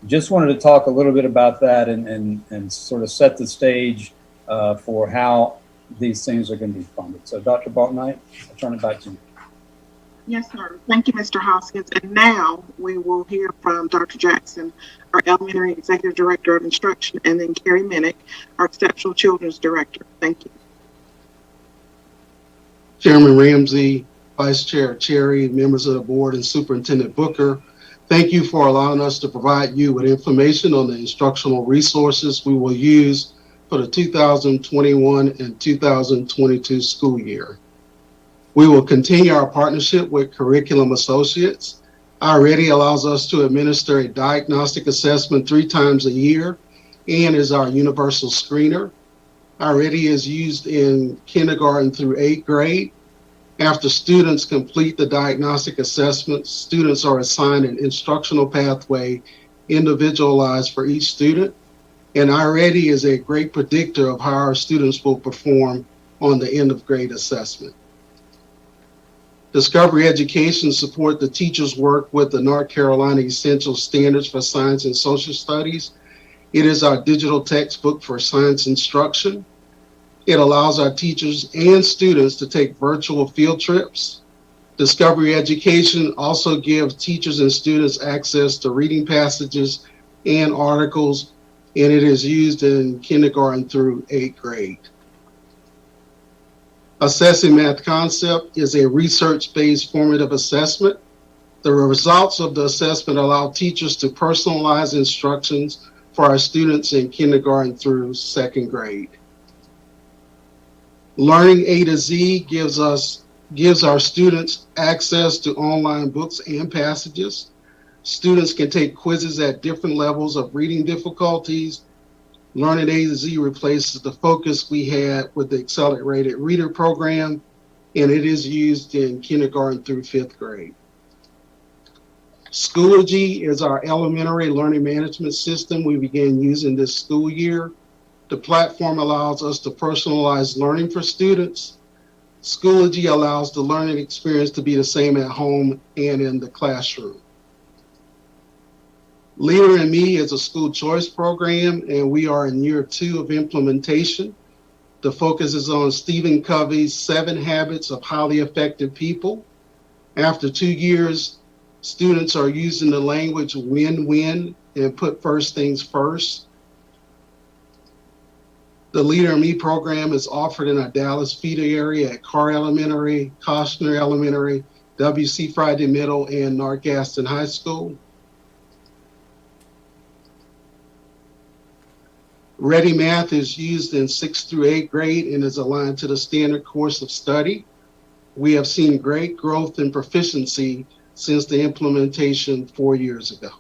just wanted to talk a little bit about that and sort of set the stage for how these things are going to be funded. So Dr. Baltnight, I'll turn it back to you. Yes, sir. Thank you, Mr. Hoskins. And now we will hear from Dr. Jackson, our Elementary Executive Director of Instruction, and then Carrie Minnick, our Exceptional Children's Director. Thank you. Chairman Ramsey, Vice Chair Cherry, members of the board, and Superintendent Booker, thank you for allowing us to provide you with information on the instructional resources we will use for the 2021 and 2022 school year. We will continue our partnership with Curriculum Associates. iReady allows us to administer a diagnostic assessment 3 times a year and is our universal screener. iReady is used in kindergarten through 8th grade. After students complete the diagnostic assessment, students are assigned an instructional pathway individualized for each student. And iReady is a great predictor of how our students will perform on the end of grade assessment. Discovery Education support the teachers' work with the North Carolina Essential Standards for Science and Social Studies. It is our digital textbook for science instruction. It allows our teachers and students to take virtual field trips. Discovery Education also gives teachers and students access to reading passages and articles, and it is used in kindergarten through 8th grade. Assessing Math Concept is a research-based formative assessment. The results of the assessment allow teachers to personalize instructions for our students in kindergarten through 2nd grade. Learning A to Z gives our students access to online books and passages. Students can take quizzes at different levels of reading difficulties. Learning A to Z replaces the focus we had with the Accelerated Reader program. and it is used in kindergarten through 5th grade. Schoology is our elementary learning management system we began using this school year. The platform allows us to personalize learning for students. Schoology allows the learning experience to be the same at home and in the classroom. Leader in Me is a school choice program, and we are in year 2 of implementation. The focus is on Stephen Covey's 7 Habits of Highly Effective People. After 2 years, students are using the language win-win and put first things first. The Leader in Me program is offered in our Dallas feeder area at Carr Elementary, Costner Elementary, W.C. Friday Middle, and North Gaston High School. Ready Math is used in 6th through 8th grade and is aligned to the standard course of study. We have seen great growth in proficiency since the implementation 4 years ago.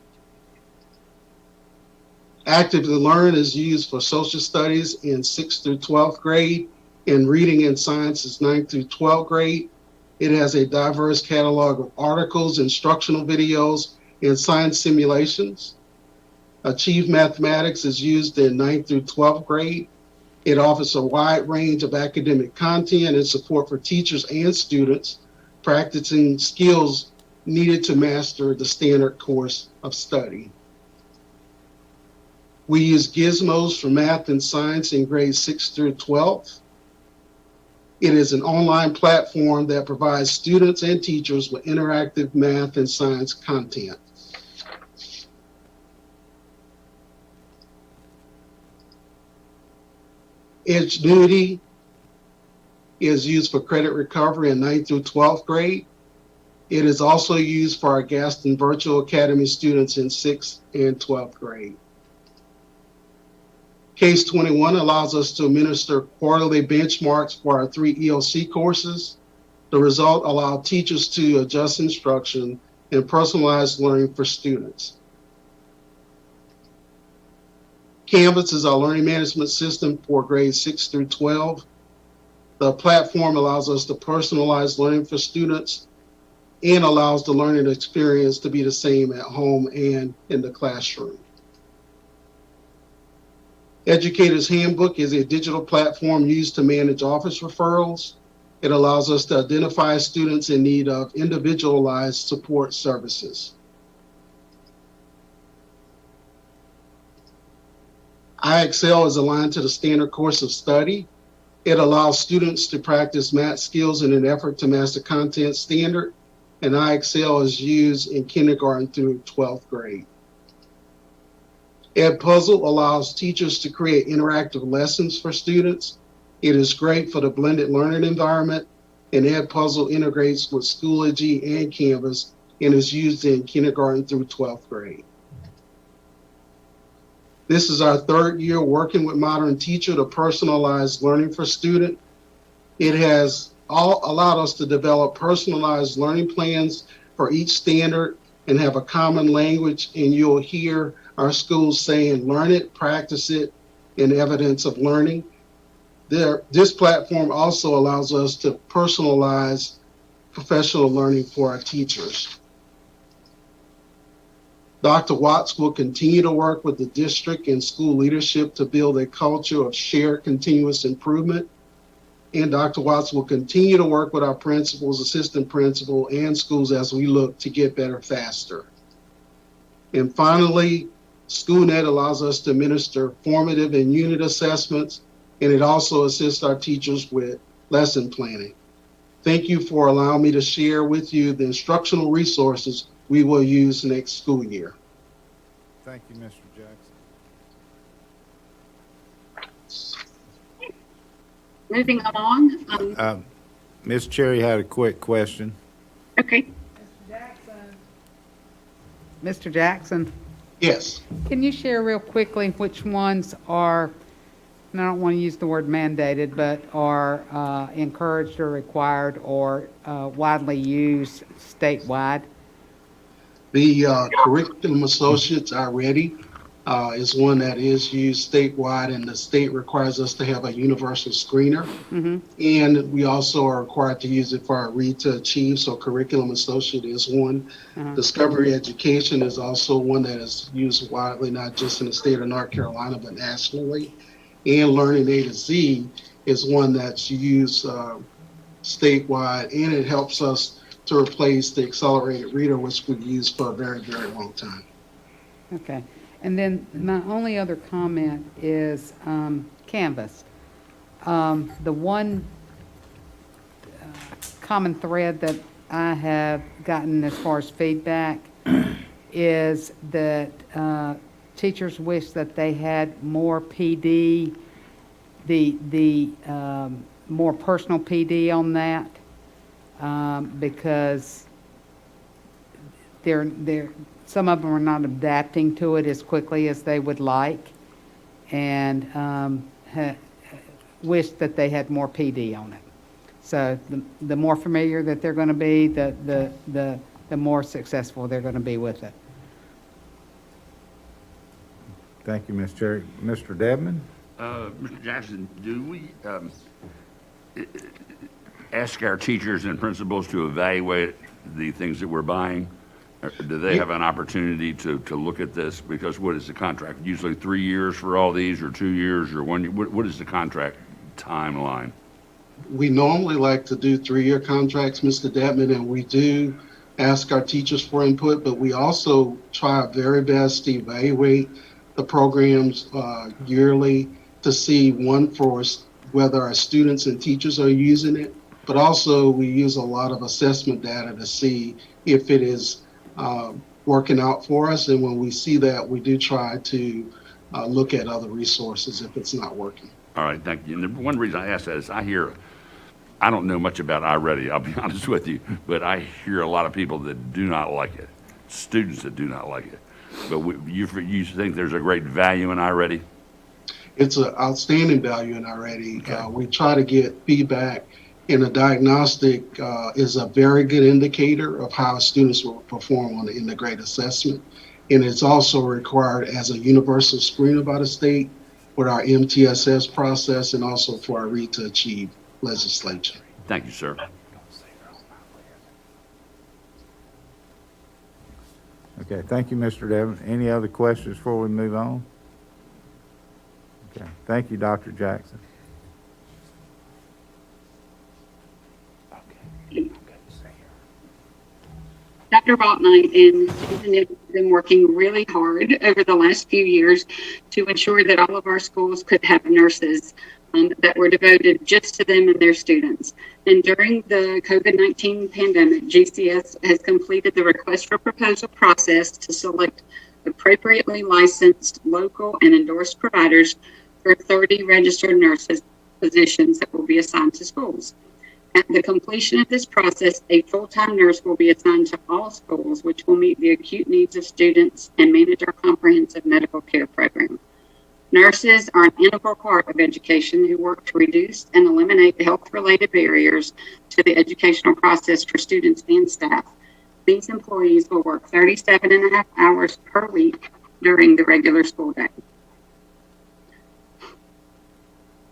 Active to Learn is used for social studies in 6th through 12th grade, and reading and science is 9th through 12th grade. It has a diverse catalog of articles, instructional videos, and science simulations. Achieve Mathematics is used in 9th through 12th grade. It offers a wide range of academic content and support for teachers and students practicing skills needed to master the standard course of study. We use Gizmos for math and science in grades 6 through 12. It is an online platform that provides students and teachers with interactive math and science content. Edgenuity is used for credit recovery in 9th through 12th grade. It is also used for our Gaston Virtual Academy students in 6th and 12th grade. Case 21 allows us to administer quarterly benchmarks for our 3 ELC courses. The result allows teachers to adjust instruction and personalize learning for students. Canvas is our learning management system for grades 6 through 12. The platform allows us to personalize learning for students and allows the learning experience to be the same at home and in the classroom. Educator's Handbook is a digital platform used to manage office referrals. It allows us to identify students in need of individualized support services. iExcel is aligned to the standard course of study. It allows students to practice math skills in an effort to master content standard, and iExcel is used in kindergarten through 12th grade. Edpuzzle allows teachers to create interactive lessons for students. It is great for the blended learning environment, and Edpuzzle integrates with Schoology and Canvas and is used in kindergarten through 12th grade. This is our 3rd year working with Modern Teacher to personalize learning for students. It has allowed us to develop personalized learning plans for each standard and have a common language, and you'll hear our schools saying, learn it, practice it, and evidence of learning. This platform also allows us to personalize professional learning for our teachers. Dr. Watts will continue to work with the district and school leadership to build a culture of shared continuous improvement. And Dr. Watts will continue to work with our principals, assistant principal, and schools as we look to get better faster. And finally, SchoolNet allows us to administer formative and unit assessments, and it also assists our teachers with lesson planning. Thank you for allowing me to share with you the instructional resources we will use next school year. Thank you, Mr. Jackson. Moving along. Ms. Cherry had a quick question. Okay. Mr. Jackson? Yes. Can you share real quickly which ones are, and I don't want to use the word mandated, but are encouraged or required or widely used statewide? The curriculum associates are ready. is one that is used statewide, and the state requires us to have a universal screener. And we also are required to use it for our Read to Achieve, so Curriculum Associate is one. Discovery Education is also one that is used widely, not just in the state of North Carolina, but nationally. And Learning A to Z is one that's used statewide, and it helps us to replace the accelerated reader, which we've used for a very, very long time. Okay. And then my only other comment is Canvas. The one common thread that I have gotten as far as feedback is that teachers wish that they had more PD, the more personal PD on that, because some of them are not adapting to it as quickly as they would like, and wish that they had more PD on it. So the more familiar that they're going to be, the more successful they're going to be with it. Thank you, Ms. Cherry. Mr. Debman? Mr. Jackson, do we ask our teachers and principals to evaluate the things that we're buying? Or do they have an opportunity to look at this? Because what is the contract? Usually 3 years for all these, or 2 years, or 1 year? What is the contract timeline? We normally like to do 3-year contracts, Mr. Debman, and we do ask our teachers for input, but we also try our very best to evaluate the programs yearly to see, one, for whether our students and teachers are using it, but also we use a lot of assessment data to see if it is working out for us. And when we see that, we do try to look at other resources if it's not working. All right, thank you. And the one reason I ask that is I don't know much about iReady, I'll be honest with you, but I hear a lot of people that do not like it, students that do not like it. But you think there's a great value in iReady? It's an outstanding value in iReady. Okay. We try to get feedback, and a diagnostic is a very good indicator of how students will perform on the integrated assessment. And it's also required as a universal screener by the state with our MTSS process, and also for our Read to Achieve legislation. Thank you, sir. Okay, thank you, Mr. Devon. Any other questions before we move on? Okay, thank you, Dr. Jackson. Dr. Botnight and Susan have been working really hard over the last few years to ensure that all of our schools could have nurses that were devoted just to them and their students. And during the COVID-19 pandemic, GCS has completed the request for proposal process to select appropriately licensed, local, and endorsed providers for 30 registered nurses positions that will be assigned to schools. At the completion of this process, a full-time nurse will be assigned to all schools, which will meet the acute needs of students and manage our comprehensive medical care program. Nurses are an integral part of education who work to reduce and eliminate health-related barriers to the educational process for students and staff. These employees will work 37.5 hours per week during the regular school day.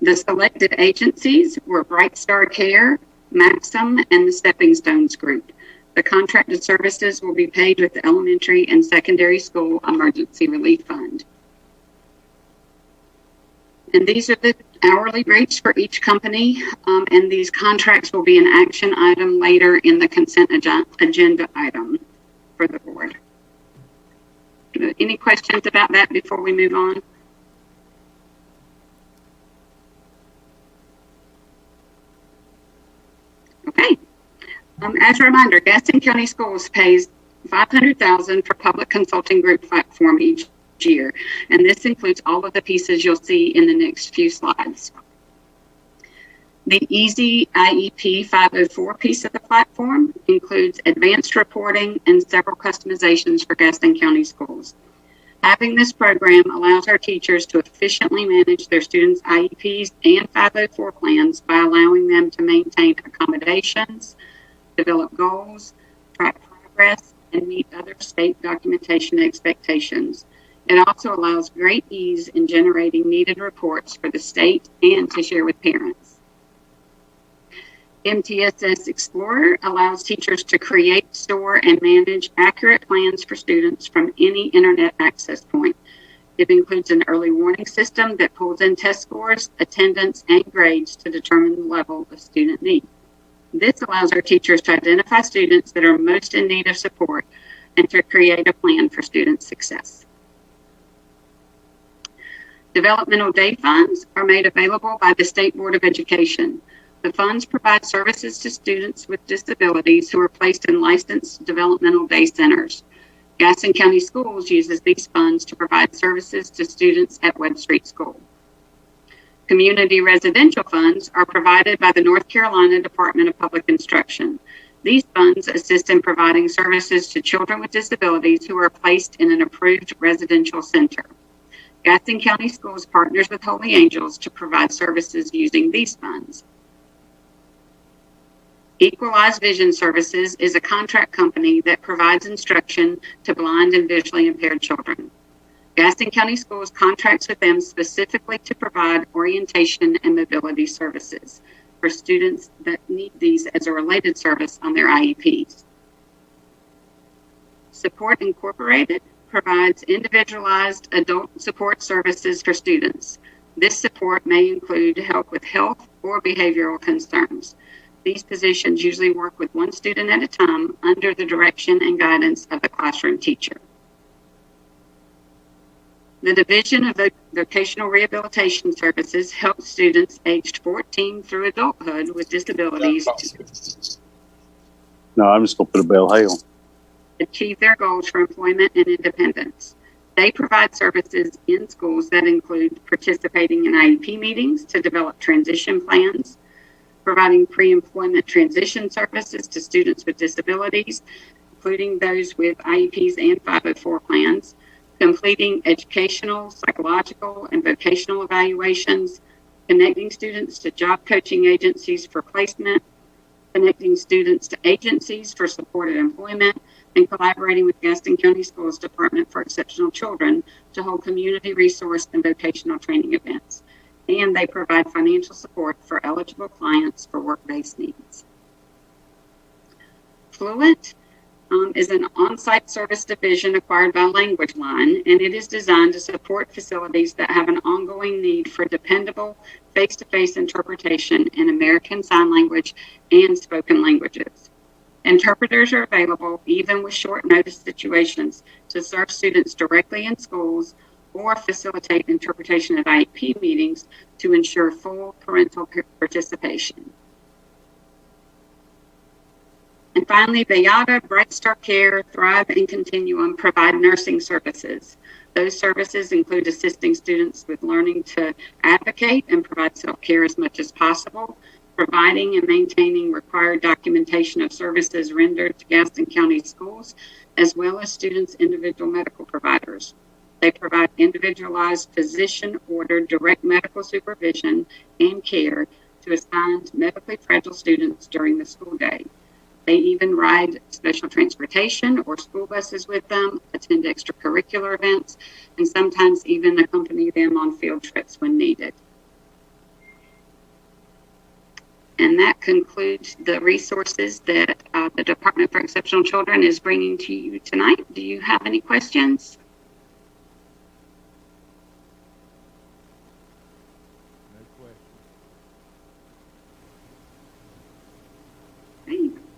The selected agencies were Bright Star Care, Maxim, and the Stepping Stones Group. The contracted services will be paid with the Elementary and Secondary School Emergency Relief Fund. And these are the hourly rates for each company, and these contracts will be an action item later in the consent agenda item for the board. Any questions about that before we move on? Okay. As a reminder, Gaston County Schools pays $500,000 for public consulting group platform each year, and this includes all of the pieces you'll see in the next few slides. The Easy IEP 504 piece of the platform includes advanced reporting and several customizations for Gaston County Schools. Having this program allows our teachers to efficiently manage their students' IEPs and 504 plans by allowing them to maintain accommodations, develop goals, track progress, and meet other state documentation expectations. It also allows great ease in generating needed reports for the state and to share with parents. MTSS Explorer allows teachers to create, store, and manage accurate plans for students from any internet access point. It includes an early warning system that pulls in test scores, attendance, and grades to determine the level of student need. This allows our teachers to identify students that are most in need of support and to create a plan for student success. Developmental day funds are made available by the State Board of Education. The funds provide services to students with disabilities who are placed in licensed developmental day centers. Gaston County Schools uses these funds to provide services to students at Webb Street School. Community residential funds are provided by the North Carolina Department of Public Instruction. These funds assist in providing services to children with disabilities who are placed in an approved residential center. Gaston County Schools partners with Holy Angels to provide services using these funds. Equalized Vision Services is a contract company that provides instruction to blind and visually impaired children. Gaston County Schools contracts with them specifically to provide orientation and mobility services for students that need these as a related service on their IEPs. Support Incorporated provides individualized adult support services for students. This support may include help with health or behavioral concerns. These positions usually work with one student at a time under the direction and guidance of the classroom teacher. The Division of Vocational Rehabilitation Services helps students aged 14 through adulthood with disabilities No, I'm just going to put a bell hail. achieve their goals for employment and independence. They provide services in schools that include participating in IEP meetings to develop transition plans, providing pre-employment transition services to students with disabilities, including those with IEPs and 504 plans, completing educational, psychological, and vocational evaluations, connecting students to job coaching agencies for placement, connecting students to agencies for supported employment, and collaborating with Gaston County Schools Department for Exceptional Children to hold community resource and vocational training events. And they provide financial support for eligible clients for work-based needs. Fluent is an on-site service division acquired by Language Line, and it is designed to support facilities that have an ongoing need for dependable face-to-face interpretation in American Sign Language and spoken languages. Interpreters are available even with short notice situations to serve students directly in schools or facilitate interpretation at IEP meetings to ensure full parental participation. And finally, Bayada, Bright Star Care, Thrive, and Continuum provide nursing services. Those services include assisting students with learning to advocate and provide self-care as much as possible, providing and maintaining required documentation of services rendered to Gaston County Schools, as well as students' individual medical providers. They provide individualized physician-ordered direct medical supervision and care to assigned medically fragile students during the school day. They even ride special transportation or school buses with them, attend extracurricular events, and sometimes even accompany them on field trips when needed. And that concludes the resources that the Department for Exceptional Children is bringing to you tonight. Do you have any questions?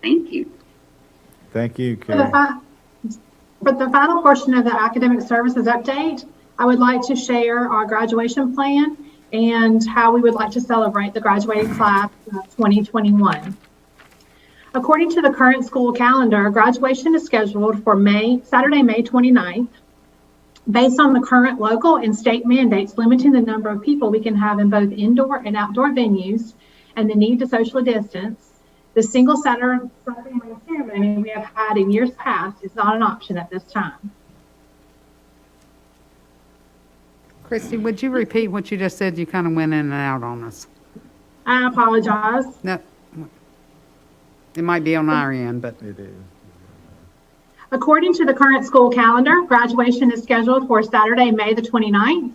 Thank you. Thank you, For the, Carrie. for the final portion of the academic services update, I would like to share our graduation plan and how we would like to celebrate the graduating class of 2021. According to the current school calendar, graduation is scheduled for Saturday, May 29th. Based on the current local and state mandates limiting the number of people we can have in both indoor and outdoor venues and the need to socially distance, the single Saturday morning ceremony we have had in years past is not an option at this time. Christy, would you repeat what you just said? You kind of went in and out on us. I apologize. No, it might be on our end, but It is. According to the current school calendar, graduation is scheduled for Saturday, May the 29th.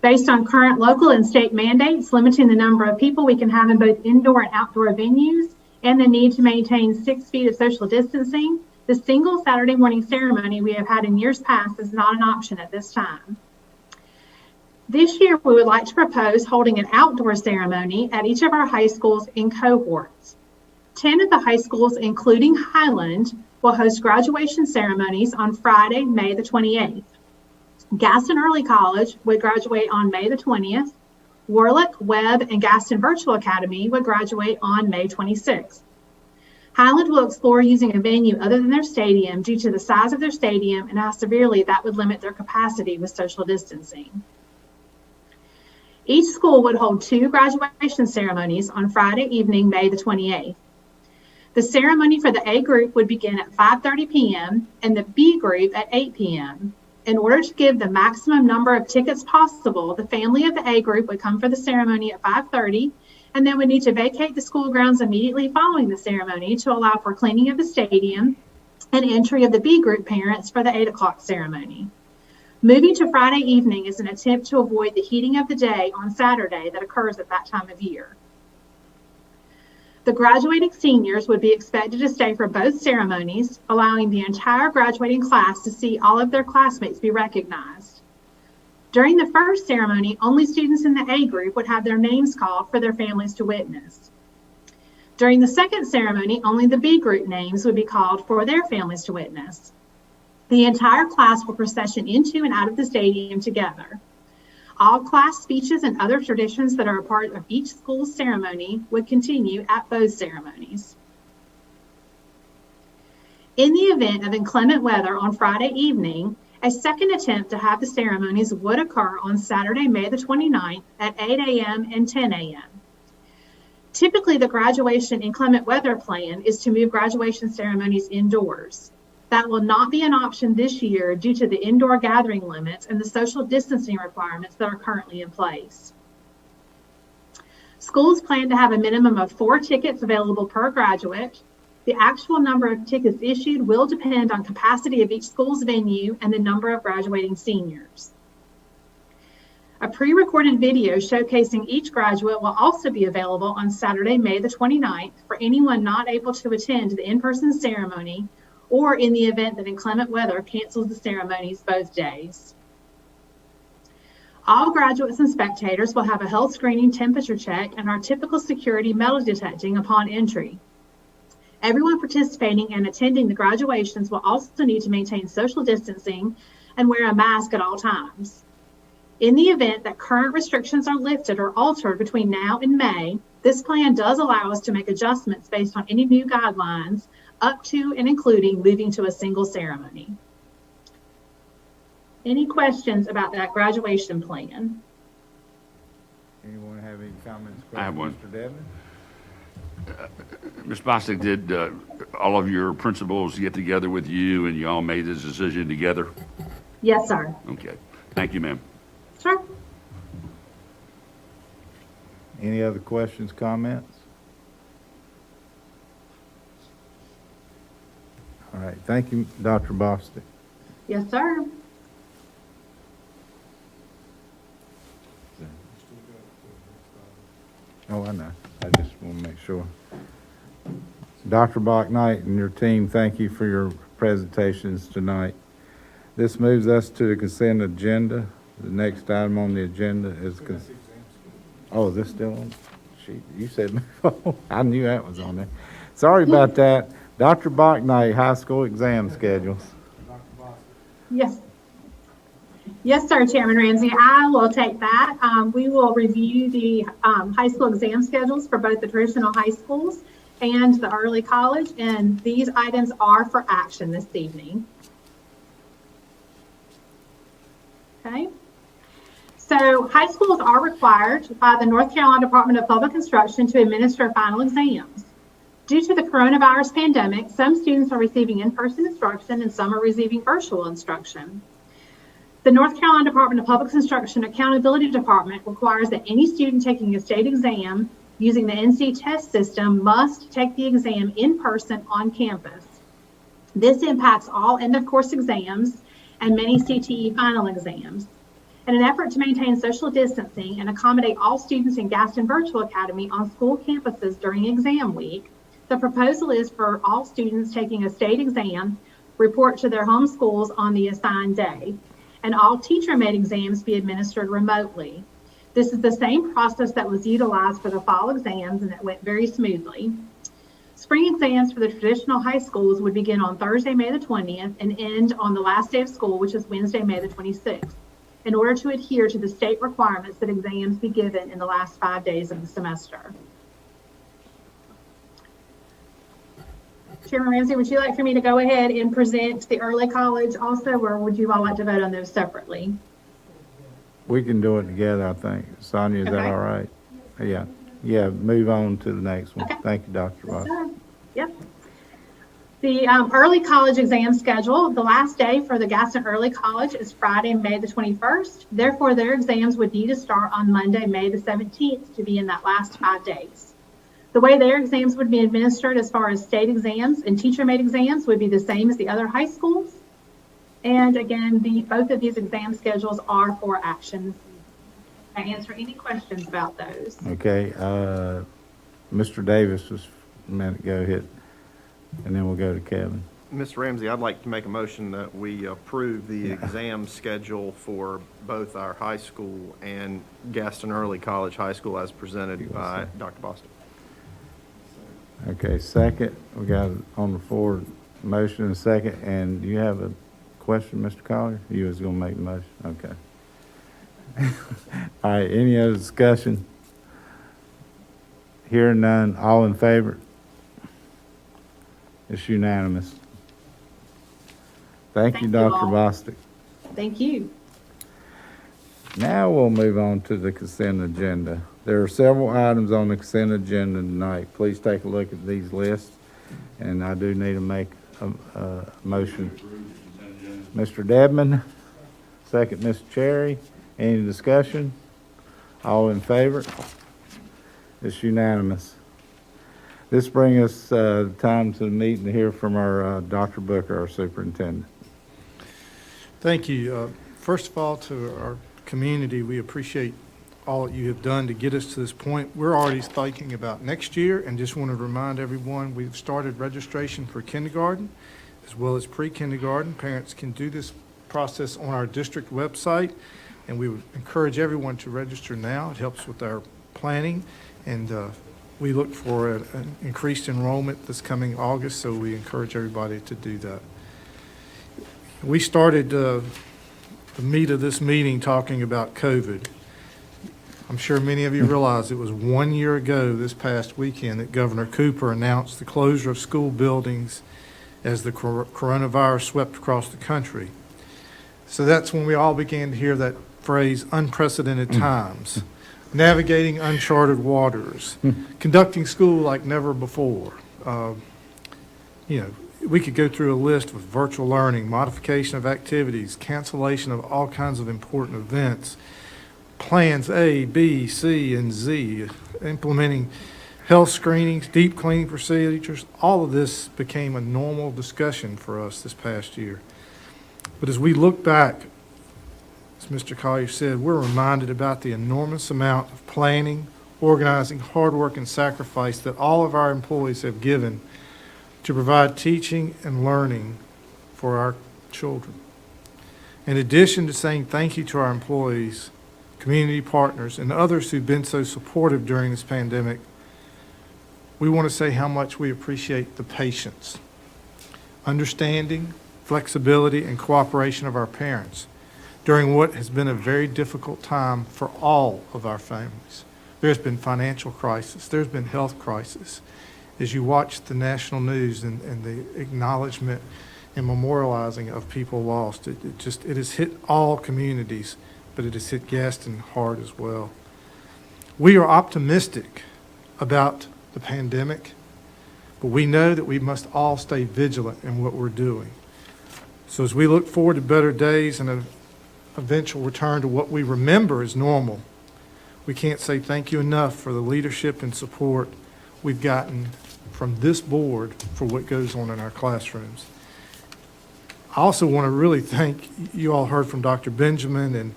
Based on current local and state mandates limiting the number of people we can have in both indoor and outdoor venues and the need to maintain 6 feet of social distancing, the single Saturday morning ceremony we have had in years past is not an option at this time. This year, we would like to propose holding an outdoor ceremony at each of our high schools in cohorts. 10 of the high schools, including Highland, will host graduation ceremonies on Friday, May the 28th. Gaston Early College would graduate on May the 20th. Warlick, Webb, and Gaston Virtual Academy would graduate on May 26th. Highland will explore using a venue other than their stadium due to the size of their stadium and how severely that would limit their capacity with social distancing. Each school would hold 2 graduation ceremonies on Friday evening, May the 28th. The ceremony for the A group would begin at 5:30 p.m. and the B group at 8 p.m. In order to give the maximum number of tickets possible, the family of the A group would come for the ceremony at 5:30 and then would need to vacate the school grounds immediately following the ceremony to allow for cleaning of the stadium and entry of the B group parents for the 8 o'clock ceremony. Moving to Friday evening is an attempt to avoid the heating of the day on Saturday that occurs at that time of year. The graduating seniors would be expected to stay for both ceremonies, allowing the entire graduating class to see all of their classmates be recognized. During the first ceremony, only students in the A group would have their names called for their families to witness. During the second ceremony, only the B group names would be called for their families to witness. The entire class will procession into and out of the stadium together. All class speeches and other traditions that are a part of each school's ceremony would continue at both ceremonies. In the event of inclement weather on Friday evening, a second attempt to have the ceremonies would occur on Saturday, May the 29th at 8 a.m. and 10 a.m. Typically, the graduation inclement weather plan is to move graduation ceremonies indoors. That will not be an option this year due to the indoor gathering limits and the social distancing requirements that are currently in place. Schools plan to have a minimum of 4 tickets available per graduate. The actual number of tickets issued will depend on capacity of each school's venue and the number of graduating seniors. A pre-recorded video showcasing each graduate will also be available on Saturday, May the 29th for anyone not able to attend the in-person ceremony or in the event that inclement weather cancels the ceremonies both days. All graduates and spectators will have a health screening, temperature check, and our typical security metal detecting upon entry. Everyone participating and attending the graduations will also need to maintain social distancing and wear a mask at all times. In the event that current restrictions are lifted or altered between now and May, this plan does allow us to make adjustments based on any new guidelines up to and including moving to a single ceremony. Any questions about that graduation plan? Anyone have any comments? I have one. Mr. Devon? Ms. Bostic, did all of your principals get together with you and you all made this decision together? Yes, sir. Okay. Thank you, ma'am. Sure. Any other questions, comments? All right, thank you, Dr. Bostic. Yes, sir. Oh, I know. I just want to make sure. Dr. Bachnight and your team, thank you for your presentations tonight. This moves us to the consent agenda. The next item on the agenda is oh, is this still on? Sheet? You said move on. I knew that was on there. Sorry about that. Dr. Bachnight, high school exam schedules. Yes. Yes, sir, Chairman Ramsey. I will take that. We will review the high school exam schedules for both the traditional high schools and the early college, and these items are for action this evening. Okay. So high schools are required by the North Carolina Department of Public Instruction to administer final exams. Due to the coronavirus pandemic, some students are receiving in-person instruction and some are receiving virtual instruction. The North Carolina Department of Public Instruction Accountability Department requires that any student taking a state exam using the NC test system must take the exam in person on campus. This impacts all end-of-course exams and many CTE final exams. In an effort to maintain social distancing and accommodate all students in Gaston Virtual Academy on school campuses during exam week, the proposal is for all students taking a state exam report to their home schools on the assigned day, and all teacher-made exams be administered remotely. This is the same process that was utilized for the fall exams, and it went very smoothly. Spring exams for the traditional high schools would begin on Thursday, May the 20th, and end on the last day of school, which is Wednesday, May the 26th, in order to adhere to the state requirements that exams be given in the last 5 days of the semester. Chairman Ramsey, would you like for me to go ahead and present the early college also, or would you all like to vote on those separately? We can do it together, I think. Sonia, is that Okay. all right? Yeah, move on to the next one. Okay. Thank you, Dr. Ross. Yep. The early college exam schedule, the last day for the Gaston Early College is Friday, May the 21st. Therefore, their exams would need to start on Monday, May the 17th to be in that last 5 days. The way their exams would be administered as far as state exams and teacher-made exams would be the same as the other high schools. And again, both of these exam schedules are for actions. I answer any questions about those. Okay, Mr. Davis was a minute ago hit, and then we'll go to Kevin. Mr. Ramsey, I'd like to make a motion that we approve the exam schedule for both our high school and Gaston Early College High School as presented by Dr. Boston. Okay, second, we got on the floor, motion and second, and you have a question, Mr. Collier? You was gonna make the motion, okay. All right, any other discussion? Hearing none, all in favor? It's unanimous. Thank you, Thank you Dr. all. Bostic. Thank you. Now we'll move on to the consent agenda. There are several items on the consent agenda tonight. Please take a look at these lists, and I do need to make a motion. Mr. Dedman, second, Mr. Cherry. Any discussion? All in favor? It's unanimous. This brings us time to the meeting to hear from our Dr. Booker, our superintendent. Thank you. First of all, to our community, we appreciate all that you have done to get us to this point. We're already thinking about next year, and just want to remind everyone, we've started registration for kindergarten as well as pre-kindergarten. Parents can do this process on our district website, and we would encourage everyone to register now. It helps with our planning, and we look for an increased enrollment this coming August, so we encourage everybody to do that. We started the meat of this meeting talking about COVID. I'm sure many of you realize it was 1 year ago this past weekend that Governor Cooper announced the closure of school buildings as the coronavirus swept across the country. So that's when we all began to hear that phrase, unprecedented times, navigating uncharted waters, conducting school like never before. We could go through a list with virtual learning, modification of activities, cancellation of all kinds of important events, plans A, B, C, and Z, implementing health screenings, deep cleaning procedures. All of this became a normal discussion for us this past year. But as we look back, as Mr. Collier said, we're reminded about the enormous amount of planning, organizing, hard work, and sacrifice that all of our employees have given to provide teaching and learning for our children. In addition to saying thank you to our employees, community partners, and others who've been so supportive during this pandemic, we want to say how much we appreciate the patience, understanding, flexibility, and cooperation of our parents during what has been a very difficult time for all of our families. There's been financial crisis, there's been health crisis. As you watch the national news and the acknowledgement and memorializing of people lost, it has hit all communities, but it has hit Gaston hard as well. We are optimistic about the pandemic, but we know that we must all stay vigilant in what we're doing. So as we look forward to better days and an eventual return to what we remember as normal, we can't say thank you enough for the leadership and support we've gotten from this board for what goes on in our classrooms. I also want to really thank, you all heard from Dr. Benjamin, and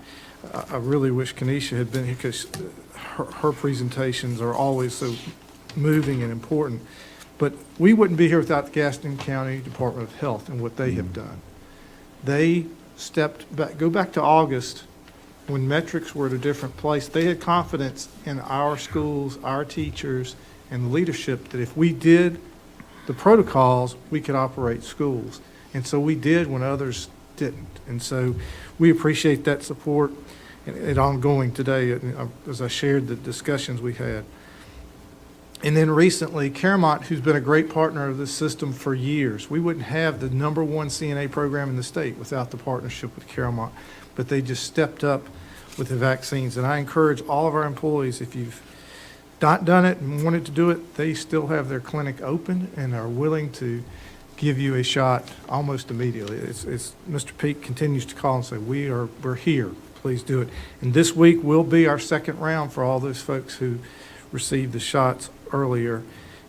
I really wish Kenesha had been here because her presentations are always so moving and important. But we wouldn't be here without the Gaston County Department of Health and what they have done. They stepped back, go back to August when metrics were at a different place. They had confidence in our schools, our teachers, and the leadership that if we did the protocols, we could operate schools. And so we did when others didn't. And so we appreciate that support and ongoing today, as I shared the discussions we had. And then recently, Claremont, who's been a great partner of this system for years, we wouldn't have the #1 CNA program in the state without the partnership with Claremont, but they just stepped up with the vaccines. And I encourage all of our employees, if you've not done it and wanted to do it, they still have their clinic open and are willing to give you a shot almost immediately. It's Mr. Peak continues to call and say, we're here, please do it. And this week will be our second round for all those folks who received the shots earlier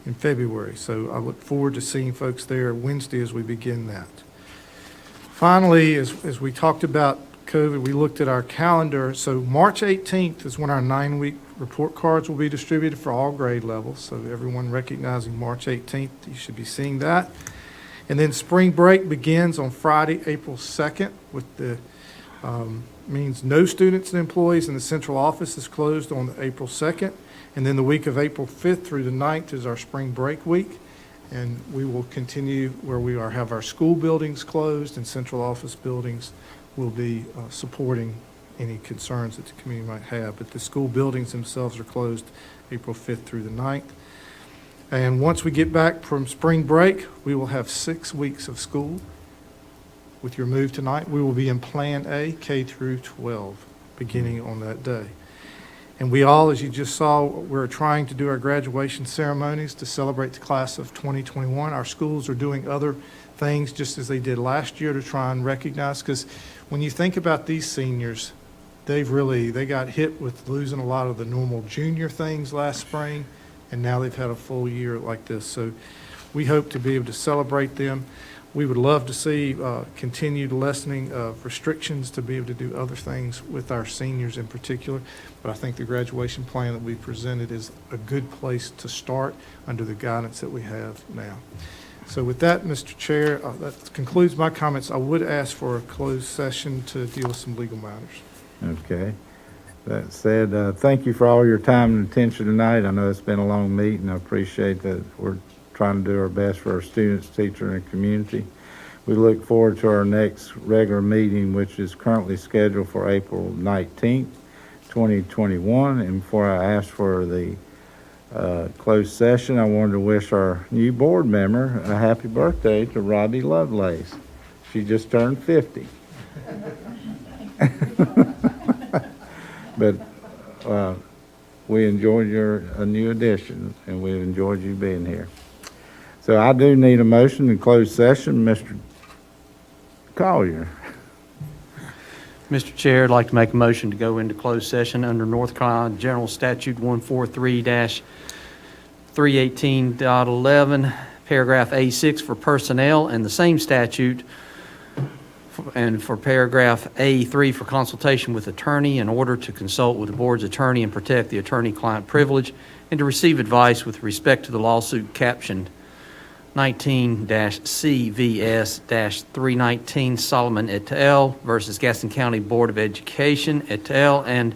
in February. So I look forward to seeing folks there Wednesday as we begin that. Finally, as we talked about COVID, we looked at our calendar. So March 18th is when our 9-week report cards will be distributed for all grade levels. So everyone recognizing March 18th, you should be seeing that. And then spring break begins on Friday, April 2nd, with the means no students and employees in the central office is closed on April 2nd. And then the week of April 5th through the 9th is our spring break week. And we will continue where we have our school buildings closed, and central office buildings will be supporting any concerns that the community might have. But the school buildings themselves are closed April 5th through the 9th. And once we get back from spring break, we will have 6 weeks of school. With your move tonight, we will be in Plan A, K through 12, beginning on that day. And we all, as you just saw, we're trying to do our graduation ceremonies to celebrate the class of 2021. Our schools are doing other things just as they did last year to try and recognize, because when you think about these seniors, they got hit with losing a lot of the normal junior things last spring, and now they've had a full year like this. So we hope to be able to celebrate them. We would love to see continued lessening of restrictions to be able to do other things with our seniors in particular. But I think the graduation plan that we presented is a good place to start under the guidance that we have now. So with that, Mr. Chair, that concludes my comments. I would ask for a closed session to deal with some legal matters. Okay. That said, thank you for all your time and attention tonight. I know it's been a long meeting. I appreciate that we're trying to do our best for our students, teachers, and community. We look forward to our next regular meeting, which is currently scheduled for April 19th, 2021. And before I ask for the closed session, I wanted to wish our new board member a happy birthday to Robbie Lovelace. She just turned 50. But we enjoyed your new addition, and we've enjoyed you being here. So I do need a motion in closed session. Mr. Collier. Mr. Chair, I'd like to make a motion to go into closed session under North Carolina General Statute 143-318.11, paragraph A6 for personnel, and the same statute and for paragraph A3 for consultation with attorney in order to consult with the board's attorney and protect the attorney-client privilege, and to receive advice with respect to the lawsuit captioned 19-CVS-319 Solomon et al. Versus Gaston County Board of Education et al. And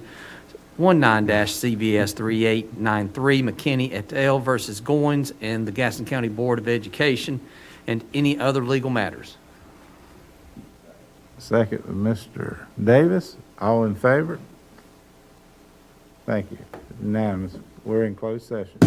19-CVS-3893 McKinney et al. Versus Goins and the Gaston County Board of Education, and any other legal matters. Second, Mr. Davis. All in favor? Thank you. Unanimous. We're in closed session.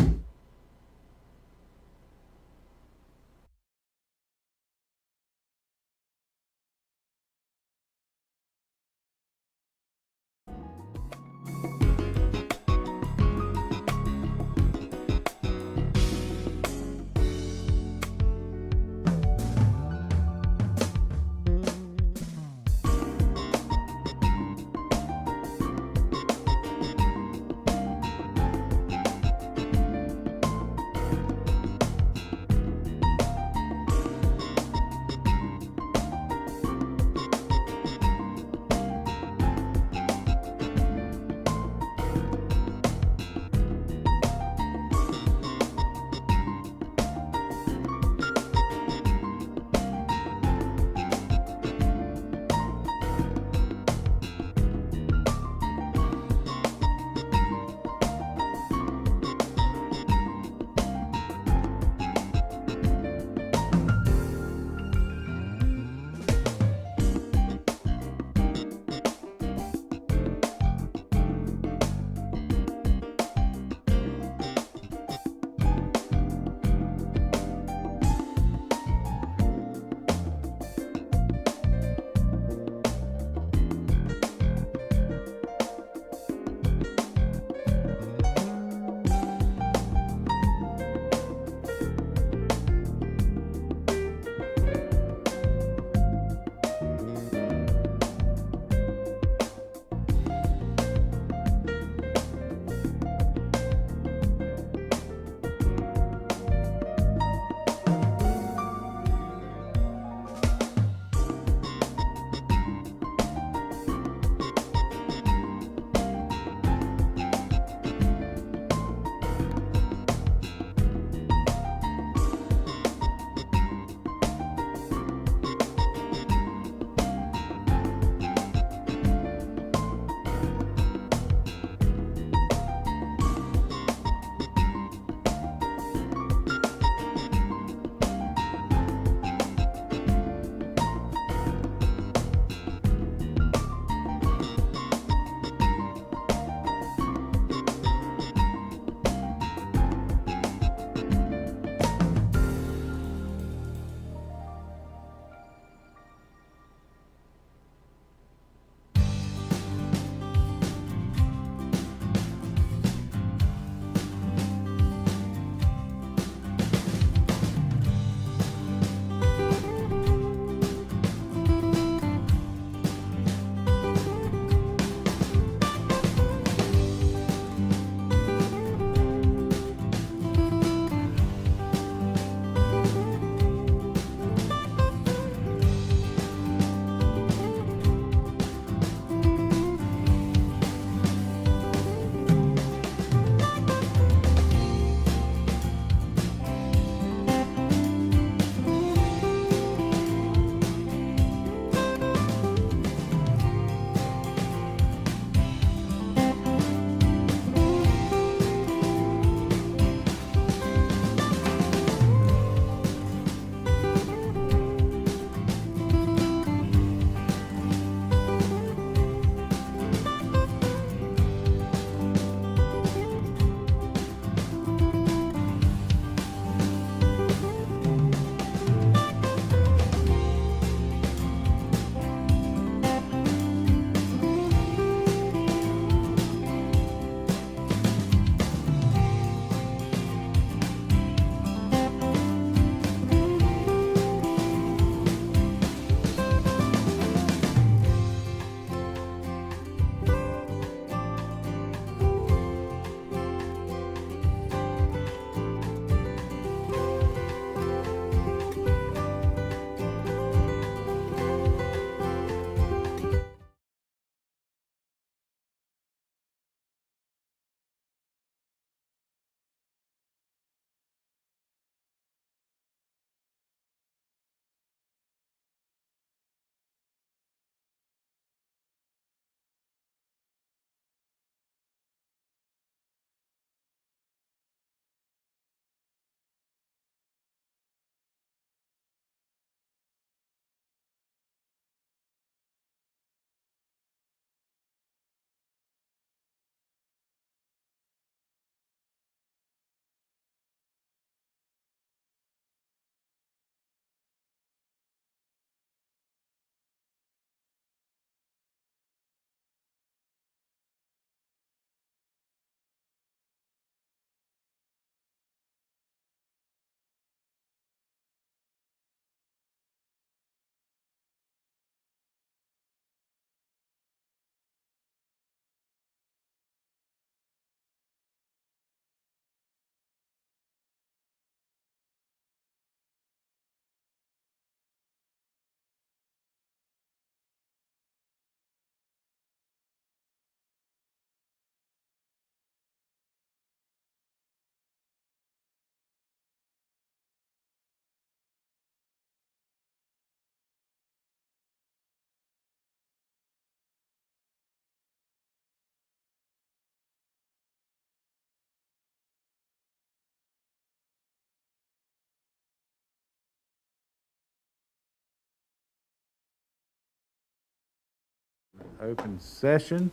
open session.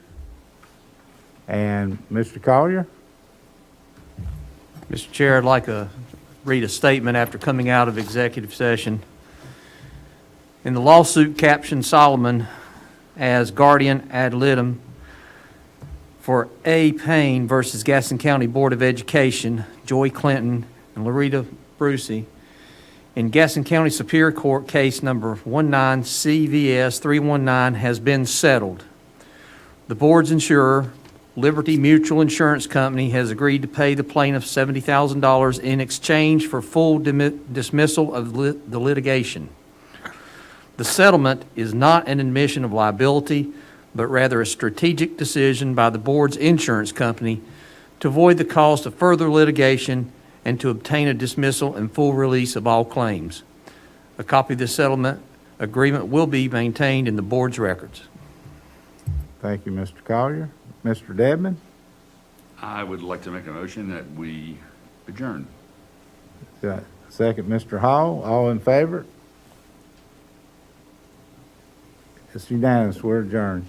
And Mr. Collier? Mr. Chair, I'd like to read a statement after coming out of executive session. In the lawsuit captioned Solomon as guardian ad litem for A. Payne versus Gaston County Board of Education, Joy Clinton and Loretta Brucey, in Gaston County Superior Court case number 19 CVS 319 has been settled. The board's insurer, Liberty Mutual Insurance Company, has agreed to pay the plaintiff $70,000 in exchange for full dismissal of the litigation. The settlement is not an admission of liability, but rather a strategic decision by the board's insurance company to avoid the cost of further litigation and to obtain a dismissal and full release of all claims. A copy of the settlement agreement will be maintained in the board's records. Thank you, Mr. Collier. Mr. Dedman? I would like to make a motion that we adjourn. Second, Mr. Hall. All in favor? It's unanimous. We're adjourned.